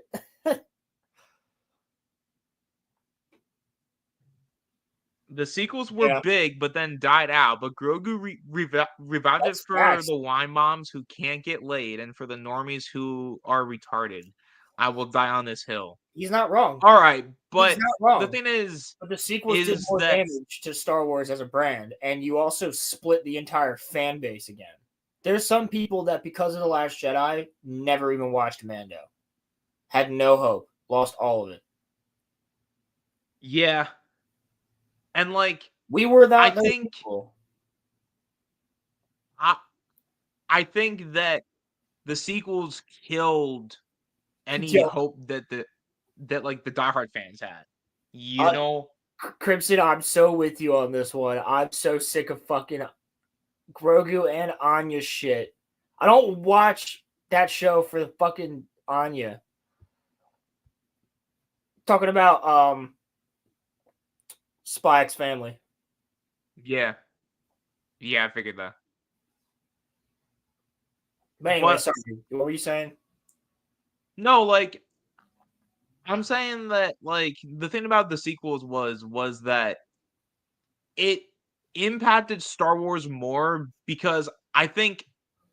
The sequels were big, but then died out. But Grogu revived it for the wine moms who can't get laid and for the normies who are retarded. I will die on this hill. He's not wrong. All right, but He's not wrong. The thing is, but the sequels did more damage to Star Wars as a brand, and you also split the entire fan base again. There's some people that, because of The Last Jedi, never even watched Mando. Had no hope. Lost all of it. Yeah. And like we were that. I think people. I think that the sequels killed any hope that like the diehard fans had. You know, Crimson, I'm so with you on this one. I'm so sick of fucking Grogu and Anya shit. I don't watch that show for the fucking Anya. Talking about Spy X Family. Yeah, I figured that. But anyway, sorry. What were you saying? No, like I'm saying that like the thing about the sequels was that it impacted Star Wars more because I think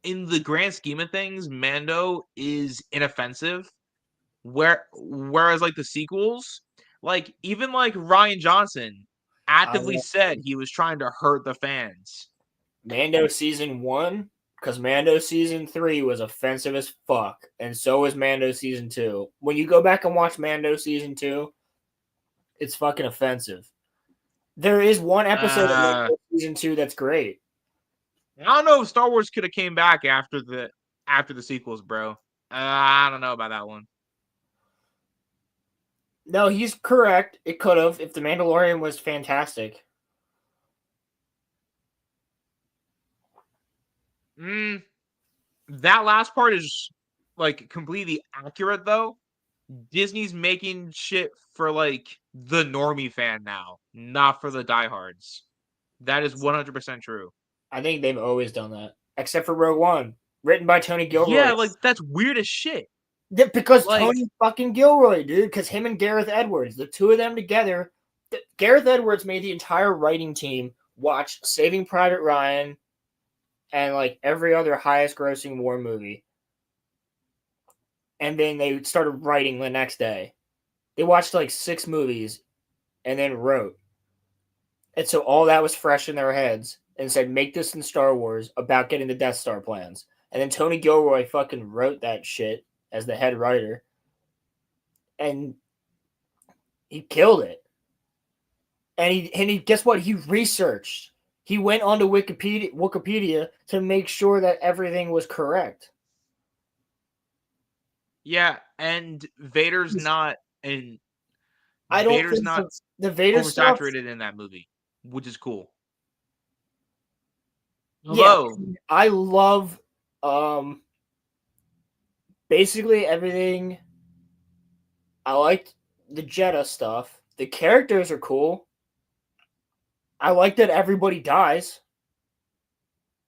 in the grand scheme of things, Mando is inoffensive. Whereas like the sequels, like even like Rian Johnson actively said he was trying to hurt the fans. Mando season 1, because Mando season 3 was offensive as fuck, and so was Mando season 2. When you go back and watch Mando season 2, it's fucking offensive. There is one episode of Mando season 2 that's great. I don't know if Star Wars could have came back after the sequels, bro. I don't know about that one. No, he's correct. It could have if The Mandalorian was fantastic. That last part is like completely accurate though. Disney's making shit for like the normie fan now, not for the diehards. That is 100% true. I think they've always done that, except for Rogue One, written by Tony Gilroy. Yeah, like that's weird as shit. Because like, Tony fucking Gilroy, dude. Because him and Gareth Edwards, the two of them together, Gareth Edwards made the entire writing team watch Saving Private Ryan and like every other highest grossing war movie. And then they started writing the next day. They watched like 6 movies and then wrote. And so all that was fresh in their heads and said, make this in Star Wars about getting the Death Star plans. And then Tony Gilroy fucking wrote that shit as the head writer. And he killed it. And he guess what? He researched. He went onto Wikipedia to make sure that everything was correct. Yeah, and Vader's not in. I don't Vader's think not the Vader stuff. oversaturated in that movie, which is cool. Yeah, Hello. I love basically everything. I liked the Jeddah stuff. The characters are cool. I like that everybody dies.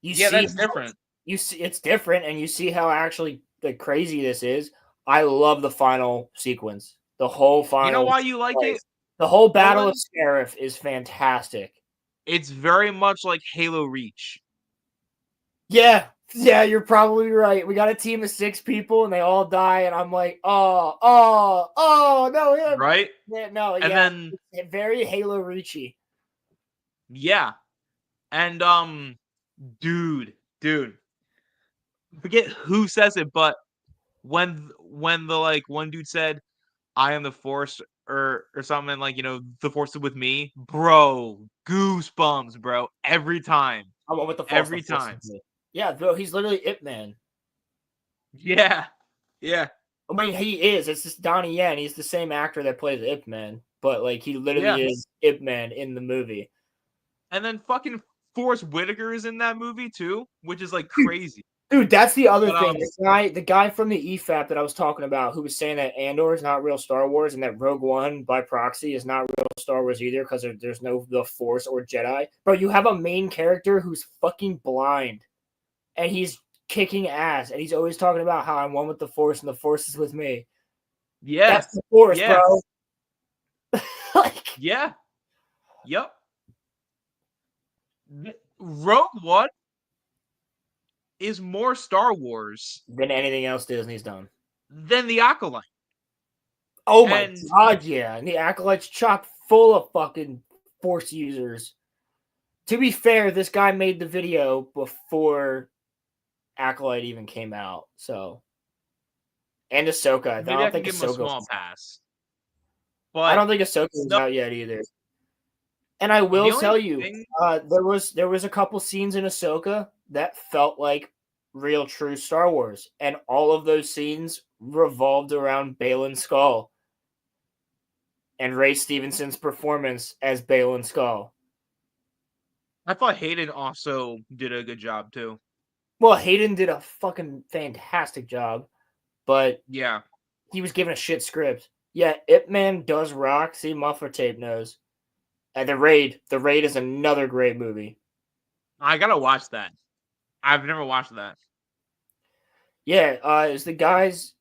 Yeah, that's different. You see, it's different, and you see how actually like crazy this is. I love the final sequence. The whole final. You know why you like it? The whole Battle Owen? of Scarif is fantastic. It's very much like Halo Reach. Yeah, you're probably right. We got a team of 6 people, and they all die, and I'm like, oh, no, him. Right? Yeah, no, And yeah, then it's very Halo Reachy. yeah. And dude. Forget who says it, but when the like one dude said, I am the force or something like, the force is with me, bro, goosebumps, bro. Every time. I went with the force. Every time. Yeah, bro, he's literally Ip Man. Yeah. Yeah. I mean, he is. It's just Donnie Yen. He's the same actor that plays Ip Man, but like he literally is Ip Man in the movie. And then fucking Forrest Whitaker is in that movie too, which is like crazy. Dude, that's the other thing. The guy from the EFAP that I was talking about, who was saying that Andor is not real Star Wars and that Rogue One by proxy is not real Star Wars either because there's no the Force or Jedi. Bro, you have a main character who's fucking blind, and he's kicking ass, and he's always talking about how I'm one with the Force and the Force is with me. Yeah, that's the Force, bro. Yeah. Yep. Rogue One is more Star Wars than anything else Disney's done. Than the Acolyte. Oh my god, yeah. And the Acolyte's chock full of fucking Force users. To be fair, this guy made the video before Acolyte even came out, so. And Ahsoka. Maybe I can give him a small pass. But I don't think Ahsoka's out yet either. And I will tell you, there was a couple scenes in Ahsoka that felt like real true Star Wars, and all of those scenes revolved around Baylan Skoll and Ray Stevenson's performance as Baylan Skoll. I thought Hayden also did a good job too. Well, Hayden did a fucking fantastic job, but yeah, he was given a shit script. Yeah, Ip Man does rock. See, Muffler Tape knows. And The Raid is another great movie. I gotta watch that. I've never watched that. Yeah, it's the guys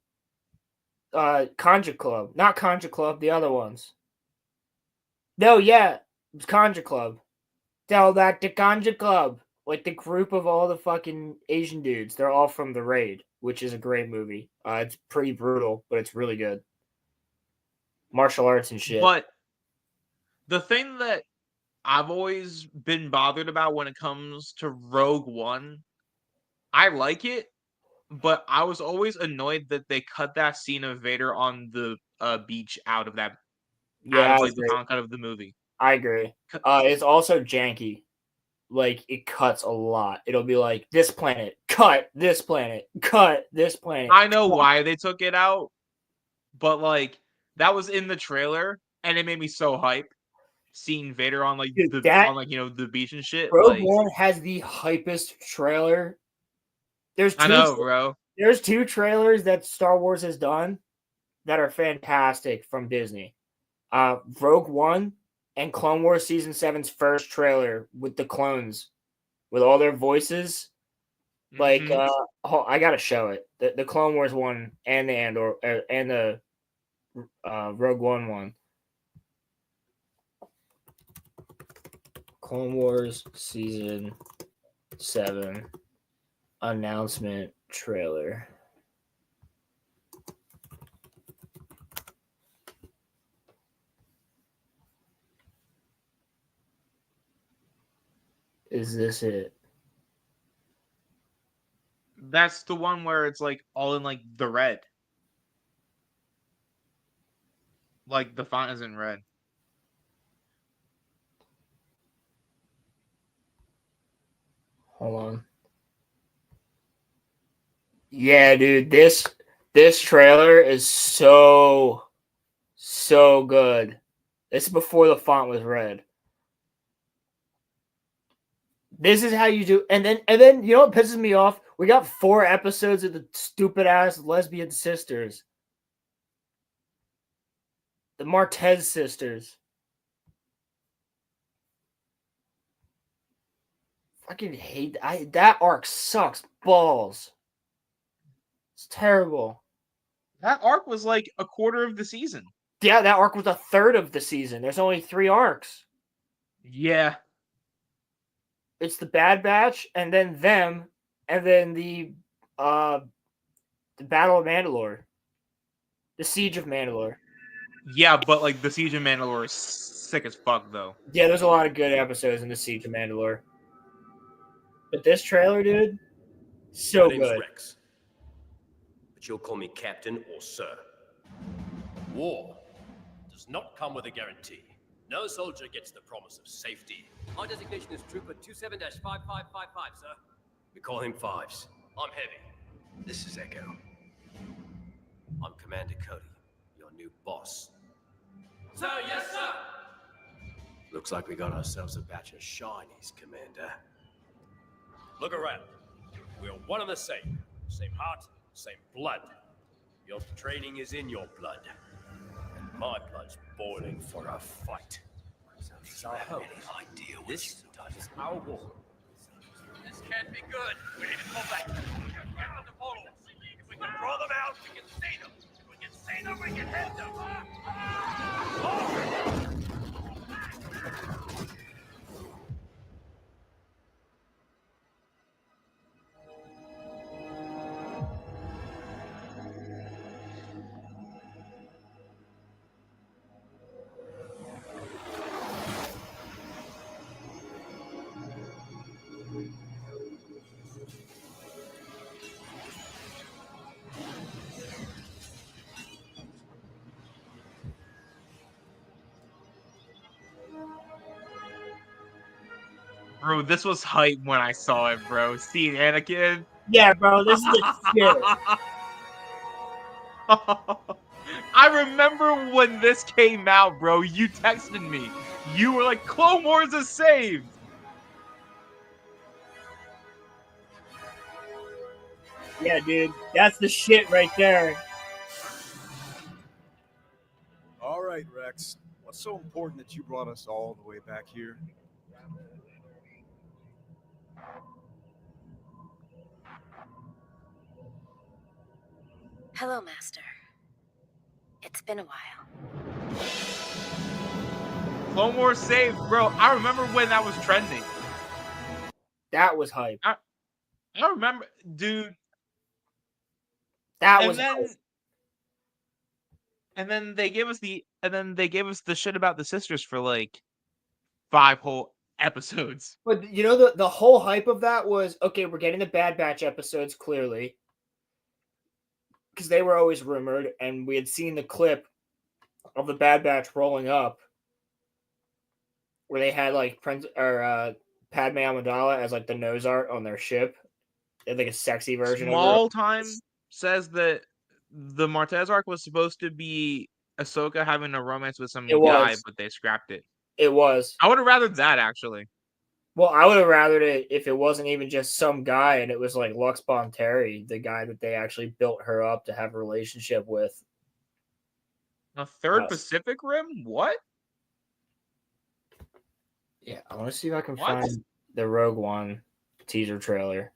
Conja Club. Not Conja Club, the other ones. No, yeah, it's Conja Club. Tell that to Conja Club. Like the group of all the fucking Asian dudes. They're all from The Raid, which is a great movie. It's pretty brutal, but it's really good. Martial arts and shit. But the thing that I've always been bothered about when it comes to Rogue One, I like it, but I was always annoyed that they cut that scene of Vader on the beach out of that. Yeah, out of, the final cut of the movie. I agree. It's also janky. Like, it cuts a lot. It'll be like, this planet, cut this planet, cut this planet. I know why they took it out, but, like, that was in the trailer, and it made me so hype. Seeing Vader on, like, the beach and shit. Rogue One has the hypest trailer. I know, bro. There's 2 trailers that Star Wars has done that are fantastic from Disney. Rogue One and Clone Wars Season 7's first trailer with the clones, with all their voices. Like, I gotta show it. The Clone Wars one and the Andor and the Rogue One one. Clone Wars Season 7 announcement trailer. Is this it? That's the one where it's like all in like the red. Like the font is in red. Hold on. Yeah, dude, this trailer is so good. This is before the font was red. This is how you do, and then you know what pisses me off? We got 4 episodes of the stupid ass lesbian sisters, the Martez sisters. Fucking hate that arc sucks balls. It's terrible. That arc was like a quarter of the season. Yeah, that arc was a third of the season. There's only 3 arcs. Yeah. It's the Bad Batch, and then them, and then the Battle of Mandalore, the Siege of Mandalore. Yeah, but like the Siege of Mandalore is sick as fuck though. Yeah, there's a lot of good episodes in the Siege of Mandalore. But this trailer, dude, so My name's good. Rex, but you'll call me Captain or Sir. War does not come with a guarantee. No soldier gets the promise of safety. Our designation is Trooper 27-5555, sir. We call him Fives. I'm Heavy. This is Echo. I'm Commander Cody, your new boss. Sir, yes, sir! Looks like we got ourselves a batch of shinies, Commander. Look around. We're one and the same. Same heart, same blood. Your training is in your blood. And my blood's boiling for a fight. So I have any idea what this is our war. This can't be good. We need to pull back. Get on the portal. If we can draw them out, we can see them. If we can see them, we can hit them. Bro, this was hype when I saw it, bro. Seeing Anakin. Yeah, bro, this is the shit. I remember when this came out, bro. You texted me. You were like, Clone Wars is saved. Yeah, dude, that's the shit right there. All right, Rex. What's so important that you brought us all the way back here? Hello, Master. It's been a while. Clone Wars saved, bro. I remember when that was trending. That was hype. I remember, dude. That was hype. And then they gave us the shit about the sisters for like 5 whole episodes. But you know the whole hype of that was okay, we're getting the Bad Batch episodes clearly. Because they were always rumored, and we had seen the clip of the Bad Batch rolling up, where they had like Padme Amidala as like the nose art on their ship. They had like a sexy version. Small Time says that the Martez arc was supposed to be Ahsoka having a romance with some guy, but they scrapped it. It was. I would have rathered that actually. Well, I would have rathered it if it wasn't even just some guy and it was like Lux Bonteri, the guy that they actually built her up to have a relationship with. A third Pacific Rim? What? Yeah, I want to see if I can find the Rogue One teaser trailer.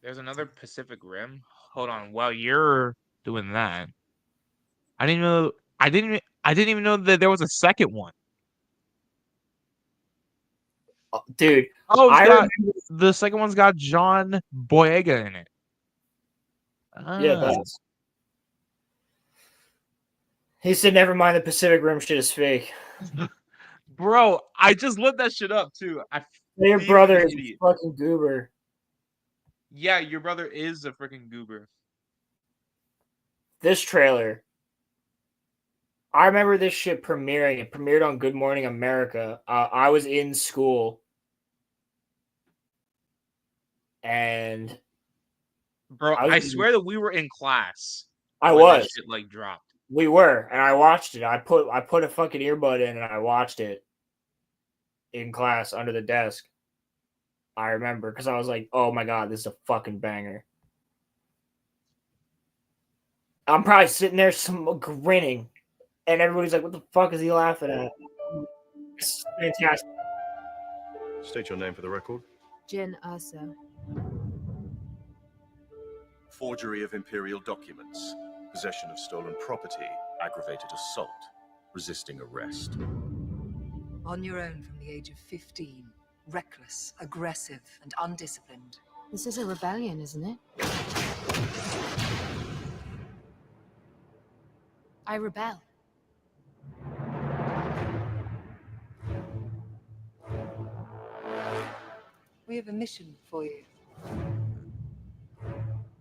There's another Pacific Rim? Hold on. While you're doing that, I didn't even know that there was a second one. Dude, Oh, I remember, the second one's got John Boyega in it. yeah, it does. He said, "Never mind, the Pacific Rim shit is fake." Bro, I just looked that shit up too. Your Being brother an is a idiot. fucking goober. Yeah, your brother is a freaking goober. This trailer. I remember this shit premiering. It premiered on Good Morning America. I was in school. And Bro, I swear that we were in class I when was. this shit like dropped. We were, and I watched it. I put a fucking earbud in and I watched it in class under the desk. I remember because I was like, "Oh my god, this is a fucking banger." I'm probably sitting there grinning, and everybody's like, "What the fuck is he laughing at?" It's fantastic. State your name for the record. Jin Ursa. Forgery of imperial documents, possession of stolen property, aggravated assault, resisting arrest. On your own from the age of 15. Reckless, aggressive, and undisciplined. This is a rebellion, isn't it? I rebel. We have a mission for you.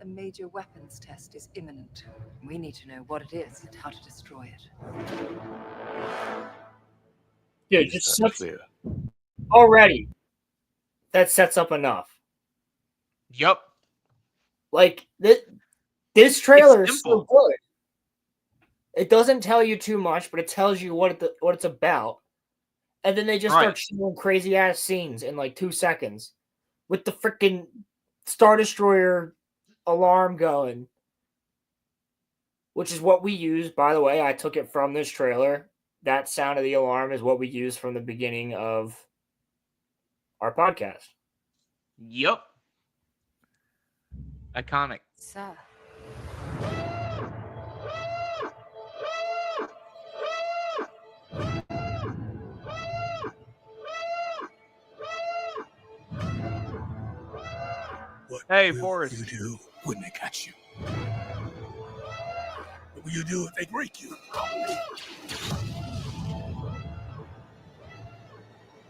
A major weapons test is imminent. We need to know what it is and how to destroy it. Dude, just clear. Already. That sets up enough. Yep. Like this trailer is so good. It doesn't tell you too much, but it tells you what it's about. And then they just start showing crazy ass scenes in like 2 seconds with the freaking Star Destroyer alarm going, which is what we use. By the way, I took it from this trailer. That sound of the alarm is what we use from the beginning of our podcast. Yep. Iconic. Sir. Hey, Forrest. What will you do when they catch you? What will you do if they break you?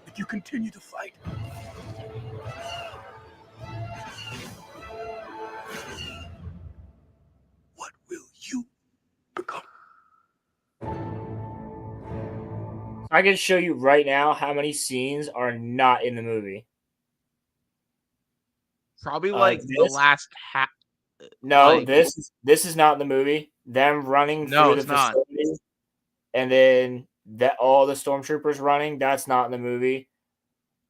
If you continue to fight? What will you become? I can show you right now how many scenes are not in the movie. Probably like the last half. No, like, this is not in the movie. Them running through the facility, and then that all the stormtroopers running. That's not in the movie.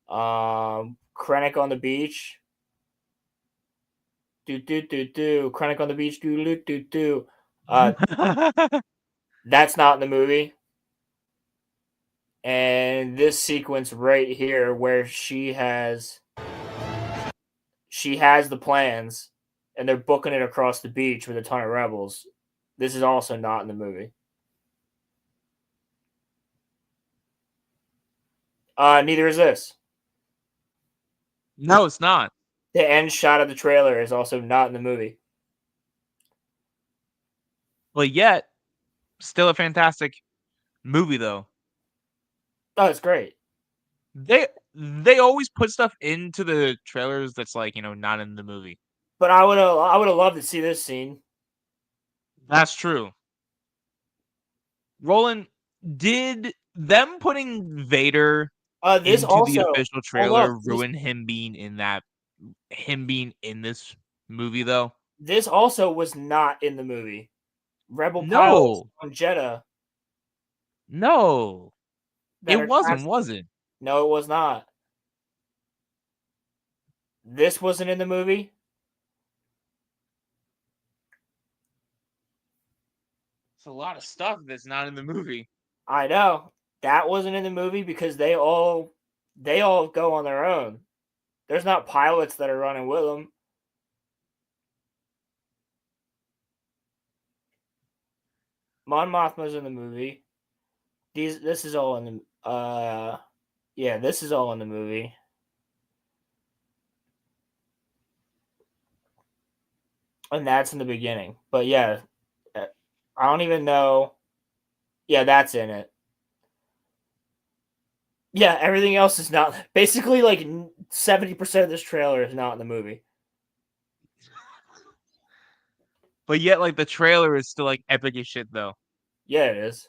Krennic on the beach. Krennic on the beach. That's not in the movie. And this sequence right here, where she has the plans, and they're booking it across the beach with a ton of rebels. This is also not in the movie. Neither is this. No, it's not. The end shot of the trailer is also not in the movie. But yet, still a fantastic movie, though. Oh, it's great. They always put stuff into the trailers that's like, not in the movie. But I would have loved to see this scene. That's true. Roland, did them putting Vader this into also, the official trailer ruin him being in this movie though? This also was not in the movie. Rebel pilots on Jeddah. No. It wasn't, was it? No, it was not. This wasn't in the movie. It's a lot of stuff that's not in the movie. I know. That wasn't in the movie because they all go on their own. There's not pilots that are running with them. Mon Mothma's in the movie. This is all in the this is all in the movie. And that's in the beginning. But yeah, I don't even know. Yeah, that's in it. Yeah, everything else is not. Basically, like 70% of this trailer is not in the movie. But yet, like the trailer is still like epic as shit, though. Yeah, it is.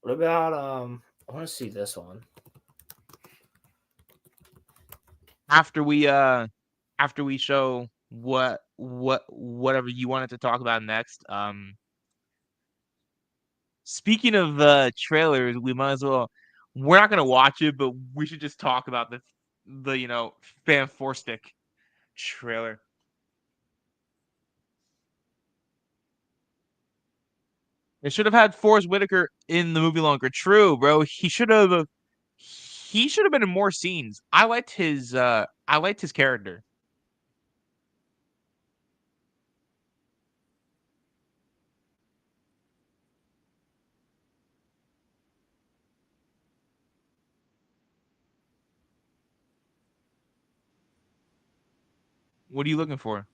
What about I want to see this one. After we show whatever you wanted to talk about next. Speaking of trailers, we might as well. We're not gonna watch it, but we should just talk about the Fan Four Stick trailer. They should have had Forrest Whitaker in the movie longer. True, bro. He should have. He should have been in more scenes. I liked his character. What are you looking for?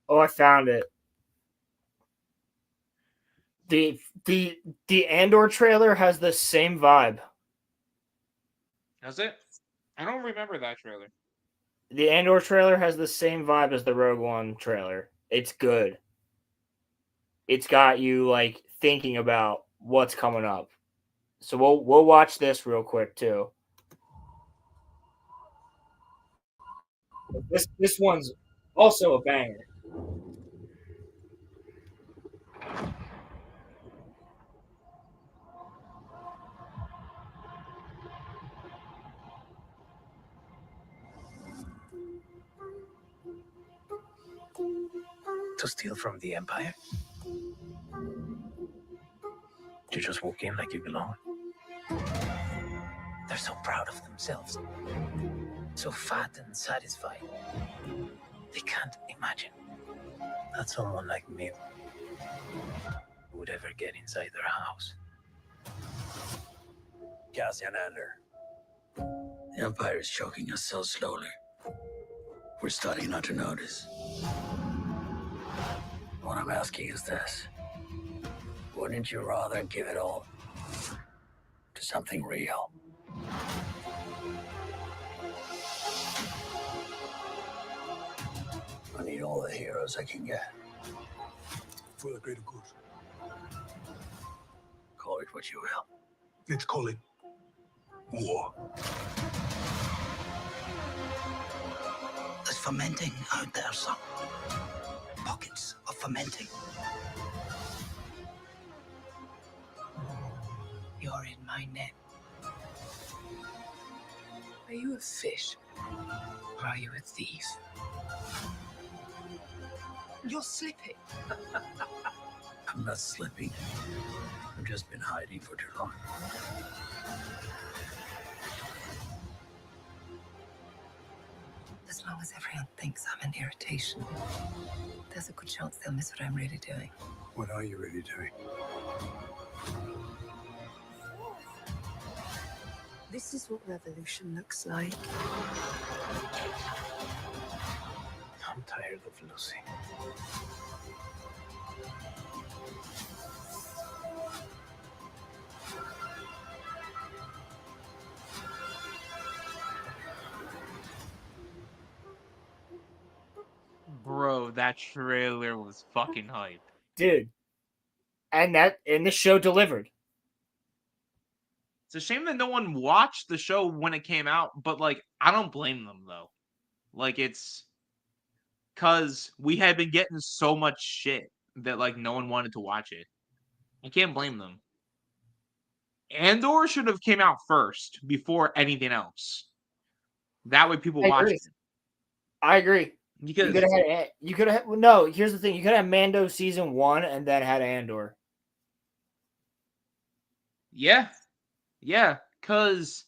Oh, I found it. The Andor trailer has the same vibe. Does it? I don't remember that trailer. The Andor trailer has the same vibe as the Rogue One trailer. It's good. It's got you like thinking about what's coming up. So we'll watch this real quick too. This one's also a banger. To steal from the Empire? To just walk in like you belong? They're so proud of themselves. So fat and satisfied. They can't imagine that someone like me would ever get inside their house. Cassian Andor. The Empire is choking us so slowly. We're starting not to notice. What I'm asking is this. Wouldn't you rather give it all to something real? I need all the heroes I can get. For the greater good. Call it what you will. Let's call it war. There's fermenting out there, son. Pockets of fermenting. You're in my net. Are you a fish? Or are you a thief? You're slipping. I'm not slipping. I've just been hiding for too long. As long as everyone thinks I'm an irritation, there's a good chance they'll miss what I'm really doing. What are you really doing? This is what revolution looks like. I'm tired of losing. Bro, that trailer was fucking hype. Dude. And the show delivered. It's a shame that no one watched the show when it came out, but like I don't blame them though. Like it's cuz we had been getting so much shit that like no one wanted to watch it. I can't blame them. Andor should have came out first before anything else. That way people watch it. I agree. Because you could have no, here's the thing. You could have Mando season 1 and then had Andor. Yeah. Yeah, cuz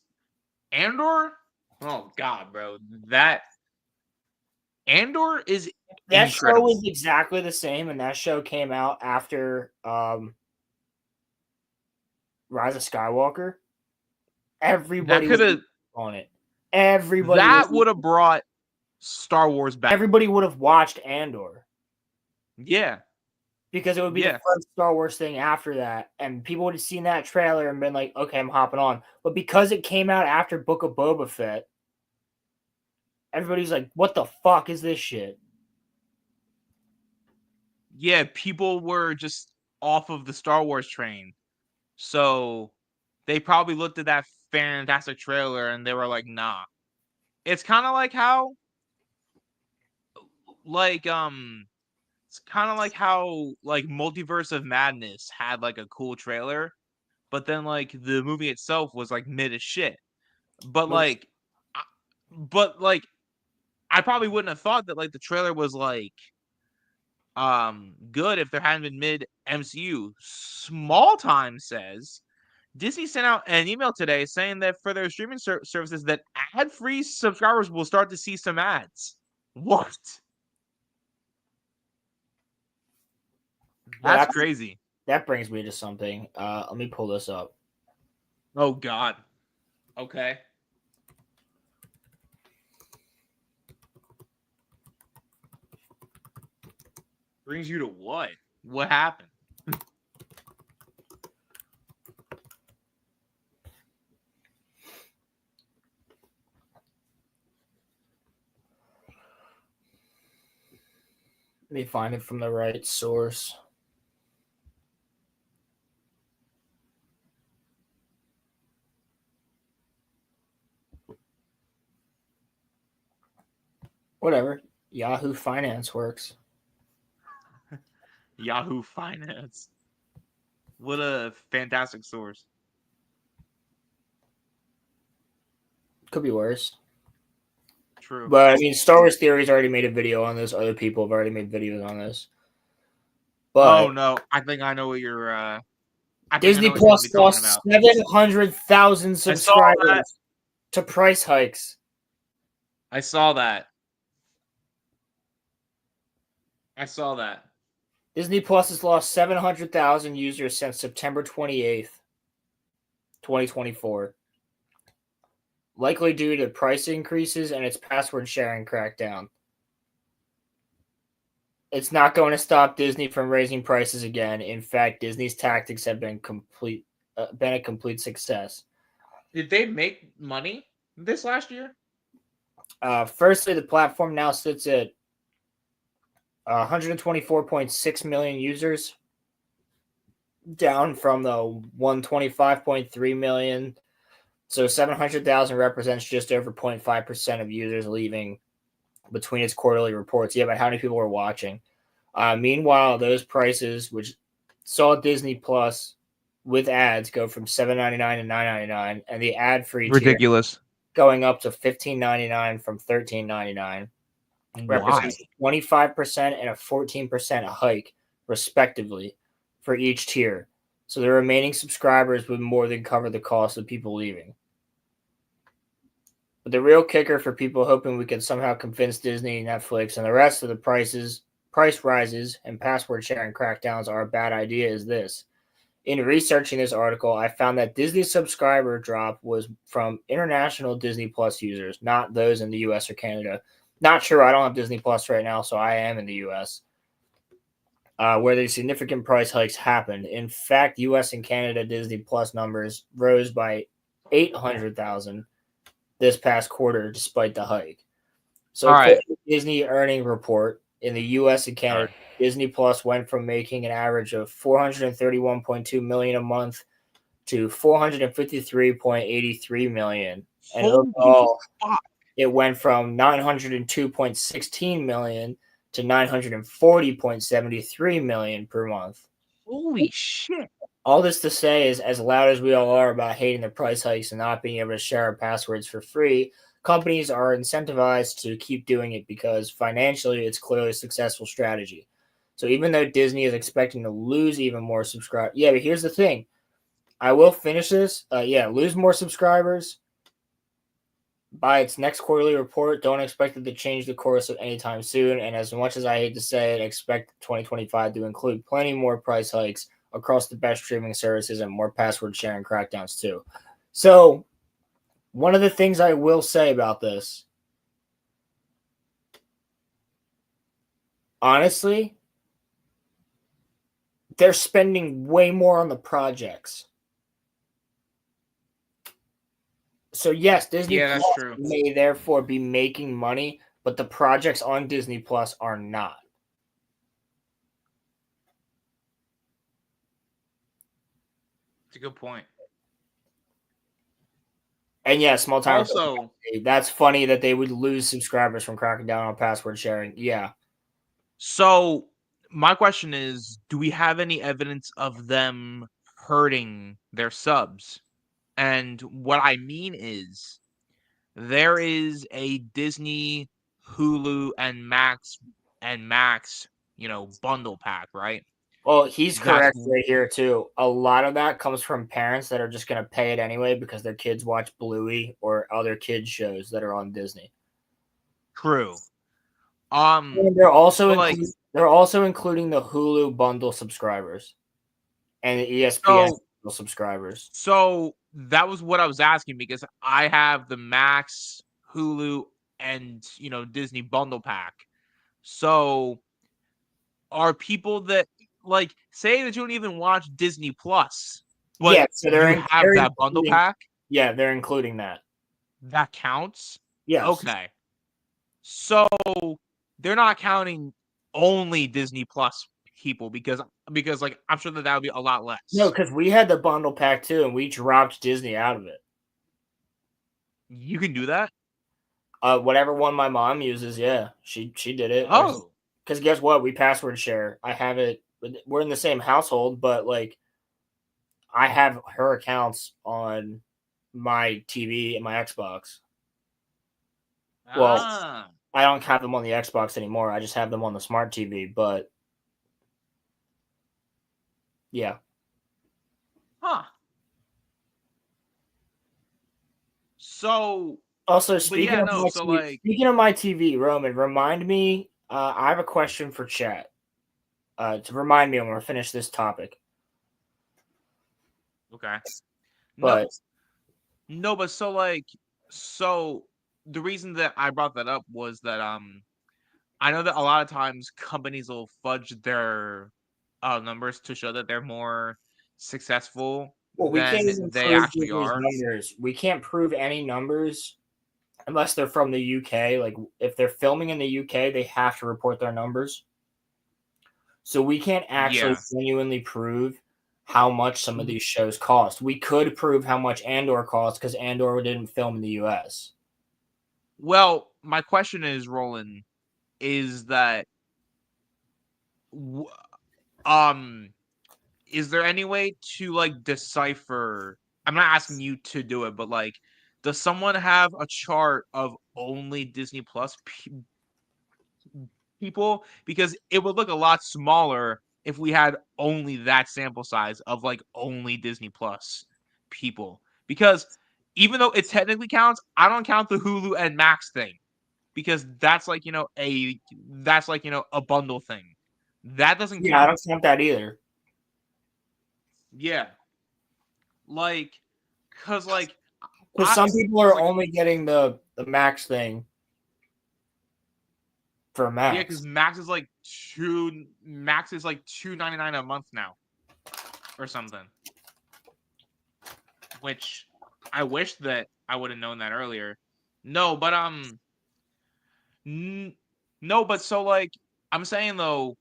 Andor, oh god, bro. That Andor is that incredible. show is exactly the same, and that show came out after Rise of Skywalker. Everybody was on it. Everybody that would have brought Star Wars back. Everybody would have watched Andor. Yeah. Because it would be the first Star Wars thing after that. And people would have seen that trailer and been like, okay, I'm hopping on. But because it came out after Book of Boba Fett, everybody's like, what the fuck is this shit? Yeah, people were just off of the Star Wars train. So they probably looked at that fantastic trailer and they were like, nah. It's kind of like how it's kind of like how like Multiverse of Madness had like a cool trailer, but then like the movie itself was like mid as shit. But like I probably wouldn't have thought that like the trailer was like good if there hadn't been mid MCU. Small Time says Disney sent out an email today saying that for their streaming services that ad-free subscribers will start to see some ads. What? That's crazy. That brings me to something. Let me pull this up. Oh God. Okay. Brings you to what? What happened? Let me find it from the right source. Whatever. Yahoo Finance works. Yahoo Finance. What a fantastic source. Could be worse. True. But I mean, Star Wars Theory's already made a video on this. Other people have already made videos on this. But oh no, I think I know what you're Disney Plus lost 700,000 subscribers to price hikes. I saw that. Disney Plus has lost 700,000 users since September 28th, 2024. Likely due to price increases and its password sharing crackdown. It's not going to stop Disney from raising prices again. In fact, Disney's tactics have been a complete success. Did they make money this last year? Firstly, the platform now sits at 124.6 million users, down from the 125.3 million. So 700,000 represents just over 0.5% of users leaving between its quarterly reports. Yeah, but how many people are watching? Meanwhile, those prices, which saw Disney Plus with ads go from $7.99 to $9.99, and the ad-free ridiculous going up to $15.99 from $13.99, represents 25% and a 14% hike, respectively, for each tier. So the remaining subscribers would more than cover the cost of people leaving. But the real kicker for people hoping we can somehow convince Disney, Netflix, and the rest of the price rises and password sharing crackdowns are a bad idea is this. In researching this article, I found that Disney's subscriber drop was from international Disney Plus users, not those in the US or Canada. Not sure. I don't have Disney Plus right now, so I am in the US. Where the significant price hikes happened. In fact, US and Canada Disney Plus numbers rose by 800,000 this past quarter despite the hike. So according to Disney earning report, in the US and Canada, Disney Plus went from making an average of $431.2 million a month to $453.83 million. And overall, it went from $902.16 million to $940.73 million per month. Holy shit. All this to say is, as loud as we all are about hating the price hikes and not being able to share our passwords for free, companies are incentivized to keep doing it because financially it's clearly a successful strategy. So even though Disney is expecting to lose even more subscribers, yeah, but here's the thing. I will finish this. Lose more subscribers by its next quarterly report. Don't expect it to change the course of anytime soon. And as much as I hate to say it, expect 2025 to include plenty more price hikes across the best streaming services and more password sharing crackdowns too. So one of the things I will say about this honestly, they're spending way more on the projects. So yes, Disney Yeah, Plus that's true. may therefore be making money, but the projects on Disney Plus are not. It's a good point. And yeah, small time. Also, That's funny that they would lose subscribers from cracking down on password sharing. Yeah. so my question is, do we have any evidence of them hurting their subs? And what I mean is, there is a Disney, Hulu, and Max, bundle pack, right? Well, he's That's correct right here too. A lot of that comes from parents that are just going to pay it anyway because their kids watch Bluey or other kids shows that are on Disney. true. And But they're also including the Hulu bundle subscribers and the ESPN so bundle subscribers. so that was what I was asking, because I have the Max, Hulu, and Disney bundle pack. So are people that, like, say that you don't even watch Disney Plus, but Yeah, so you have that bundle pack, Yeah, they're including that. that counts? Yes. Okay. So they're not counting only Disney Plus people, because like I'm sure that would be a lot less. No, because we had the bundle pack too, and we dropped Disney out of it. You can do that? Whatever one my mom uses, yeah, she did it. Oh. Because guess what? We password share. I have it. We're in the same household, but like, I have her accounts on my TV and my Xbox. Well, I don't have them on the Xbox anymore. I just have them on the smart TV. But yeah. Huh. So Also, but speaking yeah, of no, my so TV, like, speaking of my TV, Roman, remind me. I have a question for chat. To remind me when we're finish this topic. okay. No, But no, but so the reason that I brought that up was that I know that a lot of times companies will fudge their numbers to show that they're more successful well, we can't than even they prove actually Disney's are. numbers. We can't prove any numbers unless they're from the UK. Like if they're filming in the UK, they have to report their numbers. So we can't actually Yeah. genuinely prove how much some of these shows cost. We could prove how much Andor cost because Andor didn't film in the US. Well, my question is, Roland, is that um is there any way to like decipher? I'm not asking you to do it, but like, does someone have a chart of only Disney Plus people? Because it would look a lot smaller if we had only that sample size of like only Disney Plus people. Because even though it technically counts, I don't count the Hulu and Max thing, because that's like a bundle thing. That doesn't Yeah, I count. don't count that either. Yeah. Like, cause like, Because some people are only getting the Max thing for yeah, Max. because Max is like $2.99 a month now, or something. Which I wish that I would have known that earlier. No, but no, but so like, I'm saying though,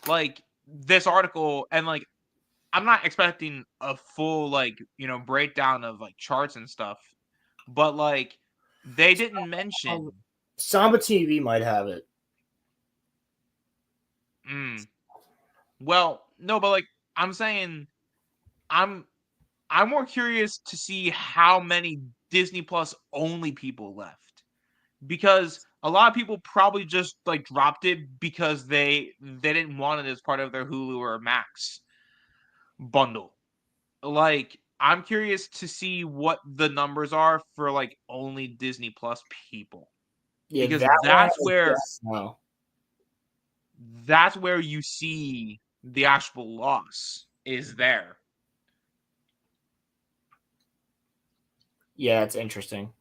like, this article, and like, I'm not expecting a full like breakdown of like charts and stuff, but like, they didn't mention. Samba TV might have it. Well, no, but like, I'm saying, I'm more curious to see how many Disney Plus only people left, because a lot of people probably just like dropped it because they didn't want it as part of their Hulu or Max bundle. Like, I'm curious to see what the numbers are for like only Disney Plus people. Yeah, Because that one. that's where you see the actual loss is there. Yeah, it's interesting.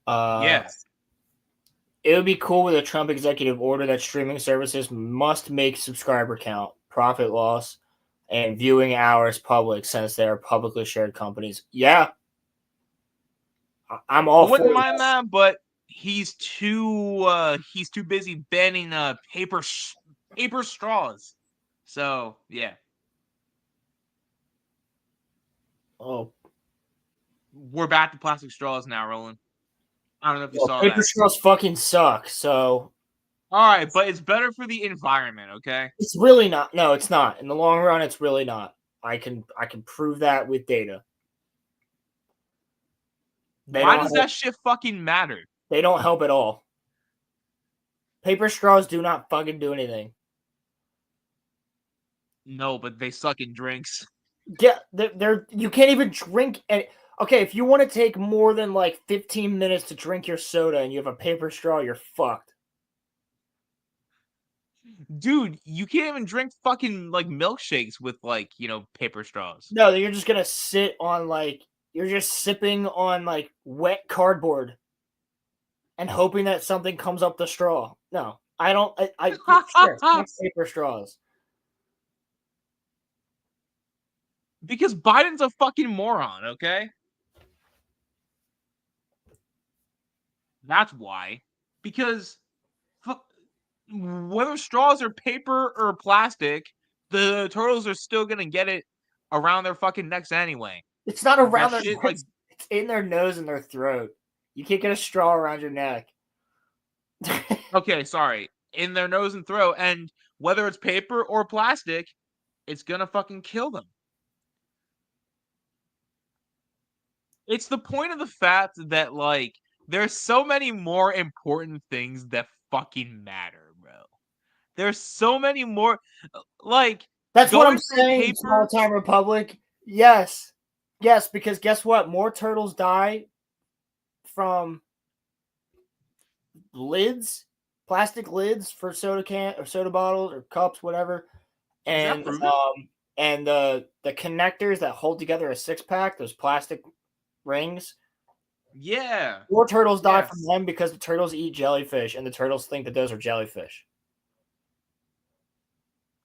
Yeah. It would be cool with a Trump executive order that streaming services must make subscriber count, profit loss, and viewing hours public since they are publicly shared companies. Yeah. I'm all I wouldn't for mind that. that, but he's too busy banning paper straws. So yeah. Oh, we're back to plastic straws now, Roland. I don't know if you well, saw paper that. straws fucking suck. So All right, but it's better for the environment, okay? it's really not. No, it's not. In the long run, it's really not. I can prove that with data. Why does that shit fucking matter? They don't help at all. Paper straws do not fucking do anything. No, but they suck in drinks. Yeah, they're you can't even drink. Okay, if you want to take more than like 15 minutes to drink your soda and you have a paper straw, you're fucked. Dude, you can't even drink fucking like milkshakes with like, paper straws. No, you're just gonna sit on you're just sipping on like wet cardboard and hoping that something comes up the straw. No, I don't. Sure, fuck paper straws. Because Biden's a fucking moron, okay? That's why. Because whether straws are paper or plastic, the turtles are still gonna get it around their fucking necks anyway. It's not around their shit, necks. It's in their nose and their throat. You can't get a straw around your neck. Okay, sorry. In their nose and throat, and whether it's paper or plastic, it's gonna fucking kill them. It's the point of the fact that, like, there's so many more important things that fucking matter, bro. There's so many more, like, That's what I'm going from saying, Small Time Republic. Yes. Yes, because guess what? More turtles die from lids, plastic lids for soda can or soda bottles or cups, whatever. And and the connectors that hold together a six pack, those plastic rings. Yeah. More turtles die from them because the turtles eat jellyfish, and the turtles think that those are jellyfish.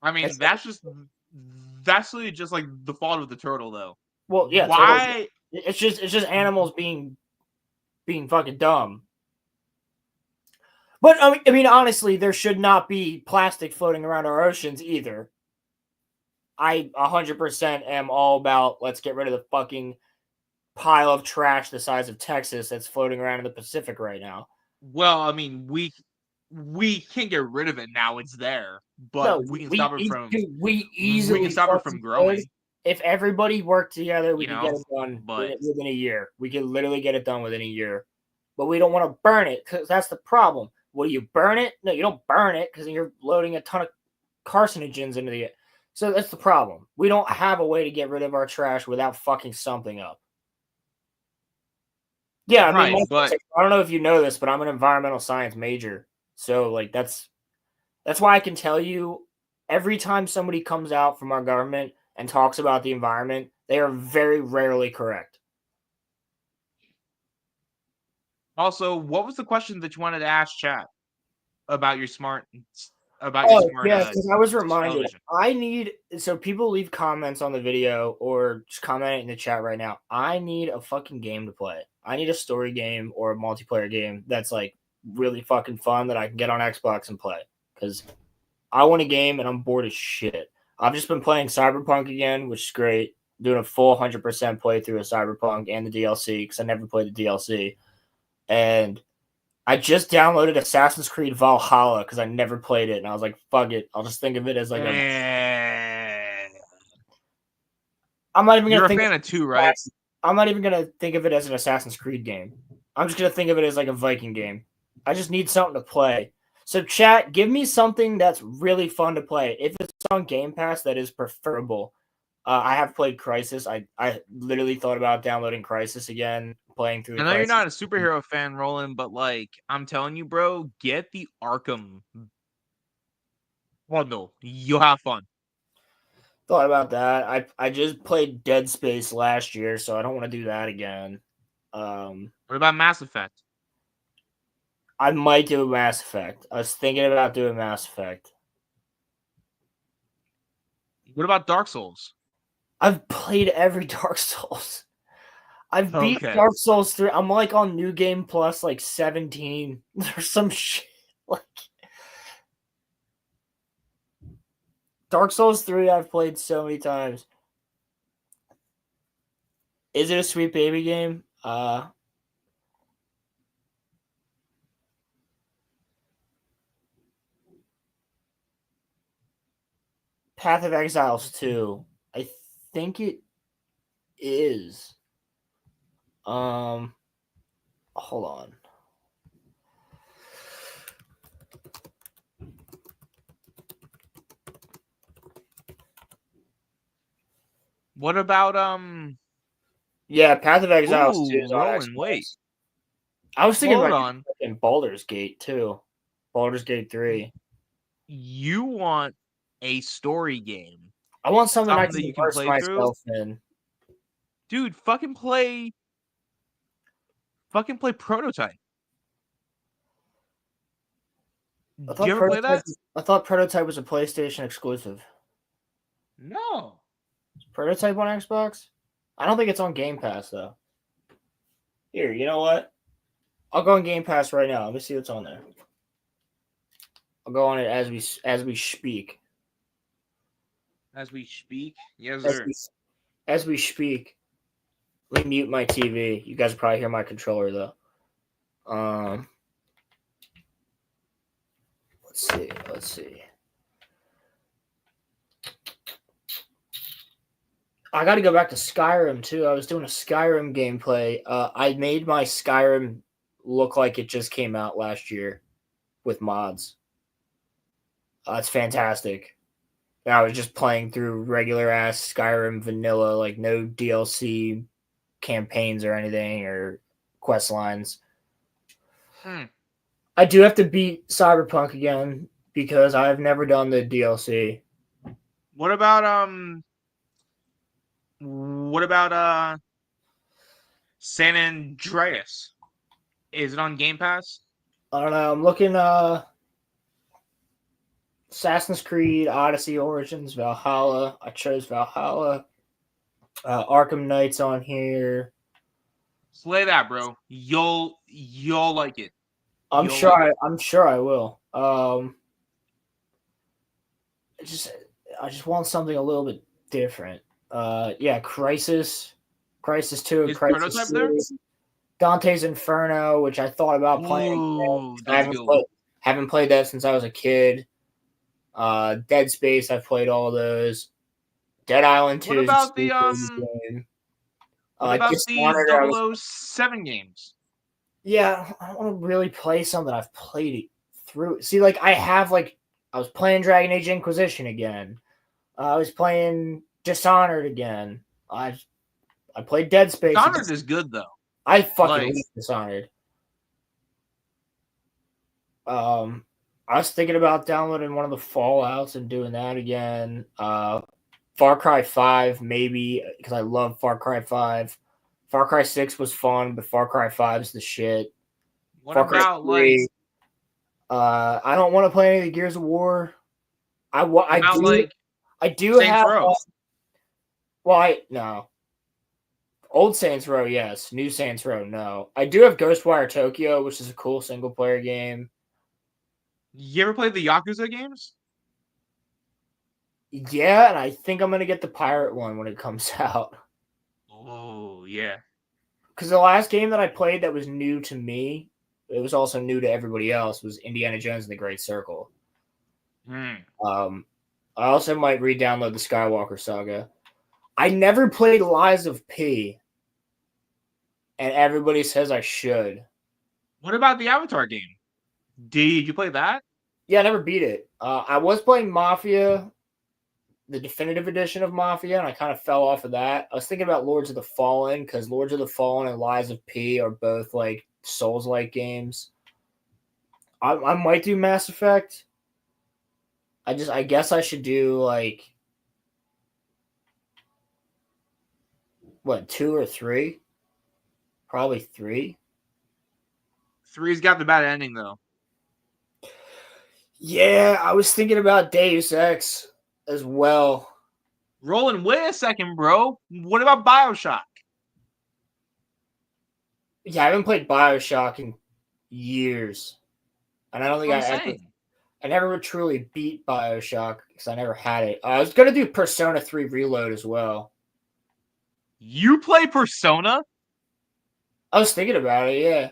I mean, that's literally just like the fault of the turtle, though. Well, yeah. Why? It's just animals being fucking dumb. But I mean, honestly, there should not be plastic floating around our oceans either. I 100% am all about let's get rid of the fucking pile of trash the size of Texas that's floating around in the Pacific right now. Well, I mean, we can't get rid of it now; it's there, but No, we can stop it from. We easily can stop it from growing. could. If everybody worked together, we You could get know, it done but- within a year. We could literally get it done within a year. But we don't want to burn it because that's the problem. Well, you burn it? No, you don't burn it because you're loading a ton of carcinogens into the. So that's the problem. We don't have a way to get rid of our trash without fucking something up. Yeah, I mean, but I don't know if you know this, but I'm an environmental science major, so like that's why I can tell you every time somebody comes out from our government and talks about the environment, they are very rarely correct. Also, what was the question that you wanted to ask chat about your smart? Because I was reminded. television? I need so people leave comments on the video or just comment in the chat right now. I need a fucking game to play. I need a story game or a multiplayer game that's like really fucking fun that I can get on Xbox and play. Because I want a game and I'm bored as shit. I've just been playing Cyberpunk again, which is great. Doing a full 100% playthrough of Cyberpunk and the DLC because I never played the DLC. And I just downloaded Assassin's Creed Valhalla because I never played it, and I was like, "Fuck it, I'll just think of it as like a." I'm not even gonna. You're think a fan of 2, right? I'm not even gonna think of it as an Assassin's Creed game. I'm just gonna think of it as like a Viking game. I just need something to play. So, chat, give me something that's really fun to play. If it's on Game Pass, that is preferable. I have played Crysis. I literally thought about downloading Crysis again, playing through. I know you're not a superhero fan, Roland, but like I'm telling you, bro, get the Arkham bundle. You'll have fun. Thought about that. I just played Dead Space last year, so I don't want to do that again. What about Mass Effect? I might do a Mass Effect. I was thinking about doing Mass Effect. What about Dark Souls? I've played every Dark Souls. I've beat Okay. Dark Souls 3. I'm like on New Game Plus like 17. There's some shit like Dark Souls 3 I've played so many times. Is it a Sweet Baby game? Path of Exiles 2. I think it is. Hold on. What about Yeah, Path of Exiles 2 Ooh, is on Roland, Xbox. wait. I was thinking Hold about on. in Baldur's Gate too. Baldur's Gate 3. You want a story game. I want something I Something can that you can immerse play through. myself in. Dude, fucking play Prototype. I Did thought you ever play that? Prototype was a PlayStation exclusive. No. Is Prototype on Xbox? I don't think it's on Game Pass though. Here, you know what? I'll go on Game Pass right now. Let me see what's on there. I'll go on it as we speak. As we speak? Yes, As sir. as we speak. Let me mute my TV. You guys probably hear my controller though. Let's see. I got to go back to Skyrim too. I was doing a Skyrim gameplay. I made my Skyrim look like it just came out last year with mods. It's fantastic. And I was just playing through regular ass Skyrim vanilla, like no DLC campaigns or anything or quest lines. I do have to beat Cyberpunk again because I've never done the DLC. What about San Andreas? Is it on Game Pass? I don't know. I'm looking Assassin's Creed, Odyssey, Origins, Valhalla. I chose Valhalla. Arkham Knight's on here. Play that, bro. You'll like it. I'm sure I will. I just want something a little bit different. Yeah, Crisis 2, Is Crisis Prototype 3, there? Dante's Inferno, which I thought about playing. Ooh, I that's good. haven't played that since I was a kid. Dead Space, I've played all those. Dead Island 2 What is a about the game. What about Dishonored, the 007 games? Yeah, I don't want to really play something I've played it through. See, like I was playing Dragon Age Inquisition again. I was playing Dishonored again. I played Dead Space. Dishonored is good though. I fucking love Dishonored. I was thinking about downloading one of the Fallouts and doing that again. Far Cry 5 maybe because I love Far Cry 5. Far Cry 6 was fun, but Far Cry 5 is the shit. What Far Cry about 3, I don't want to play any of the Gears of War. I do Saints have. Row? No. Old Saints Row, yes. New Saints Row, no. I do have Ghostwire Tokyo, which is a cool single player game. You ever played the Yakuza games? Yeah, and I think I'm gonna get the pirate one when it comes out. Oh yeah. Because the last game that I played that was new to me, it was also new to everybody else, was Indiana Jones and the Great Circle. I also might re-download the Skywalker Saga. I never played Lies of P, and everybody says I should. What about the Avatar game? Did you play that? Yeah, I never beat it. I was playing Mafia, the definitive edition of Mafia, and I kind of fell off of that. I was thinking about Lords of the Fallen because Lords of the Fallen and Lies of P are both like Souls-like games. I might do Mass Effect. I guess I should do like what, 2 or 3? Probably 3. 3's got the bad ending though. Yeah, I was thinking about Deus Ex as well. Roland, wait a second, bro. What about BioShock? Yeah, I haven't played BioShock in years, and I don't think I never truly beat BioShock because I never had it. I was gonna do Persona 3 Reload as well. You play Persona? I was thinking about it. Yeah.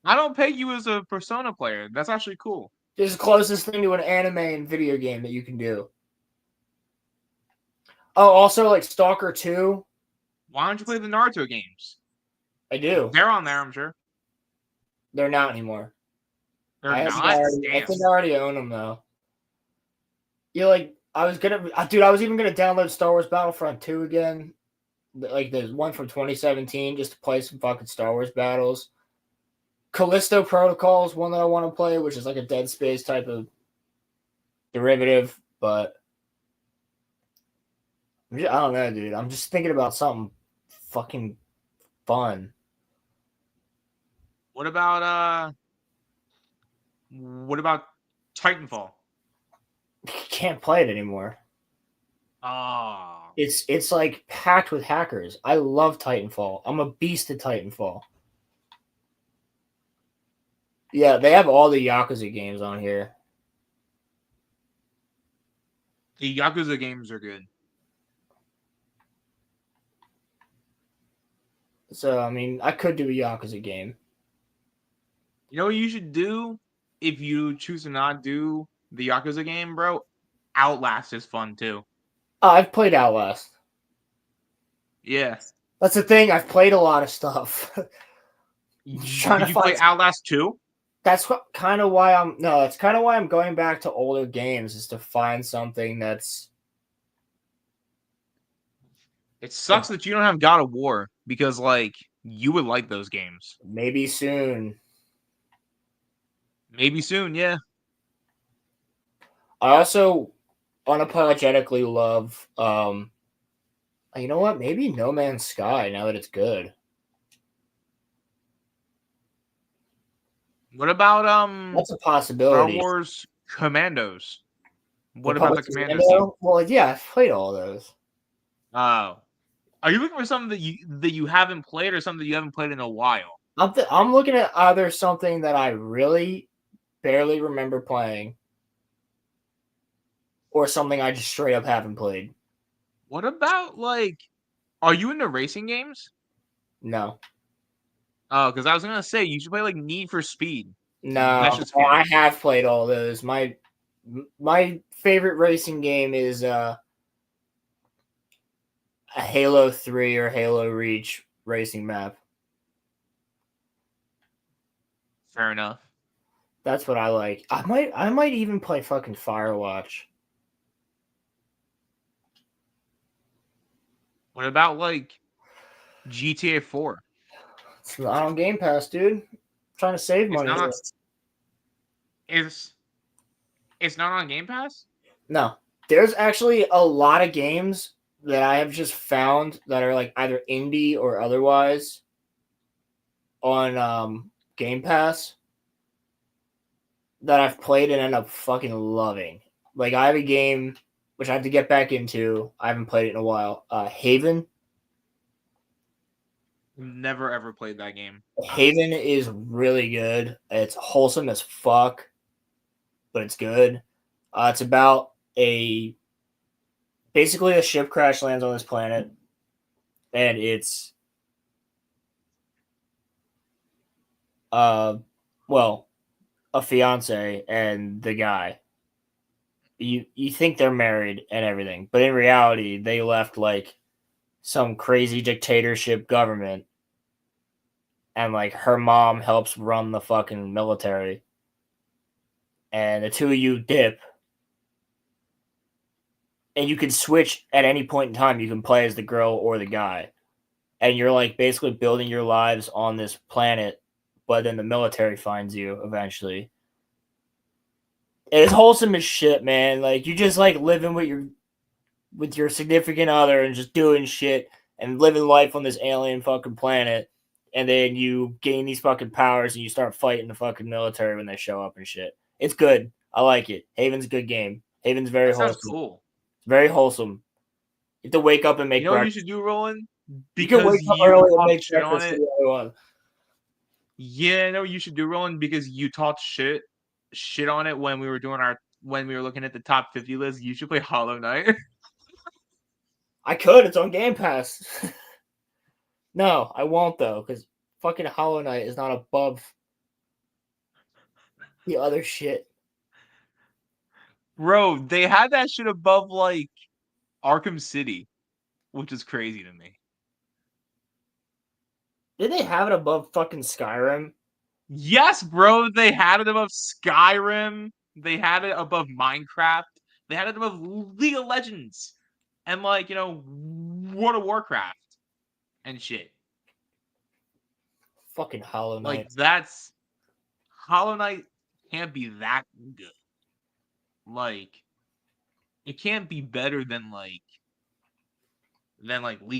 I don't peg you as a Persona player. That's actually cool. It's the closest thing to an anime and video game that you can do. Oh, also like Stalker 2. Why don't you play the Naruto games? I do. They're on there, I'm sure. They're not anymore. They're not? I think I already own them though. Yeah, like I was even gonna download Star Wars Battlefront 2 again. Like the one from 2017, just to play some fucking Star Wars battles. Callisto Protocol is one that I want to play, which is like a Dead Space type of derivative, but I don't know, dude. I'm just thinking about something fucking fun. What about Titanfall? Can't play it anymore. Oh. It's like packed with hackers. I love Titanfall. I'm a beast at Titanfall. Yeah, they have all the Yakuza games on here. The Yakuza games are good. So, I mean, I could do a Yakuza game. You know what you should do if you choose to not do the Yakuza game, bro? Outlast is fun too. Oh, I've played Outlast. Yeah. That's the thing. I've played a lot of stuff. Did you play Outlast 2? That's kind of why I'm going back to older games, is to find something that's. It sucks that you don't have God of War because, like, you would like those games. Maybe soon. Maybe soon, yeah. I also unapologetically love. You know what? Maybe No Man's Sky. Now that it's good. What about That's a possibility. Star Wars Commandos. What about the Commandos? Well, yeah, I've played all those. Oh. Are you looking for something that you haven't played or something that you haven't played in a while? I'm looking at either something that I really barely remember playing or something I just straight up haven't played. What about, like, are you into racing games? No. Oh, because I was going to say, you should play, like, Need for Speed. No, I have played all those. My favorite racing game is a Halo 3 or Halo Reach racing map. Fair enough. That's what I like. I might even play fucking Firewatch. What about, like, GTA 4? It's not on Game Pass, dude. I'm trying to save money. It's not on Game Pass? No. There's actually a lot of games that I have just found that are like either indie or otherwise on Game Pass that I've played and end up fucking loving. Like, I have a game which I have to get back into. I haven't played it in a while. Haven. Never ever played that game. Haven is really good. It's wholesome as fuck, but it's good. It's about basically a ship crash lands on this planet, and it's a fiance and the guy. You think they're married and everything, but in reality, they left like some crazy dictatorship government, and like her mom helps run the fucking military, and the two of you dip, and you can switch at any point in time. You can play as the girl or the guy, and you're like basically building your lives on this planet, but then the military finds you eventually. It's wholesome as shit, man. Like, you just like living with your significant other and just doing shit and living life on this alien fucking planet. and then you gain these fucking powers and you start fighting the fucking military when they show up and shit. It's good. I like it. Haven's a good game. Haven's very That sounds wholesome. cool. It's very wholesome. You have to wake up and make You know what you breakfast. should do, Roland? You can Because wake up you early and talked make shit on breakfast for it. the other one. Yeah, I know what you should do, Roland, because you talked shit on it when we were looking at the top 50 list. You should play Hollow Knight. I could. It's on Game Pass. No, I won't though, because fucking Hollow Knight is not above the other shit. Bro, they had that shit above like Arkham City, which is crazy to me. Did they have it above fucking Skyrim? Yes, bro, they had it above Skyrim. They had it above Minecraft. They had it above League of Legends. And like, World of Warcraft and shit. Fucking Hollow Knight. Like Hollow Knight can't be that good. Like, it can't be better than League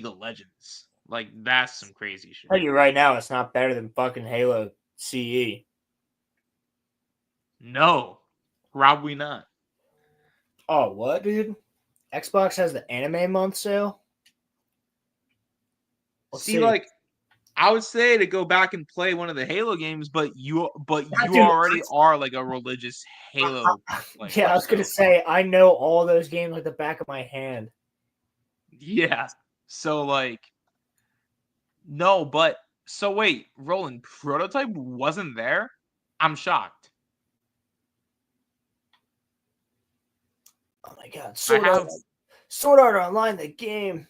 of Legends. Like, that's some crazy shit. I'll tell you right now, it's not better than fucking Halo CE. No, probably not. Oh, what, dude? Xbox has the anime month sale? See, like, I would say to go back and play one of the Halo games, but you Dude, already are like a religious Halo. Yeah, I was gonna say I know all those games like the back of my hand. Yeah. So like, no, but so wait, Roland, Prototype wasn't there? I'm shocked. Oh my god, Sword Art Online, the game.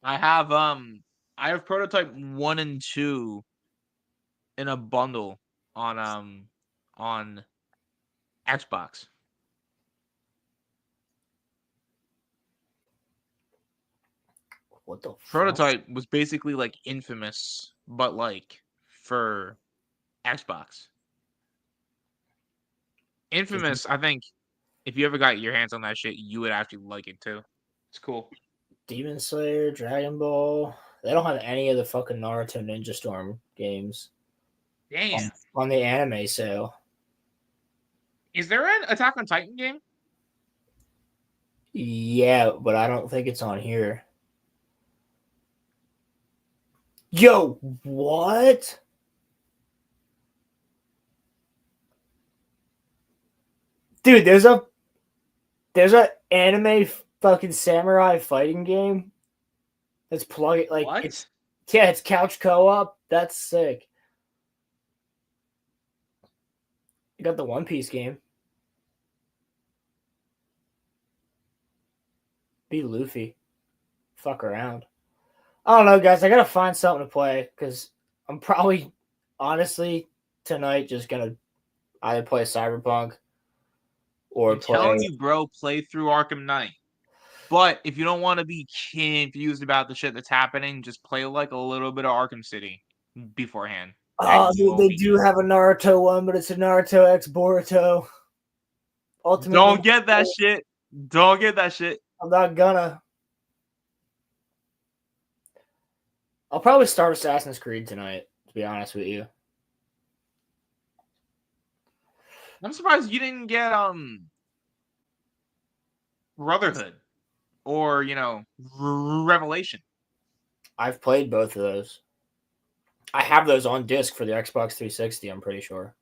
I have Prototype 1 and 2 in a bundle on Xbox. What the Prototype was basically like Infamous, but like for Xbox. Infamous, I think if you ever got your hands on that shit, you would actually like it too. It's cool. Demon Slayer, Dragon Ball. They don't have any of the fucking Naruto Ninja Storm games. Damn. On the anime sale. Is there an Attack on Titan game? Yeah, but I don't think it's on here. Yo, what? Dude, there's a anime fucking samurai fighting game that's plugging like what? It's couch co-op. That's sick. You got the One Piece game. Be Luffy. Fuck around. I don't know, guys. I gotta find something to play because I'm probably, honestly, tonight just gonna either play Cyberpunk or I'm telling you, bro, play through Arkham Knight. But if you don't want to be confused about the shit that's happening, just play like a little bit of Arkham City beforehand. Oh, dude, they do have a Naruto one, but it's a Naruto X Boruto. Ultimately, Don't get that shit. Don't get that shit. I'm not gonna. I'll probably start Assassin's Creed tonight, to be honest with you. I'm surprised you didn't get Brotherhood or Revelation. I've played both of those. I have those on disc for the Xbox 360, I'm pretty sure.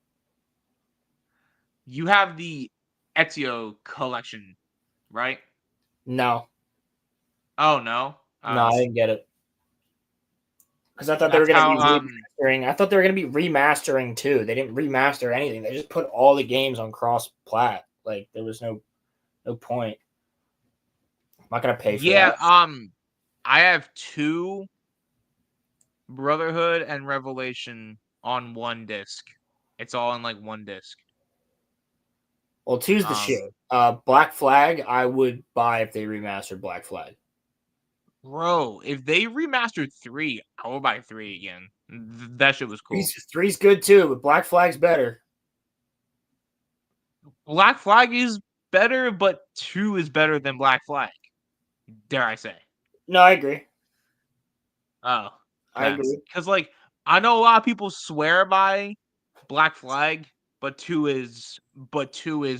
You have the Ezio collection, right? No. Oh, no? No, I didn't get it. Because I thought they were going to be remastering. I thought they were going to be remastering too. They didn't remaster anything. They just put all the games on cross-plat. Like, there was no point. I'm not going to pay for that. I have 2 Brotherhood and Revelation on one disc. It's all in like one disc. Well, 2's the shit. Black Flag, I would buy if they remastered Black Flag. Bro, if they remastered 3, I will buy 3 again. That shit was cool. 3's good too, but Black Flag's better. Black Flag is better, but 2 is better than Black Flag. Dare I say? No, I agree. Oh, I agree. Because like I know a lot of people swear by Black Flag, but 2 is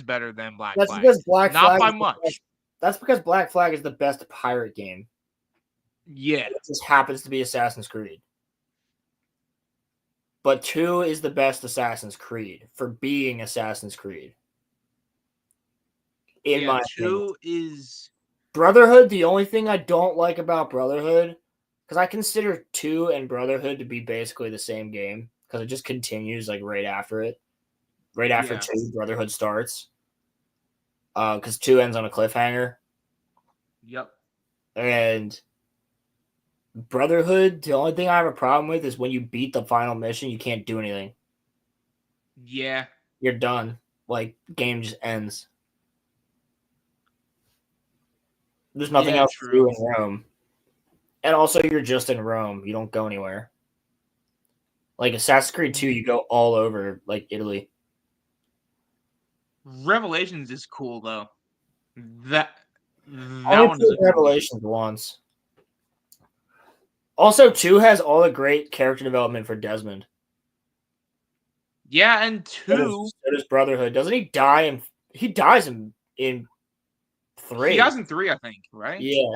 better than Black That's Flag. because Black Not Flag. by much. That's because Black Flag is the best pirate game. Yeah. It just happens to be Assassin's Creed. But 2 is the best Assassin's Creed for being Assassin's Creed. In my 2 opinion. is Brotherhood, the only thing I don't like about Brotherhood, because I consider 2 and Brotherhood to be basically the same game, because it just continues like right after it. Right after 2, Brotherhood starts. Because 2 ends on a cliffhanger. Yep. And Brotherhood, the only thing I have a problem with is when you beat the final mission, you can't do anything. Yeah. You're done. Like, game just ends. There's nothing else to do in Rome. And also, you're just in Rome. You don't go anywhere. Like, Assassin's Creed 2, you go all over, like, Italy. Revelations is cool, though. That I only one is played a cool Revelations once. Also, 2 has all the great character development for Desmond. Yeah, and 2... So does Brotherhood. Doesn't he die he dies in 3. He dies in 3, I think, right? Yeah.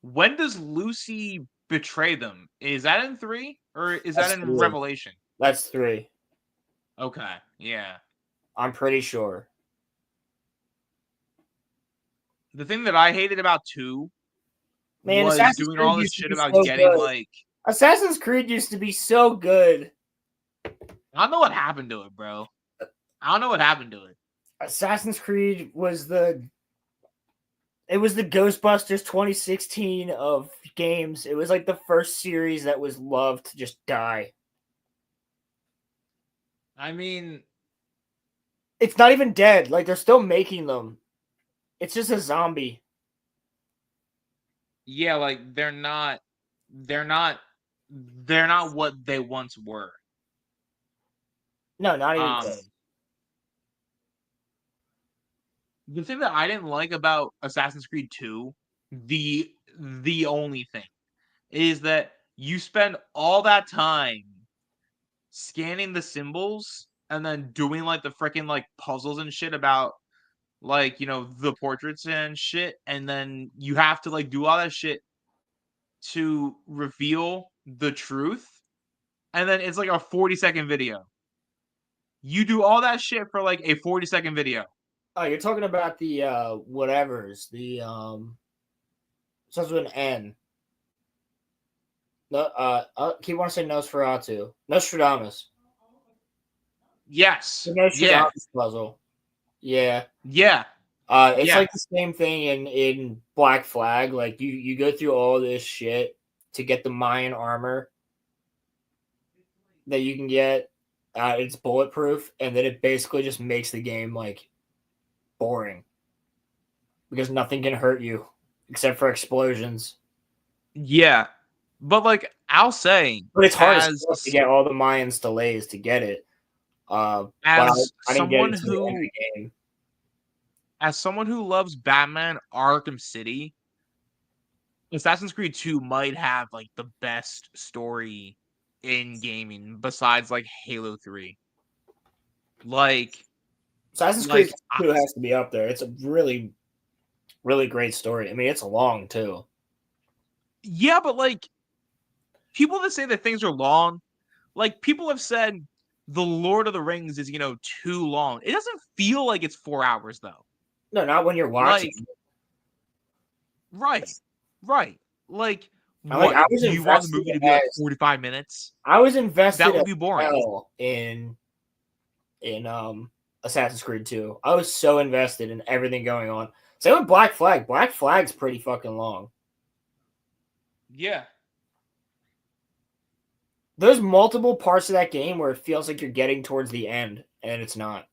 When does Lucy betray them? Is that in 3? Or is That's that in 3. Revelation? That's 3. Okay, yeah. I'm pretty sure. The thing that I hated about 2 was Assassin's doing Creed all this used to shit be about so getting, good. like... Assassin's Creed used to be so good. I don't know what happened to it, bro. I don't know what happened to it. Assassin's Creed was the Ghostbusters 2016 of games. It was like the first series that was loved to just die. I mean, it's not even dead. Like, they're still making them. It's just a zombie. Yeah, like they're not what they once were. No, not even close. The thing that I didn't like about Assassin's Creed 2, the only thing, is that you spend all that time scanning the symbols and then doing like the freaking like puzzles and shit about like, you know, the portraits and shit, and then you have to like do all that shit to reveal the truth, and then it's like a 40-second video. You do all that shit for like a 40-second video. Oh, you're talking about the whatevers. The starts with an N. No, keep wanting to say Nosferatu. Nostradamus. Yes. The Nostradamus puzzle. Yeah. Yeah. It's like the same thing in Black Flag. Like you go through all this shit to get the Mayan armor that you can get. It's bulletproof, and then it basically just makes the game like boring because nothing can hurt you except for explosions. Yeah, but like I'll say, but it's hard as fuck to get all the Mayan delays to get it. As I didn't get it to the end of the game. As someone who loves Batman Arkham City, Assassin's Creed 2 might have like the best story in gaming besides like Halo 3. Like Assassin's Creed 2 has to be up there. It's a really, really great story. I mean, it's long too. Yeah, but like people that say that things are long, like people have said The Lord of the Rings is, you know, too long. It doesn't feel like it's 4 hours though. No, not when you're watching. Like, right. Like, what? I was do you want the movie to be like 45 minutes? I was invested. That would be boring. In Assassin's Creed 2. I was so invested in everything going on. Same with Black Flag. Black Flag's pretty fucking long. Yeah. There's multiple parts of that game where it feels like you're getting towards the end, and it's not.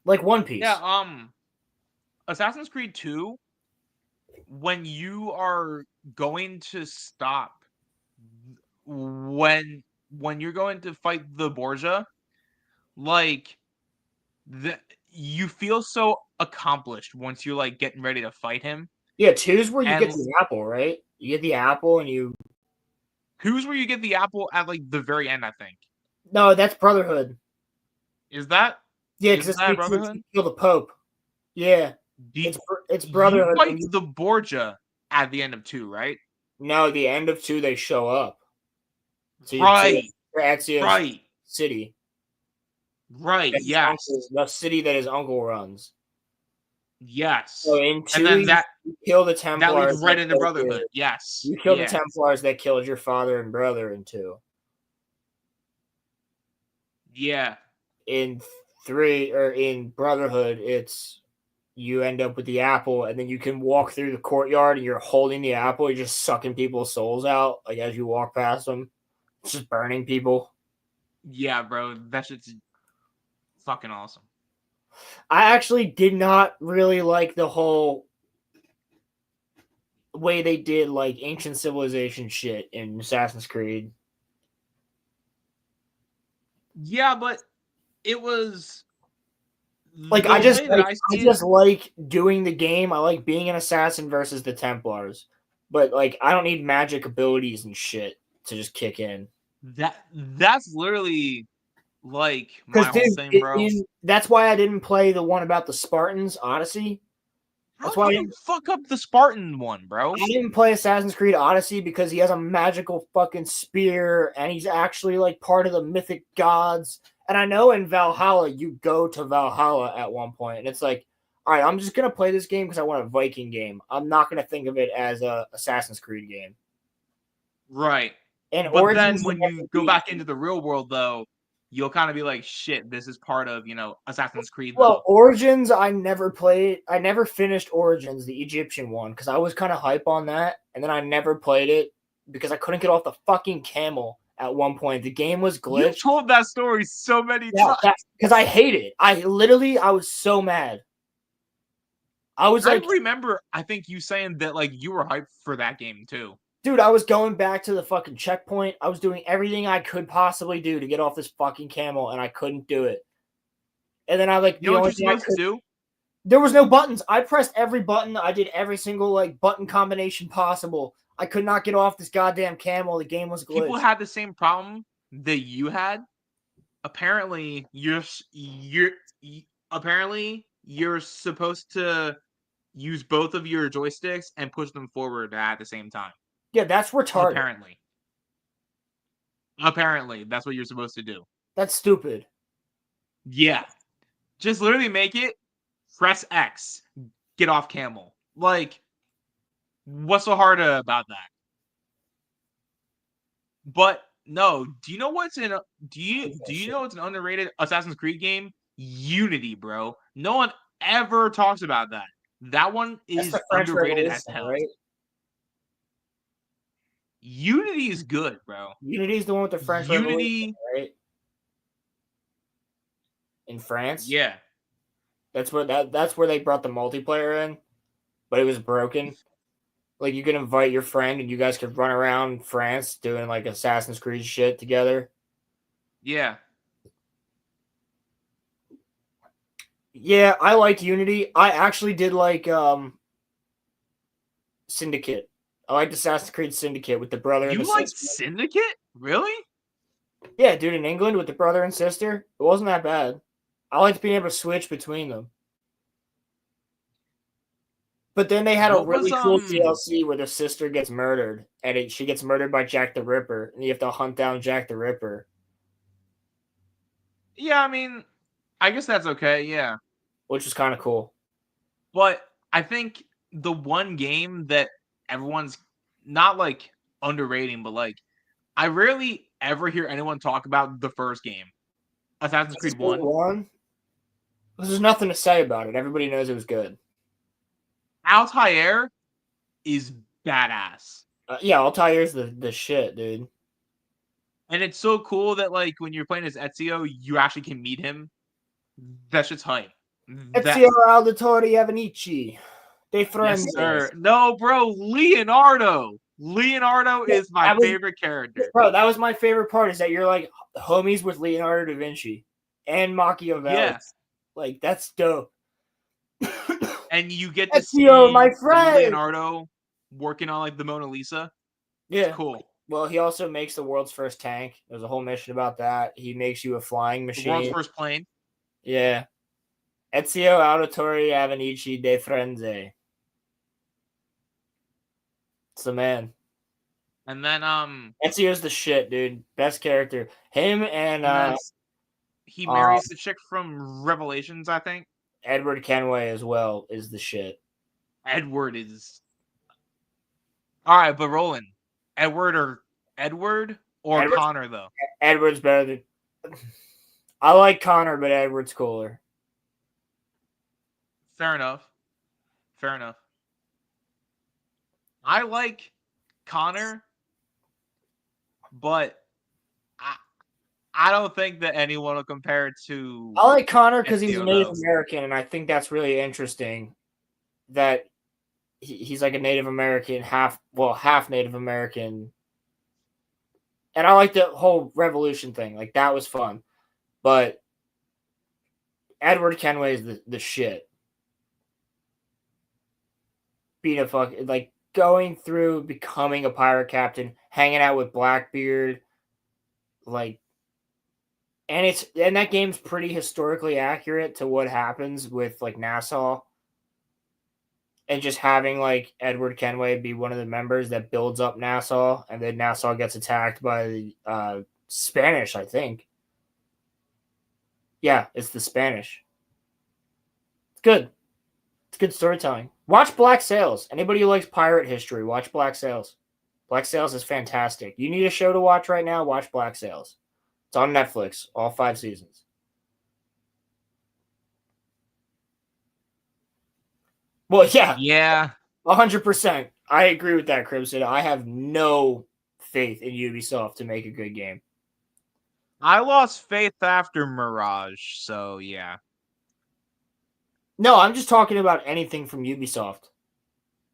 Like One Piece. Yeah, Assassin's Creed 2, when you are going to stop when you're going to fight the Borgia, like you feel so accomplished once you're like getting ready to fight him. Yeah, 2's where you get the apple, right? You get the apple and you who's where you get the apple at like the very end, I think. No, that's Brotherhood. Is that? Yeah, Is because that you Brotherhood? kill the Pope. Yeah, it's Brotherhood. You fight the Borgia at the end of 2, right? No, the end of 2 they show up. So Right. Ezio's Right. city. Right. Yes. The city that his uncle runs. Yes. So in 2, and then that you kill the Templars. that leads right into killed Brotherhood. Yes. You kill the yes. Templars that killed your father and brother in 2. Yeah. In 3 or in Brotherhood, it's you end up with the apple, and then you can walk through the courtyard, and you're holding the apple. You're just sucking people's souls out, like as you walk past them, it's just burning people. Yeah, bro, that shit's fucking awesome. I actually did not really like the whole way they did like ancient civilization shit in Assassin's Creed. Yeah, but it was like the I just way that like, I I see just it. like doing the game. I like being an assassin versus the Templars, but like I don't need magic abilities and shit to just kick in. That's literally like my whole thing, bro. That's why I didn't play the one about the Spartans, Odyssey. That's why How you fuck up the Spartan one, bro? I didn't play Assassin's Creed Odyssey because he has a magical fucking spear and he's actually like part of the mythic gods. And I know in Valhalla, you go to Valhalla at one point, and it's like, all right, I'm just gonna play this game because I want a Viking game. I'm not gonna think of it as a Assassin's Creed game. Right. And but Origins then when you go back into the real world, though, you'll kind of be like, shit, this is part of, Assassin's Creed, though. Well, Origins, I never played. I never finished Origins, the Egyptian one, because I was kind of hype on that, and then I never played it because I couldn't get off the fucking camel at one point. The game was glitched. You told that story so many times. Because I hate it. I was so mad. I remember, I think you saying that, like, you were hyped for that game, too. Dude, I was going back to the fucking checkpoint. I was doing everything I could possibly do to get off this fucking camel, and I couldn't do it. And then I like, you know what you're supposed to do? There was no buttons. I pressed every button. I did every single like button combination possible. I could not get off this goddamn camel. The game was glitched. People had the same problem that you had. Apparently, you're supposed to use both of your joysticks and push them forward at the same time. Yeah, that's retarded. Apparently, that's what you're supposed to do. That's stupid. Yeah. Just literally make it press X, get off camel. Like, what's so hard about that? But no, do you know what's in? Do you know it's an underrated Assassin's Creed game? Unity, bro. No one ever talks about that. That one is underrated as hell. Right? Unity is good, bro. Unity is the one with the French Revolution, right? In France, yeah, that's where they brought the multiplayer in, but it was broken. Like you could invite your friend and you guys could run around France doing like Assassin's Creed shit together. Yeah. Yeah, I like Unity. I actually did like Syndicate. I liked Assassin's Creed Syndicate with the brother and the sister. You liked Syndicate? Really? Yeah, dude, in England with the brother and sister. It wasn't that bad. I liked being able to switch between them. But then they had a really cool DLC where the sister gets murdered, and she gets murdered by Jack the Ripper, and you have to hunt down Jack the Ripper. Yeah, I mean, I guess that's okay, yeah. Which is kind of cool. But I think the one game that everyone's not, like, underrating, but, like, I rarely ever hear anyone talk about the first game. Assassin's Creed 1. There's nothing to say about it. Everybody knows it was good. Altair is badass. Yeah, Altair's the shit, dude. And it's so cool that, like, when you're playing as Ezio, you actually can meet him. That shit's hype. Ezio Auditore Avenici. De Frenzy. Yes, sir. No, bro, Leonardo. Leonardo is my favorite character. Bro, that was my favorite part, is that you're, like, homies with Leonardo da Vinci and Machiavelli. Yeah. Like, that's dope. And you get to see my friend Leonardo working on like the Mona Lisa. Yeah, it's cool. Well, he also makes the world's first tank. There's a whole mission about that. He makes you a flying The world's machine. first plane. Yeah. Ezio Auditore Avenici de Frenze. It's the man. And then Ezio's the shit, dude. Best character. Him and then he marries the chick from Revelations, I think. Edward Kenway as well is the shit. Edward is all right, but Roland, Edward or Connor though. Edward's better than. I like Connor, but Edward's cooler. Fair enough. Fair enough. I like Connor, but I don't think that anyone will compare it to. I like Connor because he's a Ezio, Native though. American, and I think that's really interesting. That he's like a Native American, half Native American, and I like the whole revolution thing. Like that was fun, but Edward Kenway is the shit. Being a fuck like going through becoming a pirate captain, hanging out with Blackbeard, like, and that game's pretty historically accurate to what happens with like Nassau. And just having like Edward Kenway be one of the members that builds up Nassau, and then Nassau gets attacked by the Spanish, I think. Yeah, it's the Spanish. It's good. It's good storytelling. Watch Black Sails. Anybody who likes pirate history, watch Black Sails. Black Sails is fantastic. You need a show to watch right now, watch Black Sails. It's on Netflix, all 5 seasons. Well, yeah. Yeah. 100%. I agree with that, Crimson. I have no faith in Ubisoft to make a good game. I lost faith after Mirage, so yeah. No, I'm just talking about anything from Ubisoft.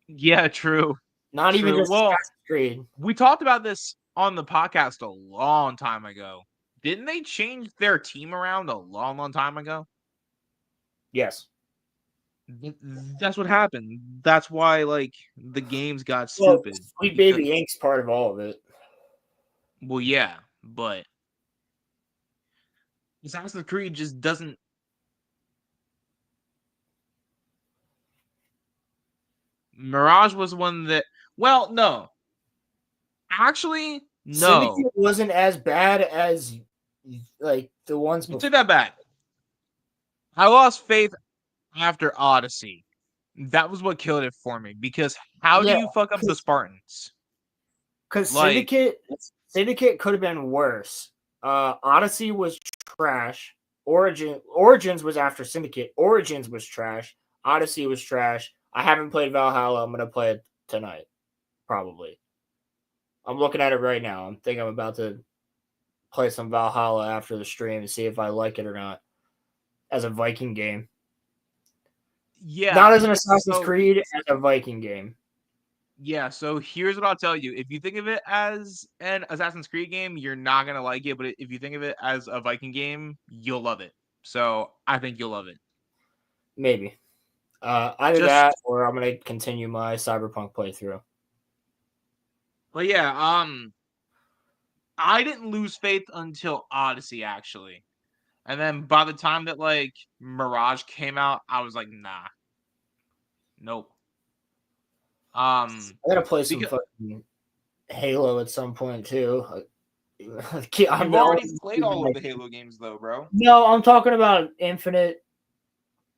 Yeah, true. Not even just Assassin's Creed. We talked about this on the podcast a long time ago. Didn't they change their team around a long, long time ago? Yes. That's what happened. That's why, like, the games got stupid. Sweet Baby Inc.'s part of all of it. Well, yeah, but Assassin's Creed just doesn't. Mirage was one that. Well, no. Actually, no. Syndicate wasn't as bad as like the ones before. Take that back. I lost faith after Odyssey. That was what killed it for me. Because how do you fuck up the Spartans? Because Syndicate could have been worse. Odyssey was trash. Origins was after Syndicate. Origins was trash. Odyssey was trash. I haven't played Valhalla. I'm gonna play it tonight, probably. I'm looking at it right now. I'm thinking I'm about to play some Valhalla after the stream and see if I like it or not. As a Viking game. Yeah. Not as an Assassin's Creed, as a Viking game. Yeah, so here's what I'll tell you. If you think of it as an Assassin's Creed game, you're not going to like it. But if you think of it as a Viking game, you'll love it. So I think you'll love it. Maybe. Either that or I'm going to continue my Cyberpunk playthrough. But yeah, I didn't lose faith until Odyssey, actually. And then by the time that, like, Mirage came out, I was like, nah. Nope. I gotta play some fucking Halo at some point too. You've already played all of the Halo games, though, bro. No, I'm talking about Infinite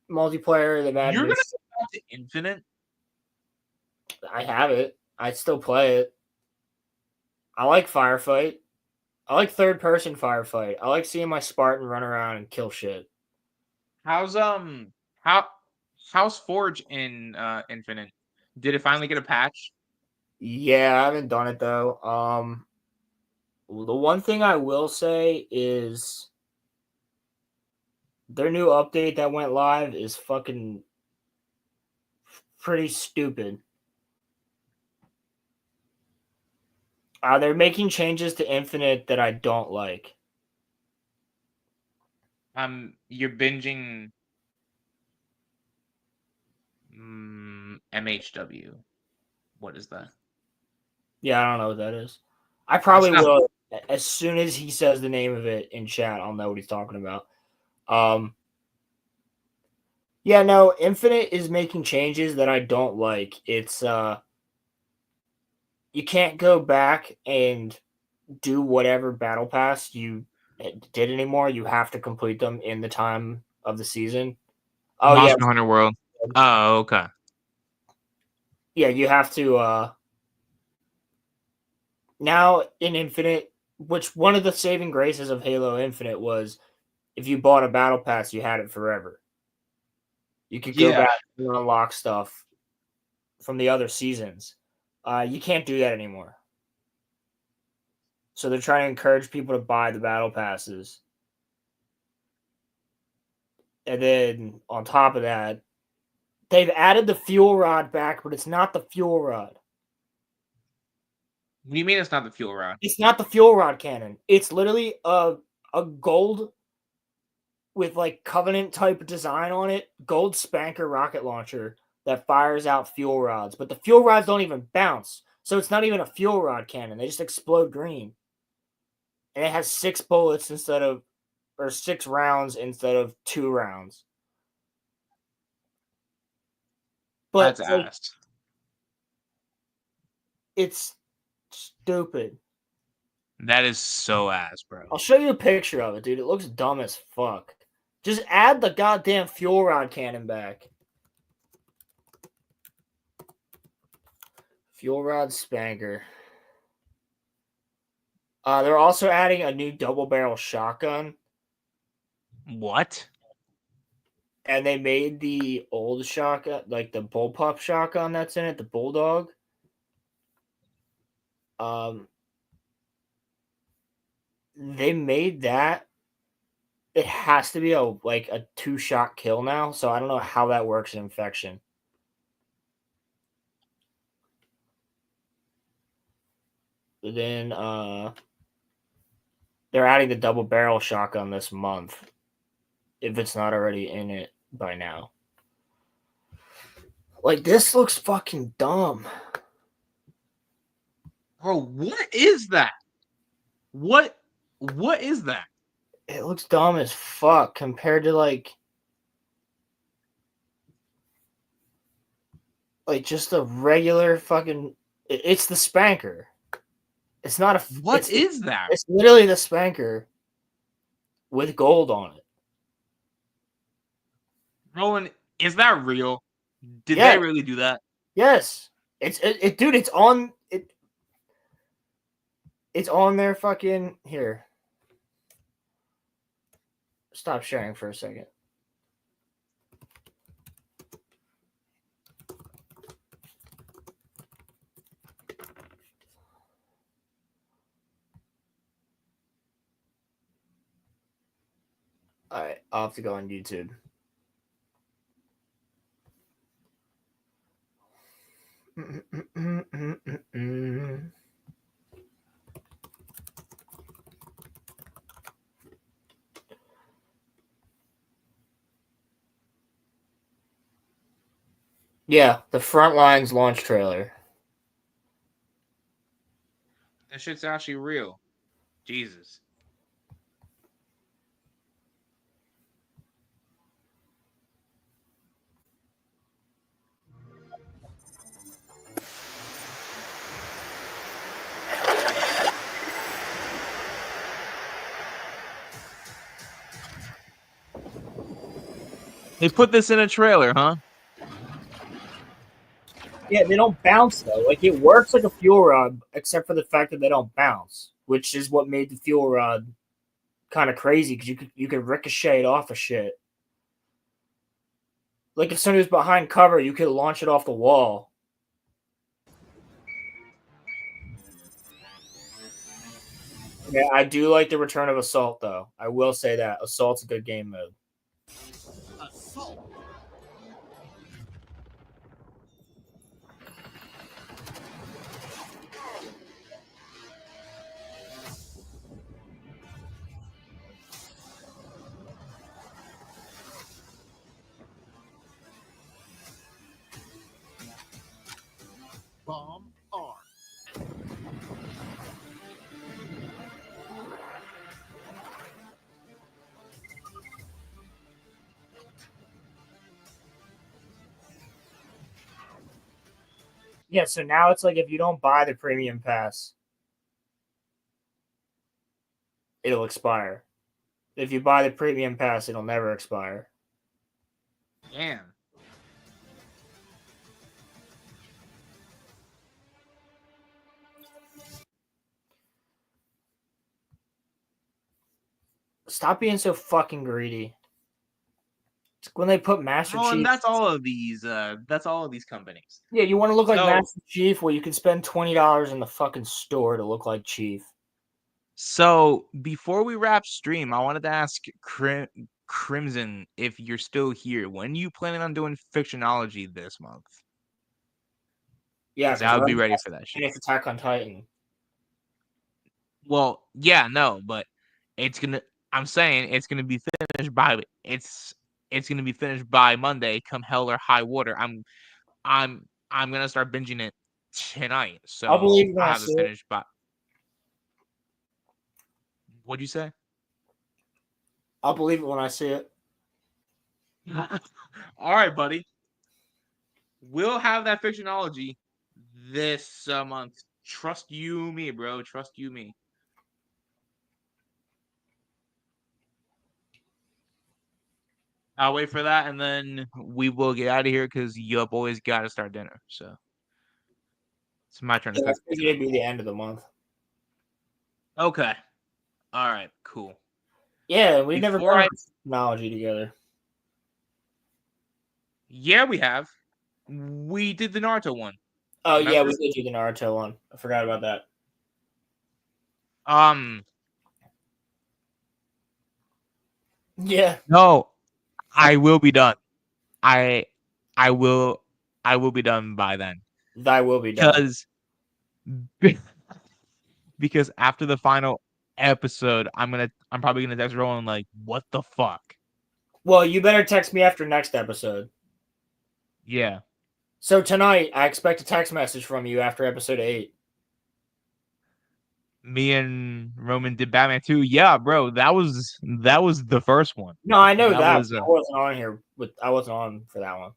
multiplayer. The Madness. You're gonna go back to Infinite? I have it. I still play it. I like Firefight. I like third-person Firefight. I like seeing my Spartan run around and kill shit. How's Forge in Infinite? Did it finally get a patch? Yeah, I haven't done it though. The one thing I will say is their new update that went live is fucking pretty stupid. They're making changes to Infinite that I don't like. You're binging MHW. What is that? Yeah, I don't know what that is. I probably That's not- will as soon as he says the name of it in chat. I'll know what he's talking about. Yeah, no, Infinite is making changes that I don't like. It's you can't go back and do whatever battle pass you did anymore. You have to complete them in the time of the season. Oh yeah, Monster Hunter World. Oh, okay. yeah, you have to now in Infinite, which one of the saving graces of Halo Infinite was if you bought a battle pass, you had it forever. You could go Yeah. back and unlock stuff from the other seasons. You can't do that anymore. So they're trying to encourage people to buy the battle passes. And then on top of that, they've added the fuel rod back, but it's not the fuel rod. What do you mean it's not the fuel rod? It's not the fuel rod cannon. It's literally a gold with like Covenant type design on it, gold spanker rocket launcher that fires out fuel rods. But the fuel rods don't even bounce. So it's not even a fuel rod cannon. They just explode green. And it has 6 bullets instead of, or 6 rounds instead of 2 rounds. But That's like, ass. it's stupid. That is so ass, bro. I'll show you a picture of it, dude. It looks dumb as fuck. Just add the goddamn fuel rod cannon back. Fuel rod spanker. They're also adding a new double barrel shotgun. What? And they made the old shotgun, like the bullpup shotgun that's in it, the bulldog. They made that. It has to be a 2-shot kill now, so I don't know how that works in Infection. But then they're adding the double barrel shotgun this month, if it's not already in it by now. Like, this looks fucking dumb. Bro, what is that? What is that? It looks dumb as fuck compared to like just a regular fucking. It's the spanker. It's not a. What is that? It's literally the spanker with gold on it. Rowan, is that real? Did Yeah. they really do that? Yes, dude. It's on it. It's on their fucking here. Stop sharing for a second. All right, I'll have to go on YouTube. Yeah, the Frontlines launch trailer. That shit's actually real. Jesus. They put this in a trailer, huh? Yeah, they don't bounce though. Like, it works like a fuel rod, except for the fact that they don't bounce, which is what made the fuel rod kind of crazy because you could ricochet it off of shit. Like, if somebody was behind cover, you could launch it off the wall. Yeah, I do like the return of Assault though. I will say that Assault's a good game mode. Assault. Bomb arm. Yeah, so now it's like if you don't buy the premium pass, it'll expire. If you buy the premium pass, it'll never expire. Damn. Stop being so fucking greedy. It's when they put Master Oh, Chief. and that's all of these. That's all of these companies. Yeah, you want to look like So- Master Chief? Well, you can spend $20 in the fucking store to look like Chief. So before we wrap stream, I wanted to ask Crimson if you're still here. When you planning on doing Fictionology this month? Yeah, 'Cause I would be ready for that shit. It's Attack on Titan. Well, yeah, no, but it's gonna. I'm saying it's gonna be finished by it's gonna be finished by Monday, come hell or high water. I'm gonna start binging it tonight, so I'll believe when I I have it see it. finished by. What'd you say? I'll believe it when I see it. All right, buddy. We'll have that Fictionology this month. Trust you, me, bro. Trust you, me. I'll wait for that, and then we will get out of here because your boys got to start dinner. So it's my turn to Yeah, cook. I figured it'd be the end of the month. Okay. All right. Cool. Yeah, we've never Before done technology together. Yeah, we have. We did the Naruto one. Oh yeah, we Remember? did do the Naruto one. I forgot about that. Yeah. No, I will be done. I will be done by then. Thy will be done. Because after the final episode, I'm probably gonna text Rowan like, what the fuck? Well, you better text me after next episode. Yeah. So tonight, I expect a text message from you after episode 8. Me and Roman did Batman 2. Yeah, bro, that was the first one. No, I know that. Was, I wasn't on here. I wasn't on for that one.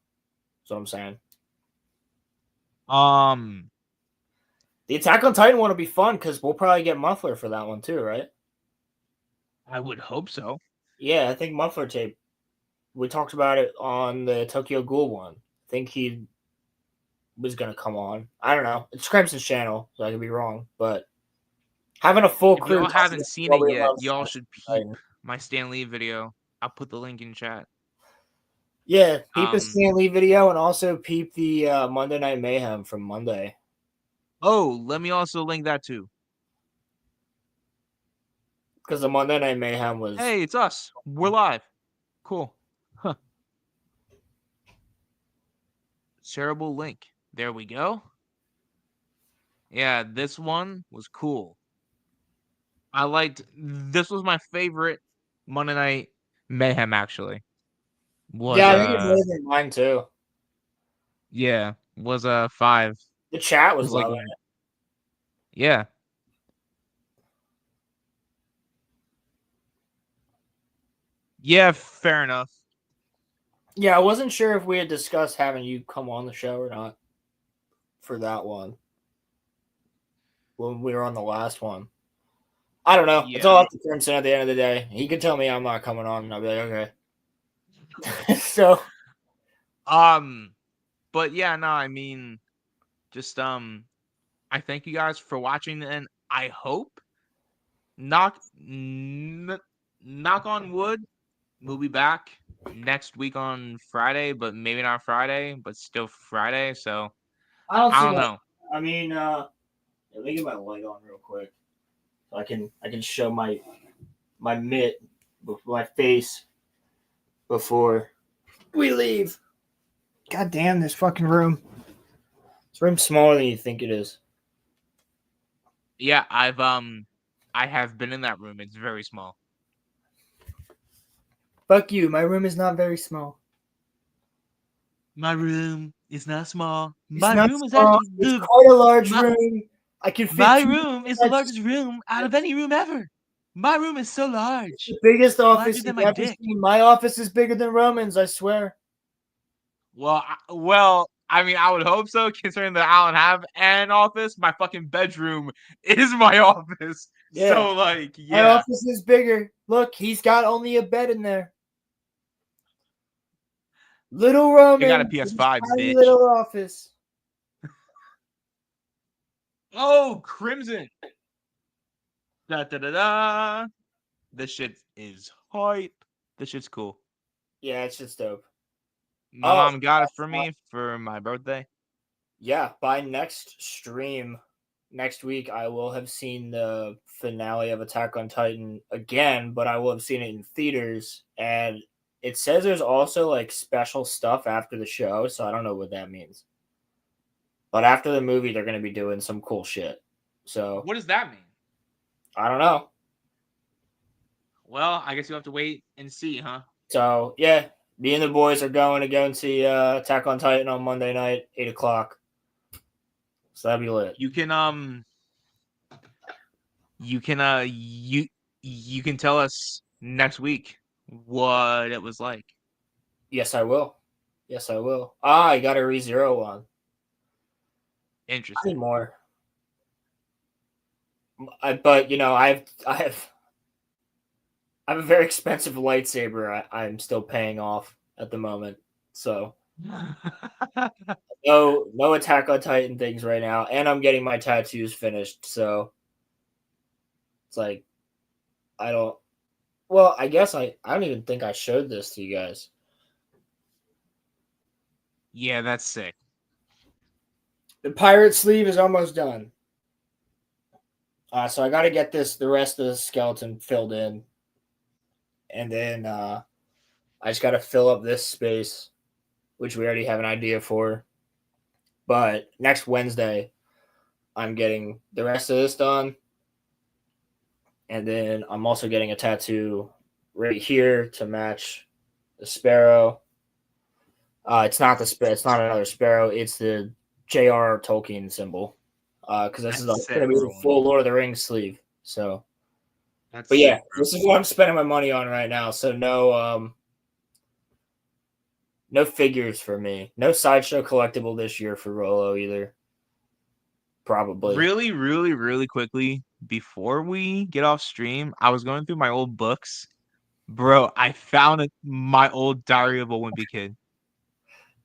That's what I'm saying. The Attack on Titan one will be fun because we'll probably get Muffler for that one too, right? I would hope so. Yeah, I think Muffler tape. We talked about it on the Tokyo Ghoul one. I think he was gonna come on. I don't know. It's Crimson's channel, so I could be wrong. But having a full If crew. y'all haven't seen it yet, y'all should peep my Stan Lee video. I'll put the link in chat. Yeah, peep the Stan Lee video and also peep the Monday Night Mayhem from Monday. Oh, let me also link that too. Because the Monday Night Mayhem was. Hey, it's us. We're live. Cool. Huh. Shareable link. There we go. Yeah, this one was cool. I liked. This was my favorite Monday Night Mayhem. Actually, was, yeah, I think it's better than mine too. Yeah, was 5. The chat was like, loving it. Yeah. Yeah, fair enough. Yeah, I wasn't sure if we had discussed having you come on the show or not for that one when we were on the last one. I don't know. Yeah. It's all up to Crimson at the end of the day. He could tell me I'm not coming on, and I'll be like, okay. So, but yeah, no, I mean, just I thank you guys for watching, and I hope knock on wood, we'll be back next week on Friday, but maybe not Friday, but still Friday. So I don't know. I mean, let me get my light on real quick, so I can show my mitt, my face before we leave. God damn this fucking room! This room's smaller than you think it is. Yeah, I have been in that room. It's very small. Fuck you. My room is not very small. My room is not small. It's My not room is small. actually It's quite a large room. I can fit. My room is the largest room out of any room ever. My room is so large. It's the biggest office Larger than you've my ever dick. seen. My office is bigger than Roman's, I swear. Well, I mean, I would hope so, considering that I don't have an office. My fucking bedroom is my office. Yeah. So, like, My yeah. office is bigger. Look, he's got only a bed in there. Little Roman. You got a PS5, tiny bitch. little office. Oh, Crimson. Da da da da. This shit is hype. This shit's cool. Yeah, it's just dope. My mom got it for me for my birthday. Yeah, by next stream, next week, I will have seen the finale of Attack on Titan again, but I will have seen it in theaters. And it says there's also like special stuff after the show, so I don't know what that means. But after the movie, they're going to be doing some cool shit. So What does that mean? I don't know. Well, I guess you have to wait and see, huh? So yeah, me and the boys are going to go and see Attack on Titan on Monday night, 8:00. So that'd be lit. You can you can tell us next week what it was like. Yes, I will. Yes, I will. I got a ReZero one. Interesting. I need more. But you know, I have a very expensive lightsaber. I'm still paying off at the moment. So no Attack on Titan things right now, and I'm getting my tattoos finished. So it's like I don't. Well, I guess I don't even think I showed this to you guys. Yeah, that's sick. The pirate sleeve is almost done. So I got to get the rest of the skeleton filled in, and then I just got to fill up this space, which we already have an idea for. But next Wednesday, I'm getting the rest of this done, and then I'm also getting a tattoo right here to match the sparrow. It's not the sparrow. It's not another sparrow. It's the J.R. Tolkien symbol. Because this is going to be the full Lord of the Rings sleeve. So, but yeah, this is what I'm spending my money on right now. So no figures for me. No Sideshow collectible this year for Rolo either. Probably. Really, really, really quickly before we get off stream, I was going through my old books. Bro, I found my old Diary of a Wimpy Kid.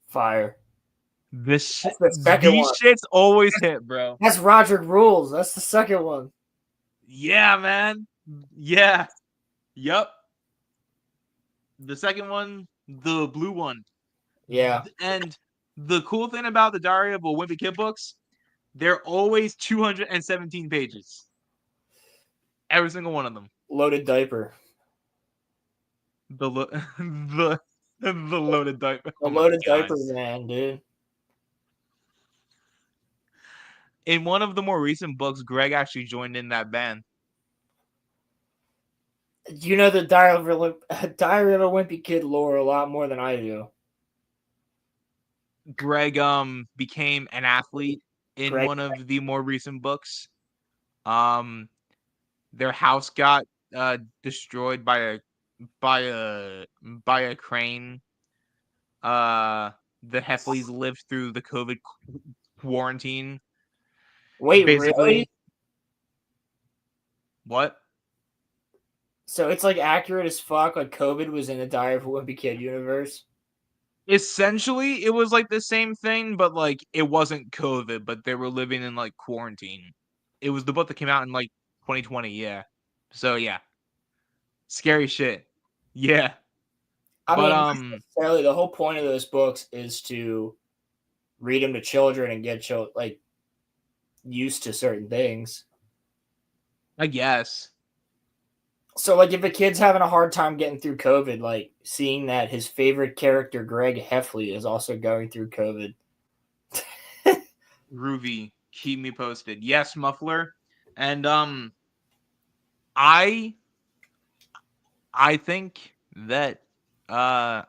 Fire. These one. shits always hit, bro. That's Roderick Rules. That's the second one. Yeah, man. Yeah. Yup. The second one, the blue one. Yeah. And the cool thing about the Diary of a Wimpy Kid books, they're always 217 pages. Every single one of them. Loaded diaper. The loaded diaper. The loaded diaper man, dude. In one of the more recent books, Greg actually joined in that band. You know the Diary of a Wimpy Kid lore a lot more than I do. Greg became an athlete in one of the more recent books. Their house got destroyed by a crane. The Heffleys lived through the COVID quarantine. Wait, basically. Really? What? So it's like accurate as fuck. Like COVID was in the Diary of a Wimpy Kid universe. Essentially, it was like the same thing, but like it wasn't COVID, but they were living in like quarantine. It was the book that came out in like 2020. Yeah. So yeah. Scary shit. Yeah. I mean, necessarily the whole point of those books is to read them to children and get like used to certain things. I guess. So, like, if a kid's having a hard time getting through COVID, like seeing that his favorite character, Greg Heffley, is also going through COVID. Ruby, keep me posted. Yes, Muffler. And I think that I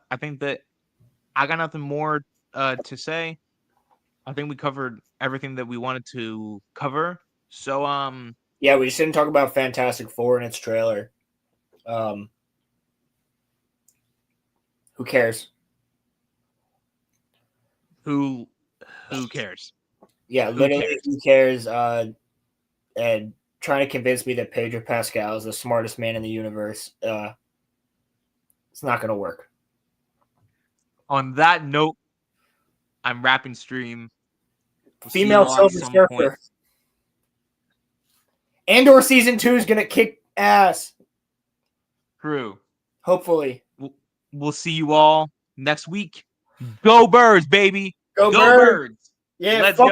got nothing more to say. I think we covered everything that we wanted to cover. So yeah, we just didn't talk about Fantastic Four in its trailer. Who cares? Who Who cares? Yeah, Who literally, cares? who cares? And trying to convince me that Pedro Pascal is the smartest man in the universe. It's not going to work. On that note, I'm wrapping stream. We'll see Female you all at Silver some Surfer. point. Andor season 2 is going to kick ass. True. Hopefully. We'll see you all next week. Go Birds, baby. Go Birds. Yeah, Let's fuck go.